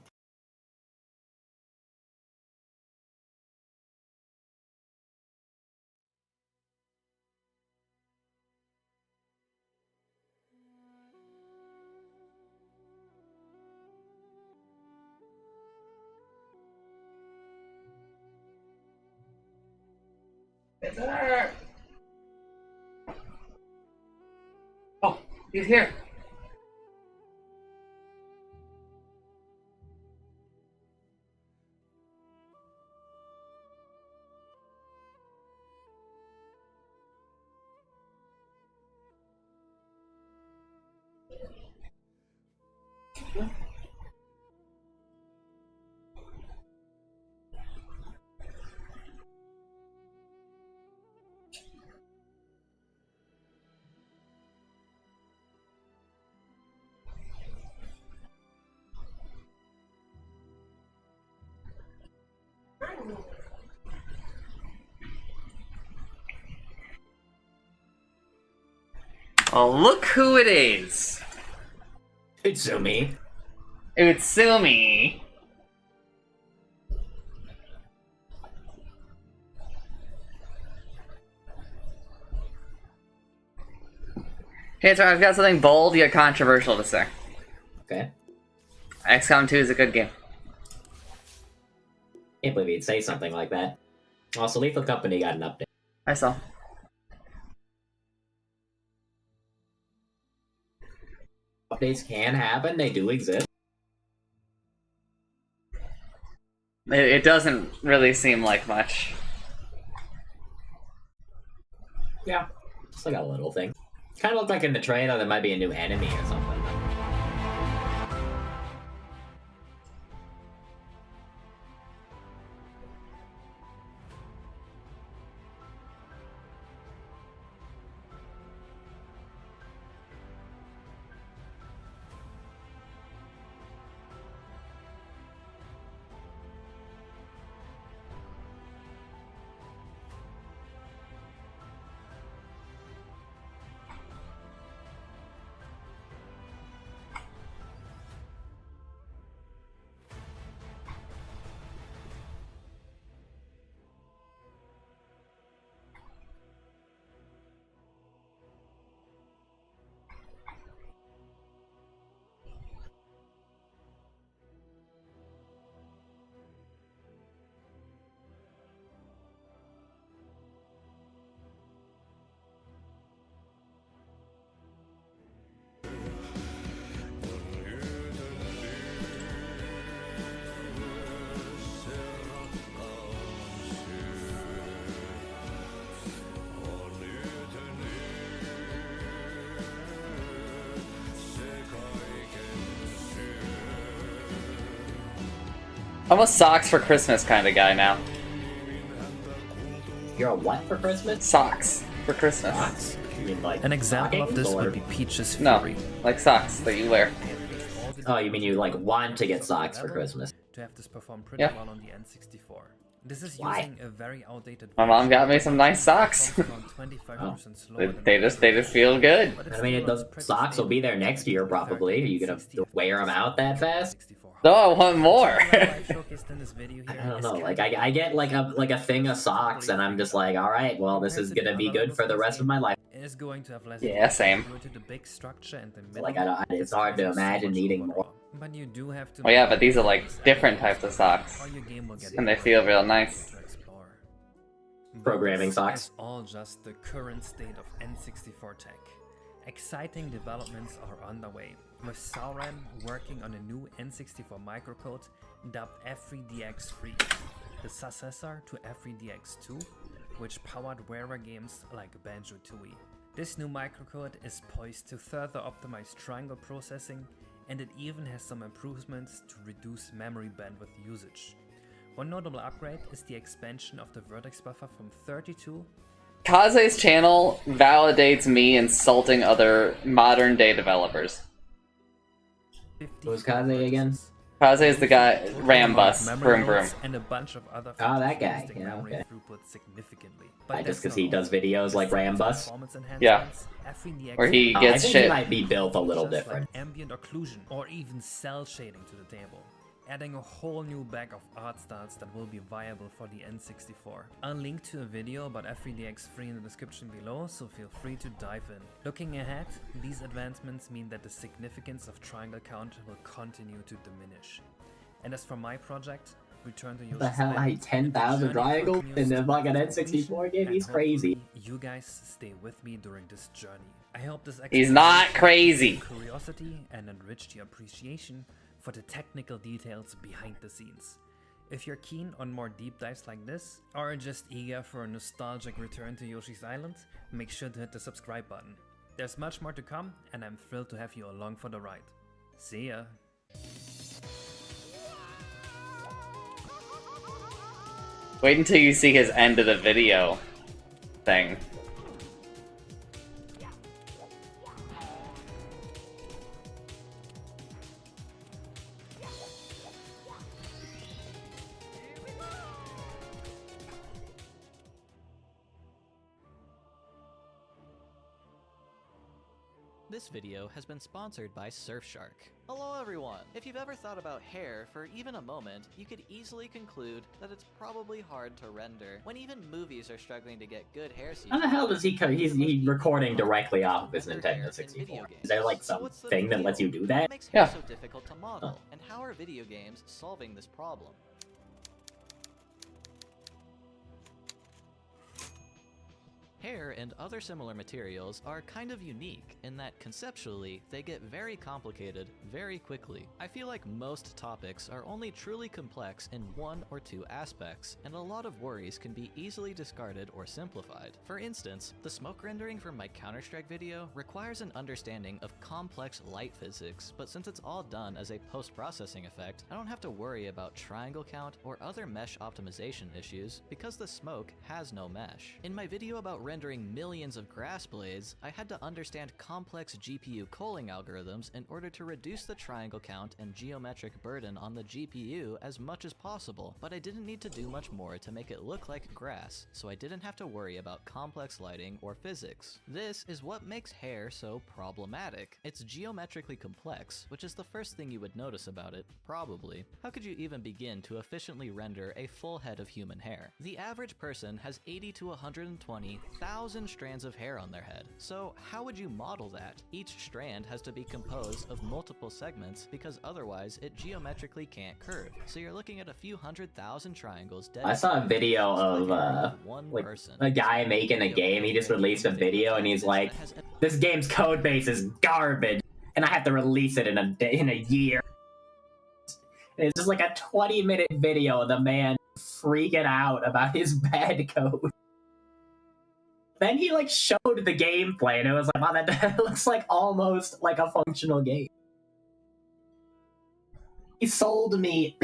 It's her. Oh, he's here. Oh, look who it is! Utsumi. Utsumi! Okay, so I've got something bold yet controversial to say. Okay. XCOM 2 is a good game. Can't believe you'd say something like that. Also, Lethal Company got an update. I saw. Updates can happen, they do exist. It doesn't really seem like much. Yeah, just like a little thing. Kind of looked like in the trailer there might be a new enemy or something. I'm a socks for Christmas kind of guy now. You're a what for Christmas? Socks for Christmas. Socks? You mean like An example of stockings, this or- would be Peach's No, Fury. like socks that you wear. Oh, you mean you like want to get socks for Christmas? To have this perform pretty Yeah. well on the N64. This is Why? using a very outdated My mom got me some nice socks. around 25% slower than They just feel good. but it's I mean, still those pretty socks will be there next year probably. Are you gonna wear them out that fast? No, I want more. I showcased in this video here I don't is know. kind Like of I get like a thing of socks, and I'm just like, all right, well, this is gonna be good for the rest of my life. is going to have less Yeah, same. due to the big structure and the So, like, middle. it's hard to causing so imagine much needing overdraw. more. But you do have to Oh yeah, but these are like different types of socks. or your game will get And they bored feel real nice. to explore. Programming This socks. is all just the current state of N64 tech. Exciting developments are underway, with Sauron working on a new N64 microcode dubbed F3DX3, the successor to F3DX2, which powered rarer games like Banjo-Tooie. This new microcode is poised to further optimize triangle processing, and it even has some improvements to reduce memory bandwidth usage. One notable upgrade is the expansion of the vertex buffer from 32. Kaze's channel validates me insulting other modern day developers. Who's Kaze again? Kaze is the guy, Rambus, Memory Broom Broom. nodes and a bunch of other Oh, that features guy. boosting Yeah, memory okay. throughput significantly. Just that's because not he all. does videos like Besides Rambus? performance Yeah. enhancements, F3DX Where he I gets think shit. he might be built a little features different. like ambient occlusion or even cell shading to the table, adding a whole new bag of art styles that will be viable for the N64. I'll link to a video about F3DX3 in the description below, so feel free to dive in. Looking ahead, these advancements mean that the significance of triangle count will continue to diminish. And as for my project, Return to Yoshi's The hell, Island, like 10,000 the journey triangles continues in to a fucking completion, N64 game? and He's crazy. hopefully you guys stay with me during this journey. I hope this He's not exploration crazy. piqued your curiosity and enriched your appreciation for the technical details behind the scenes. If you're keen on more deep dives like this, or just eager for a nostalgic return to Yoshi's Island, make sure to hit the subscribe button. There's much more to come, and I'm thrilled to have you along for the ride. See ya! Wait until you see his end of the video thing. This video has been sponsored by Surfshark. Hello everyone! If you've ever thought about hair for even a moment, you could easily conclude that it's probably hard to render. When even movies are struggling to get good hair CGI, How the hell does he he's recording directly off of his Nintendo 64? Is there like some thing that lets you do that? What makes hair so difficult to model? And how are video games solving this problem? Hair and other similar materials are kind of unique in that conceptually they get very complicated very quickly. I feel like most topics are only truly complex in one or two aspects, and a lot of worries can be easily discarded or simplified. For instance, the smoke rendering from my Counter-Strike video requires an understanding of complex light physics, but since it's all done as a post-processing effect, I don't have to worry about triangle count or other mesh optimization issues because the smoke has no mesh. In my video about rendering millions of grass blades, I had to understand complex GPU culling algorithms in order to reduce the triangle count and geometric burden on the GPU as much as possible, but I didn't need to do much more to make it look like grass, so I didn't have to worry about complex lighting or physics. This is what makes hair so problematic. It's geometrically complex, which is the first thing you would notice about it, probably. How could you even begin to efficiently render a full head of human hair? The average person has 80 to 120,000 strands of hair on their head. So how would you model that? Each strand has to be composed of multiple segments because otherwise it geometrically can't curve. So you're looking at a few 100,000 triangles. I saw a video of like a guy making a game. He just released a video and he's like, "This game's code base is garbage, and I have to release it in a year." And it's just like a 20-minute video of the man freaking out about his bad code. Then he like showed the gameplay, and it was like, wow, that looks like almost like a functional game. He sold me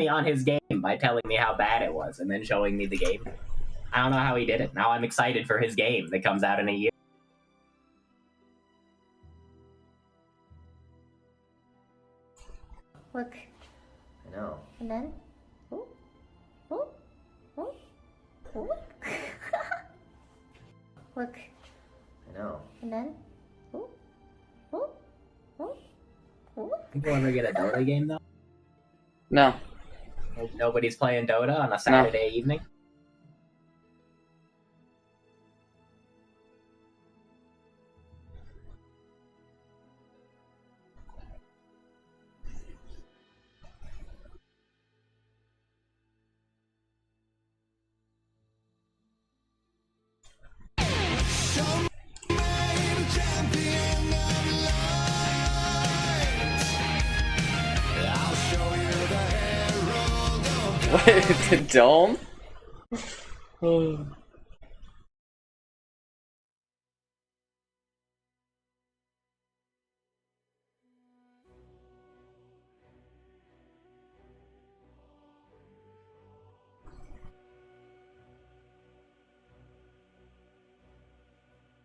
on his game by telling me how bad it was and then showing me the game. I don't know how he did it. Now I'm excited for his game that comes out in a year. Look. I know. And then. Ooh. Ooh. Ooh. Ooh. Look. I know. And then. Ooh. Ooh. Ooh. Ooh. Think we'll ever get a Dota game though? No. Nobody's playing Dota on a Saturday evening? What? The dome?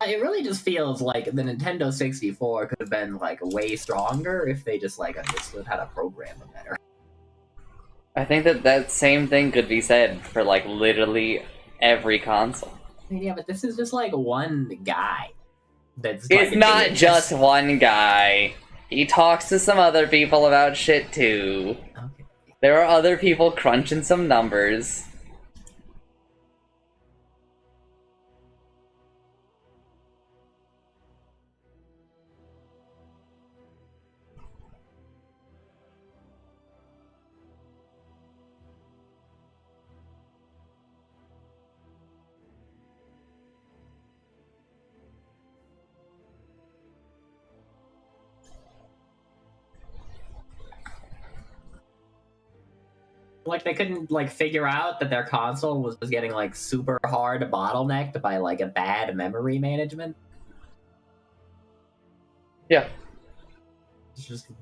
It really just feels like the Nintendo 64 could have been like way stronger if they just like understood how to program it better. I think that same thing could be said for like literally every console. Yeah, but this is just like one guy. That's It's like, not doing just this. one guy. He talks to some other people about shit too. Okay. There are other people crunching some numbers. Like they couldn't like figure out that their console was just getting like super hard bottlenecked by like a bad memory management. Yeah.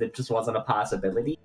It just wasn't a possibility.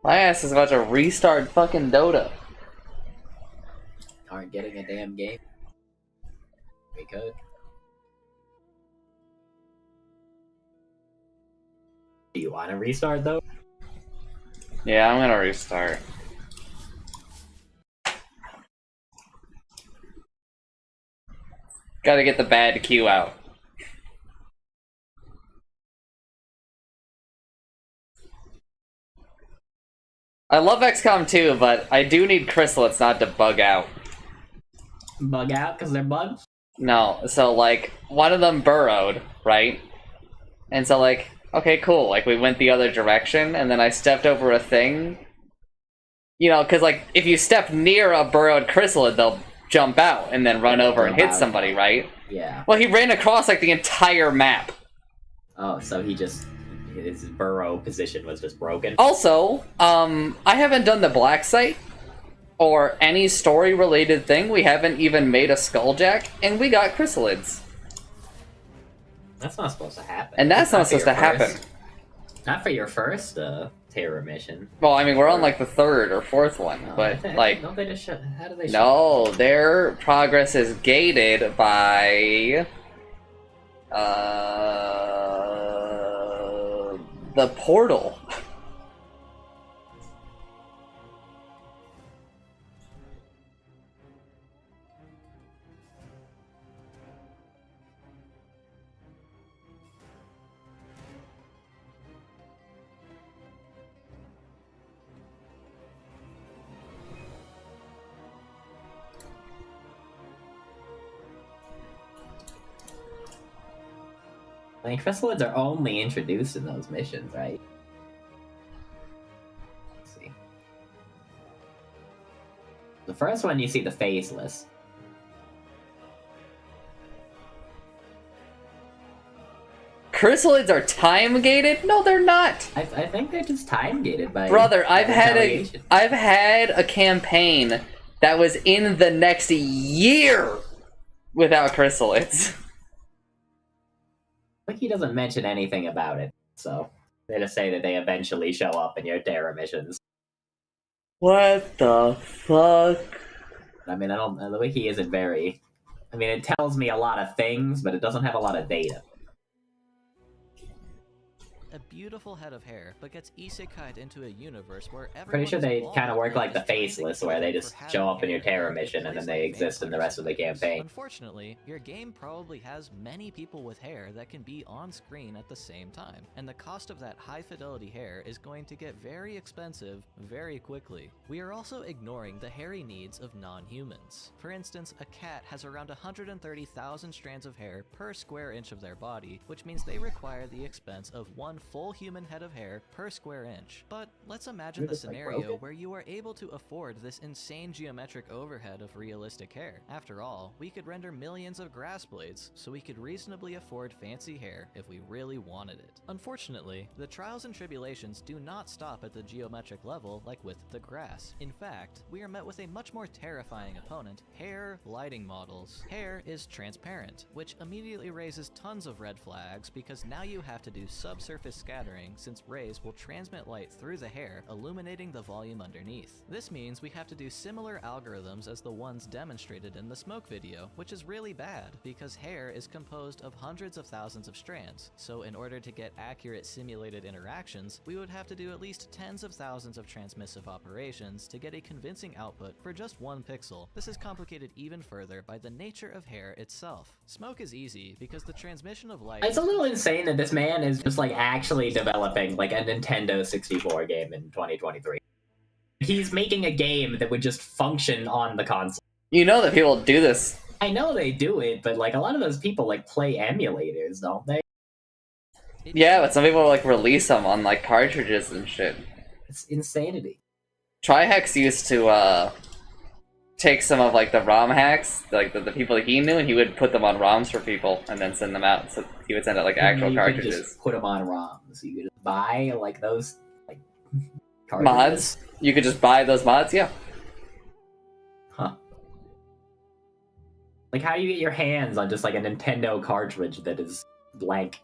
My ass is about to restart fucking Dota. Aren't getting a damn game. We could. Do you want to restart though? Yeah, I'm gonna restart. Gotta get the bad queue out. I love XCOM 2, but I do need chrysalids not to bug out. Bug out because they're bugs? No, so like, one of them burrowed, right? And so like, okay, cool, like we went the other direction, and then I stepped over a thing. You know, because like, if you step near a burrowed chrysalid, they'll jump out and then run over and hit somebody, right? Yeah. Well, he ran across like the entire map. Oh, so his burrow position was just broken. Also, I haven't done the black site or any story related thing. We haven't even made a skulljack, and we got chrysalids. That's not supposed to happen. And that's not supposed to happen. Not for your first terror mission. Well, I mean, we're on like the third or fourth one, but like, don't they just shut? How do they? no, their progress is gated by the portal. I mean, chrysalids are only introduced in those missions, right? Let's see. The first one, you see the faceless. Chrysalids are time gated? No, they're not. I think they're just time gated by. Brother, I've had retaliation. a campaign that was in the next year without chrysalids. Wiki doesn't mention anything about it, so they just say that they eventually show up in your Terra missions. What the fuck? I mean, the wiki isn't very. I mean, it tells me a lot of things, but it doesn't have a lot of data. A beautiful head of hair, but gets isekai'd into a universe where everyone Pretty sure is they bald kind of work and like the is trying to faceless, kill where they you just for show having up in your hair Terra in a mission and place then they like exist in the rest of the campaign. Unfortunately, your game probably has many people with hair that can be on screen at the same time, and the cost of that high-fidelity hair is going to get very expensive very quickly. We are also ignoring the hairy needs of non-humans. For instance, a cat has around 130,000 strands of hair per square inch of their body, which means they require the expense of one full human head of hair per square inch. But let's imagine the scenario where you are able to afford this insane geometric overhead of realistic hair. After all, we could render millions of grass blades, so we could reasonably afford fancy hair if we really wanted it. Unfortunately, the trials and tribulations do not stop at the geometric level like with the grass. In fact, we are met with a much more terrifying opponent, hair lighting models. Hair is transparent, which immediately raises tons of red flags because now you have to do subsurface scattering since rays will transmit light through the hair, illuminating the volume underneath. This means we have to do similar algorithms as the ones demonstrated in the smoke video, which is really bad because hair is composed of hundreds of thousands of strands. So in order to get accurate simulated interactions, we would have to do at least tens of thousands of transmissive operations to get a convincing output for just one pixel. This is complicated even further by the nature of hair itself. Smoke is easy because the transmission of light— It's a little insane that this man is just like actually developing like a Nintendo 64 game in 2023. He's making a game that would just function on the console. You know that people do this. I know they do it, but like a lot of those people like play emulators, don't they? Yeah, but some people like release them on like cartridges and shit. It's insanity. Trihex used to take some of like the ROM hacks, like the people that he knew, and he would put them on ROMs for people and then send them out. So he would send out like actual you cartridges. Could just put them on ROMs. You could just buy like those like cartridges. Mods. You could just buy those mods, yeah. Huh. Like, how do you get your hands on just like a Nintendo cartridge that is blank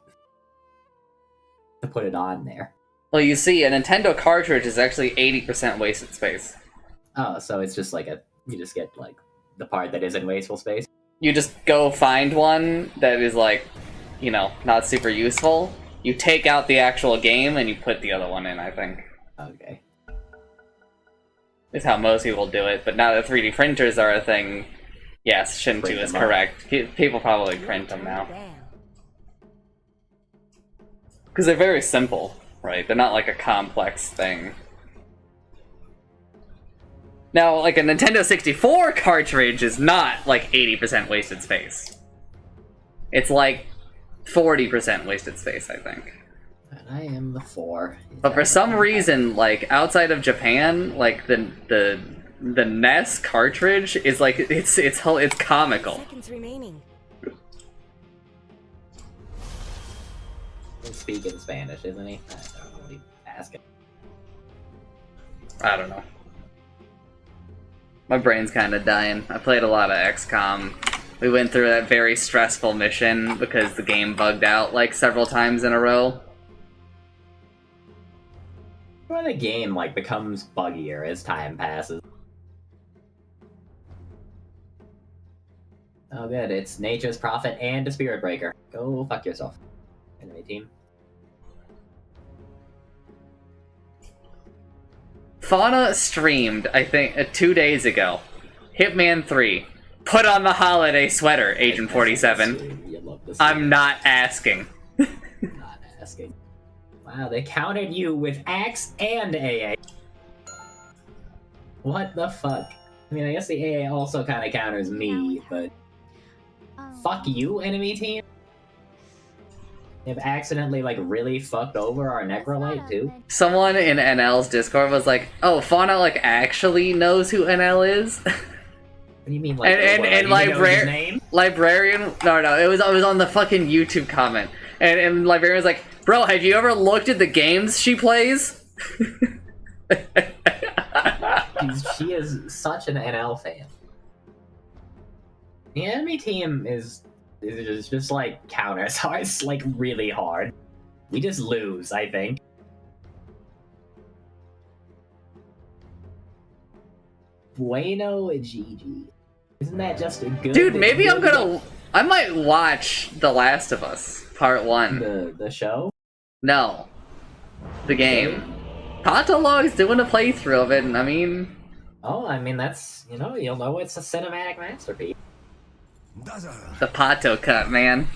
to put it on there? Well, you see, a Nintendo cartridge is actually 80% wasted space. Oh, so it's just like you just get like the part that isn't wasteful space? You just go find one that is like, you know, not super useful. You take out the actual game and you put the other one in, I think. Okay. Is how most people do it, but now that 3D printers are a thing, yes, Shin 2 is correct. People probably print them now. Because they're very simple, right? They're not like a complex thing. Now, like a Nintendo 64 cartridge is not like 80% wasted space. It's like 40% wasted space, I think. And I am the 4. But for some reason, like outside of Japan, like the NES cartridge is like it's comical. Seconds remaining. He's speaking Spanish, isn't he? I don't know what he's asking. I don't know. My brain's kind of dying. I played a lot of XCOM. We went through that very stressful mission because the game bugged out like several times in a row. When the game like becomes buggier as time passes. Oh good, it's Nature's Prophet and a Spirit Breaker. Go fuck yourself, enemy team. Fauna streamed, I think, 2 days ago. Hitman 3. Put on the holiday sweater, Agent 47. I'm not asking. Not asking. Wow, they countered you with Axe and AA. What the fuck? I mean, I guess the AA also kind of counters me, but... Fuck you, enemy team? have accidentally like really fucked over our Necrolite too. Someone in NL's Discord was like, "Oh, Fauna like actually knows who NL is." What do you mean, like? and librarian? No, it was on the fucking YouTube comment, and librarian was like, "Bro, have you ever looked at the games she plays?" She is such an NL fan. The enemy team is just like counter, so it's like really hard. We just lose, I think. Bueno GG. Isn't that just a good? Dude, maybe I might watch The Last of Us Part 1. The show? No. The game. Patolog's doing a playthrough of it, and I mean... Oh, I mean, that's, you'll know it's a cinematic masterpiece. The Pato cut, man.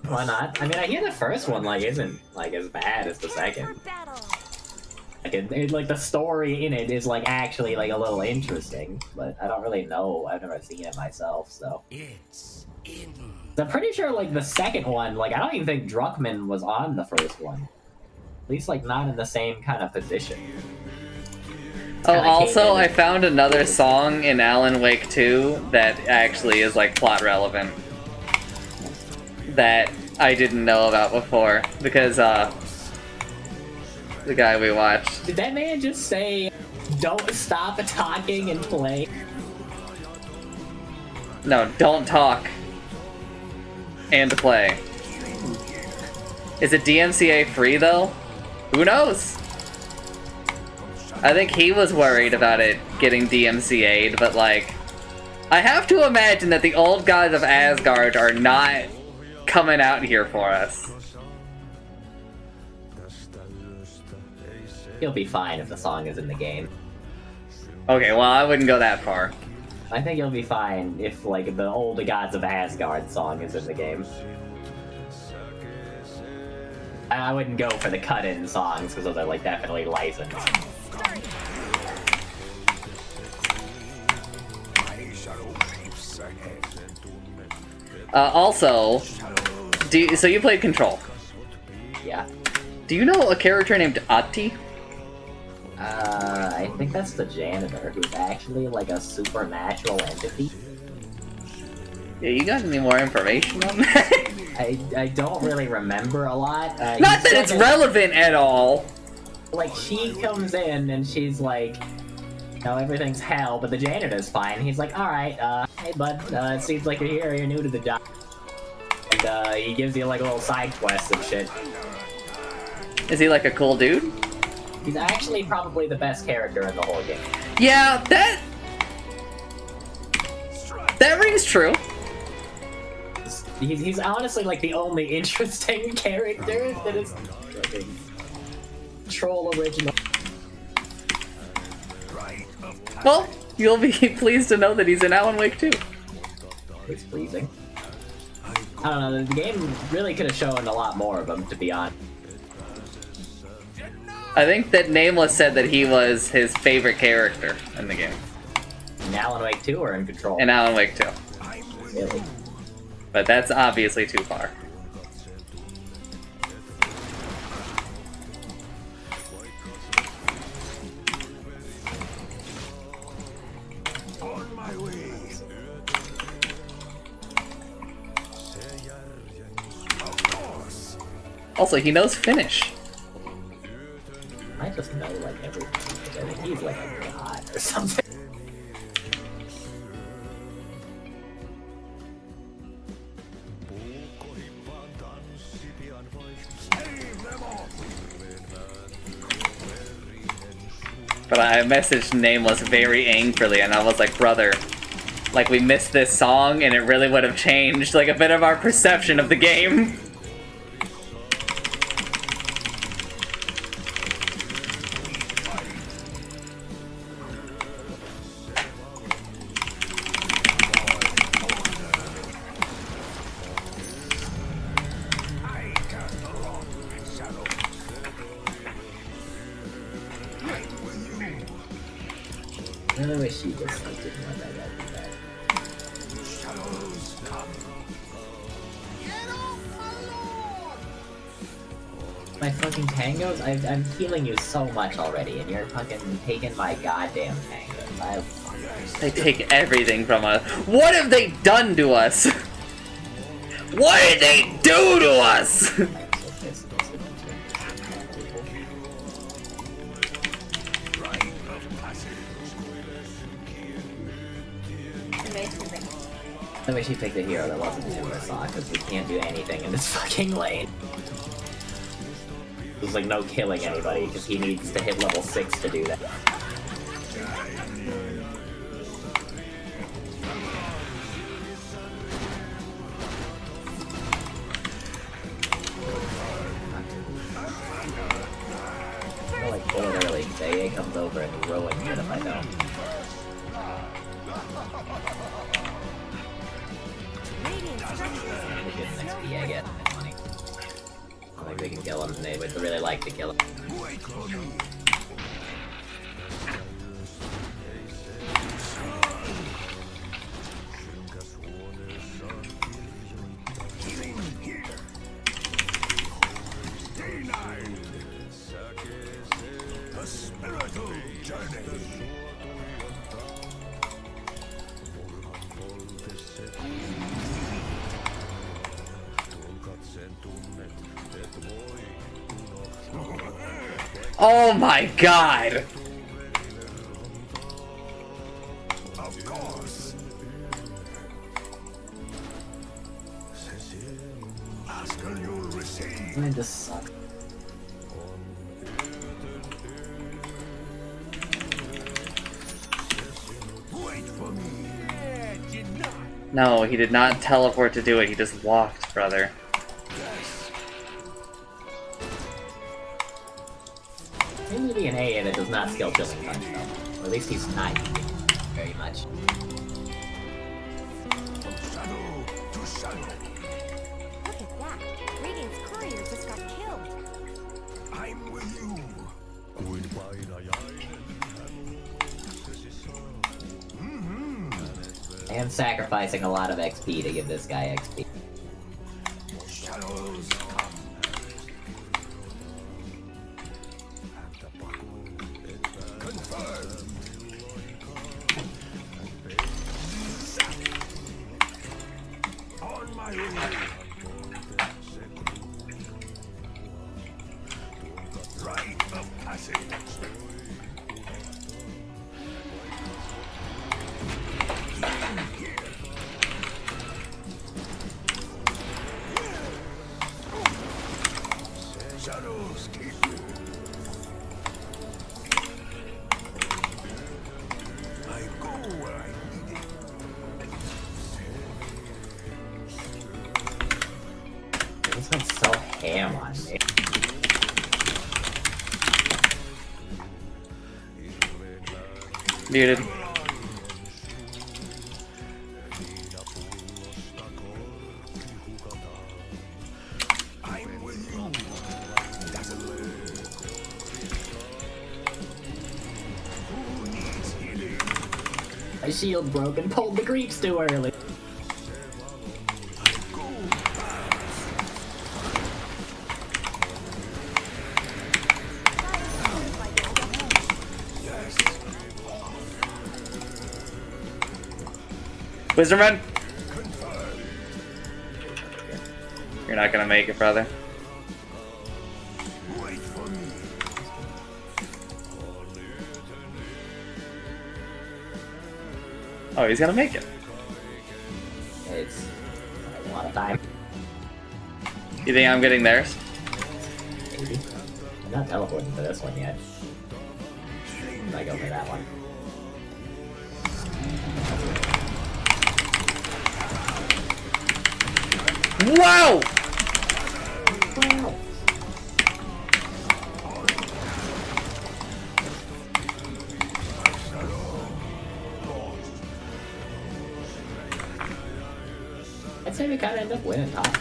Why not? I mean, I hear the first one, isn't, as bad as the second. Like, the story in it is, actually, a little interesting, but I don't really know. I've never seen it myself, so... I'm pretty sure, the second one, I don't even think Druckmann was on the first one. At least, not in the same kind of position. Oh, also, I found another song in Alan Wake 2 that actually is, plot relevant. That I didn't know about before, because, the guy we watched. Did that man just say, "Don't stop talking and play"? No, don't talk. And play. Is it DMCA free, though? Who knows? I think he was worried about it getting DMCA'd, but, I have to imagine that the old gods of Asgard are not coming out here for us. He'll be fine if the song is in the game. Okay, well, I wouldn't go that far. I think you'll be fine if, the old gods of Asgard song is in the game. I wouldn't go for the cut-in songs, because those are, definitely licensed. Also, so you played Control? Yeah. Do you know a character named Ati? I think that's the janitor, who's actually, a supernatural entity. Yeah, you got any more information on that? I don't really remember a lot. Not that it's relevant at all! She comes in and she's everything's hell, but the janitor's fine. He's like, alright, hey bud, it seems like you're new to the job. And, he gives you, little side quests and shit. Is he, a cool dude? He's actually probably the best character in the whole game. Yeah, that rings true. He's honestly, the only interesting character that is Troll original. Well, you'll be pleased to know that he's in Alan Wake 2. It's pleasing. I don't know, the game really could have shown a lot more of him, to be honest. I think that Nameless said that he was his favorite character in the game. In Alan Wake 2 or in Control? In Alan Wake 2. Really? But that's obviously too far. On my way. Of course. Also, he knows Finnish. I just know everything. He's a god or something. But I messaged Nameless very angrily, and I was like, brother, we missed this song, and it really would have changed, a bit of our perception of the game. I wish he just didn't want that guy to do that. My fucking tangos? I'm healing you so much already, and you're fucking taking my goddamn tangos. They take everything from us. What have they done to us? What did they do to us? I wish he picked a hero that wasn't Timbersaw, because we can't do anything in this fucking lane. There's like no killing anybody, because he needs to hit level 6 to do that. I like pull it early, because AA comes over and ruins it if I don't. We're getting XP, I get. Money. I think we can kill him, and they would really like to kill him. Oh my god! Of course. Ask and you'll receive. Man, this sucks. Wait for me. No, he did not teleport to do it, he just walked, brother. Seems to be an AA that does not skill just punch though. Or at least he's not very much. Shadow to shadow. Look at that. Radiant's courier just got killed. I'm with you. I am sacrificing a lot of XP to give this guy XP. Shadows confirmed. On my way. Rite of passage. Shadows keep you. I go where I need it. This one's so ham on me. Muted. I'm with you. Who needs healing? My shield broke and pulled the creeps too early. Wisdom run! You're not gonna make it, brother. Wait for me. Oh, he's gonna make it. It's a lot of time. You think I'm getting theirs? Maybe. I'm not teleporting for this one yet. I go for that one. Wow! Wow. I'd say we kind of end up winning top.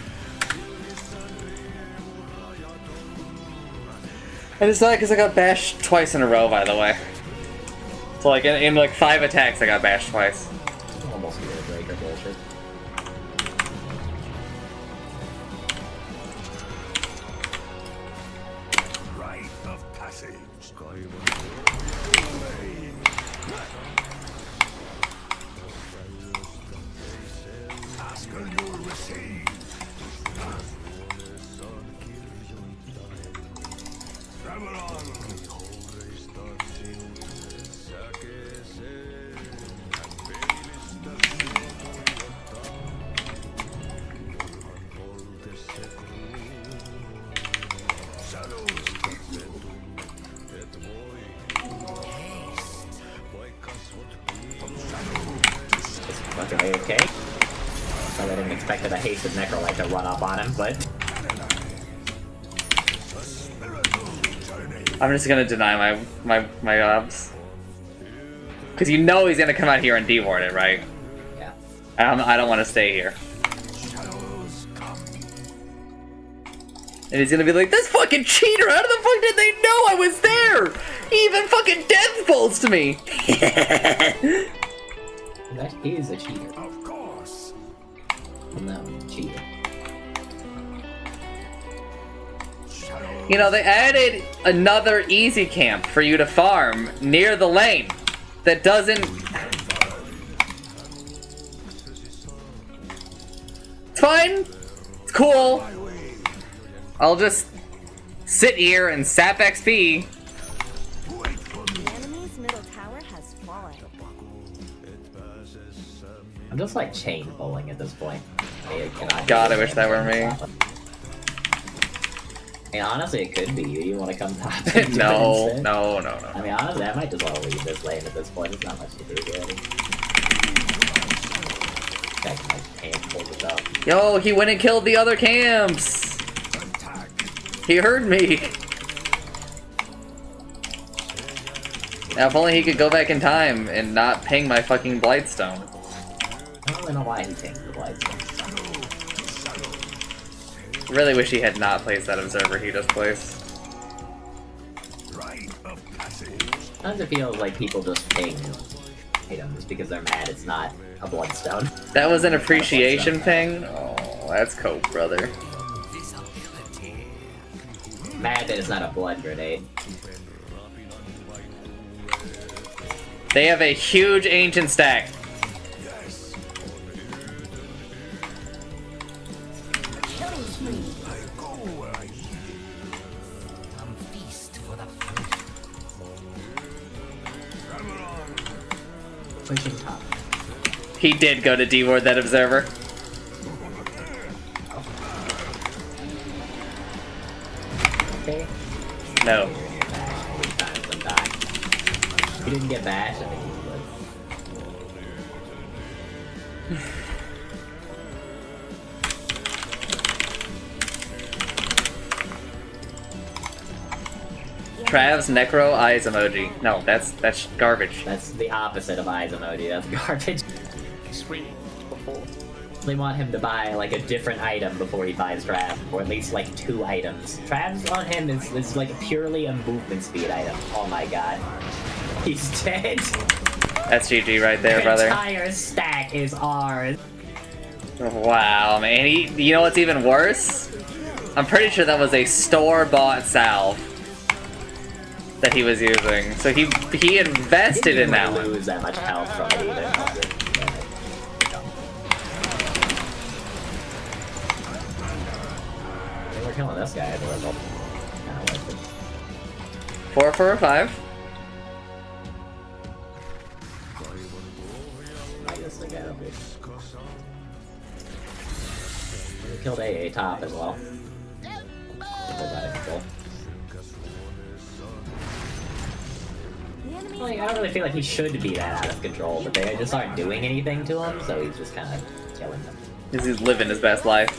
I decided because I got bashed twice in a row, by the way. So like in like 5 attacks, I got bashed twice. Almost a breaker bullshit. Fucking okay. So I didn't expect a hasted Necrolite to run up on him, but I'm just gonna deny my obs. Cause you know he's gonna come out here and deward it, right? yeah. I don't want to stay here. And he's gonna be like, this fucking cheater! How the fuck did they know I was there? He even fucking death bolts to me! That is a cheater. Of course. No, cheater. You know, they added another easy camp for you to farm near the lane that doesn't... It's fine. It's cool. I'll just sit here and sap XP. The enemy's middle tower has fallen. I'm just like chain bowling at this point. God, I wish that were me. I mean, honestly, it could be you. You want to come top? No. I mean, honestly, I might just well leave this lane at this point. There's not much to do here. Yo, he went and killed the other camps. He heard me. Now, if only he could go back in time and not ping my fucking Blightstone. I don't really know why he pinged the Blightstone. Really wish he had not placed that observer he just placed. Sometimes it feels like people just ping items because they're mad it's not a Bloodstone. That was an appreciation ping? Oh, that's cope, brother. Mad that it's not a blood grenade. They have a huge ancient stack. Pushing top. He did go to deward that observer. Okay. No. He didn't get bashed, I think he would. Trav's Necro Eyes emoji. No, that's garbage. That's the opposite of Eyes emoji, that's garbage. They want him to buy like a different item before he buys Trav, or at least like 2 items. Trav's on him is like purely a movement speed item. Oh my god. He's dead. That's GG right there, brother. The entire stack is ours. Wow, man. You know what's even worse? I'm pretty sure that was a store-bought salve that he was using. So he invested in that one. He didn't lose that much health from it either. We're killing this guy at the result. Kinda like it. 4 for a 5. I guess they got a bit. We killed AA top as well. Pulled out of control. Like, I don't really feel like he should be that out of control, but they just aren't doing anything to him, so he's just kind of killing them. He's living his best life.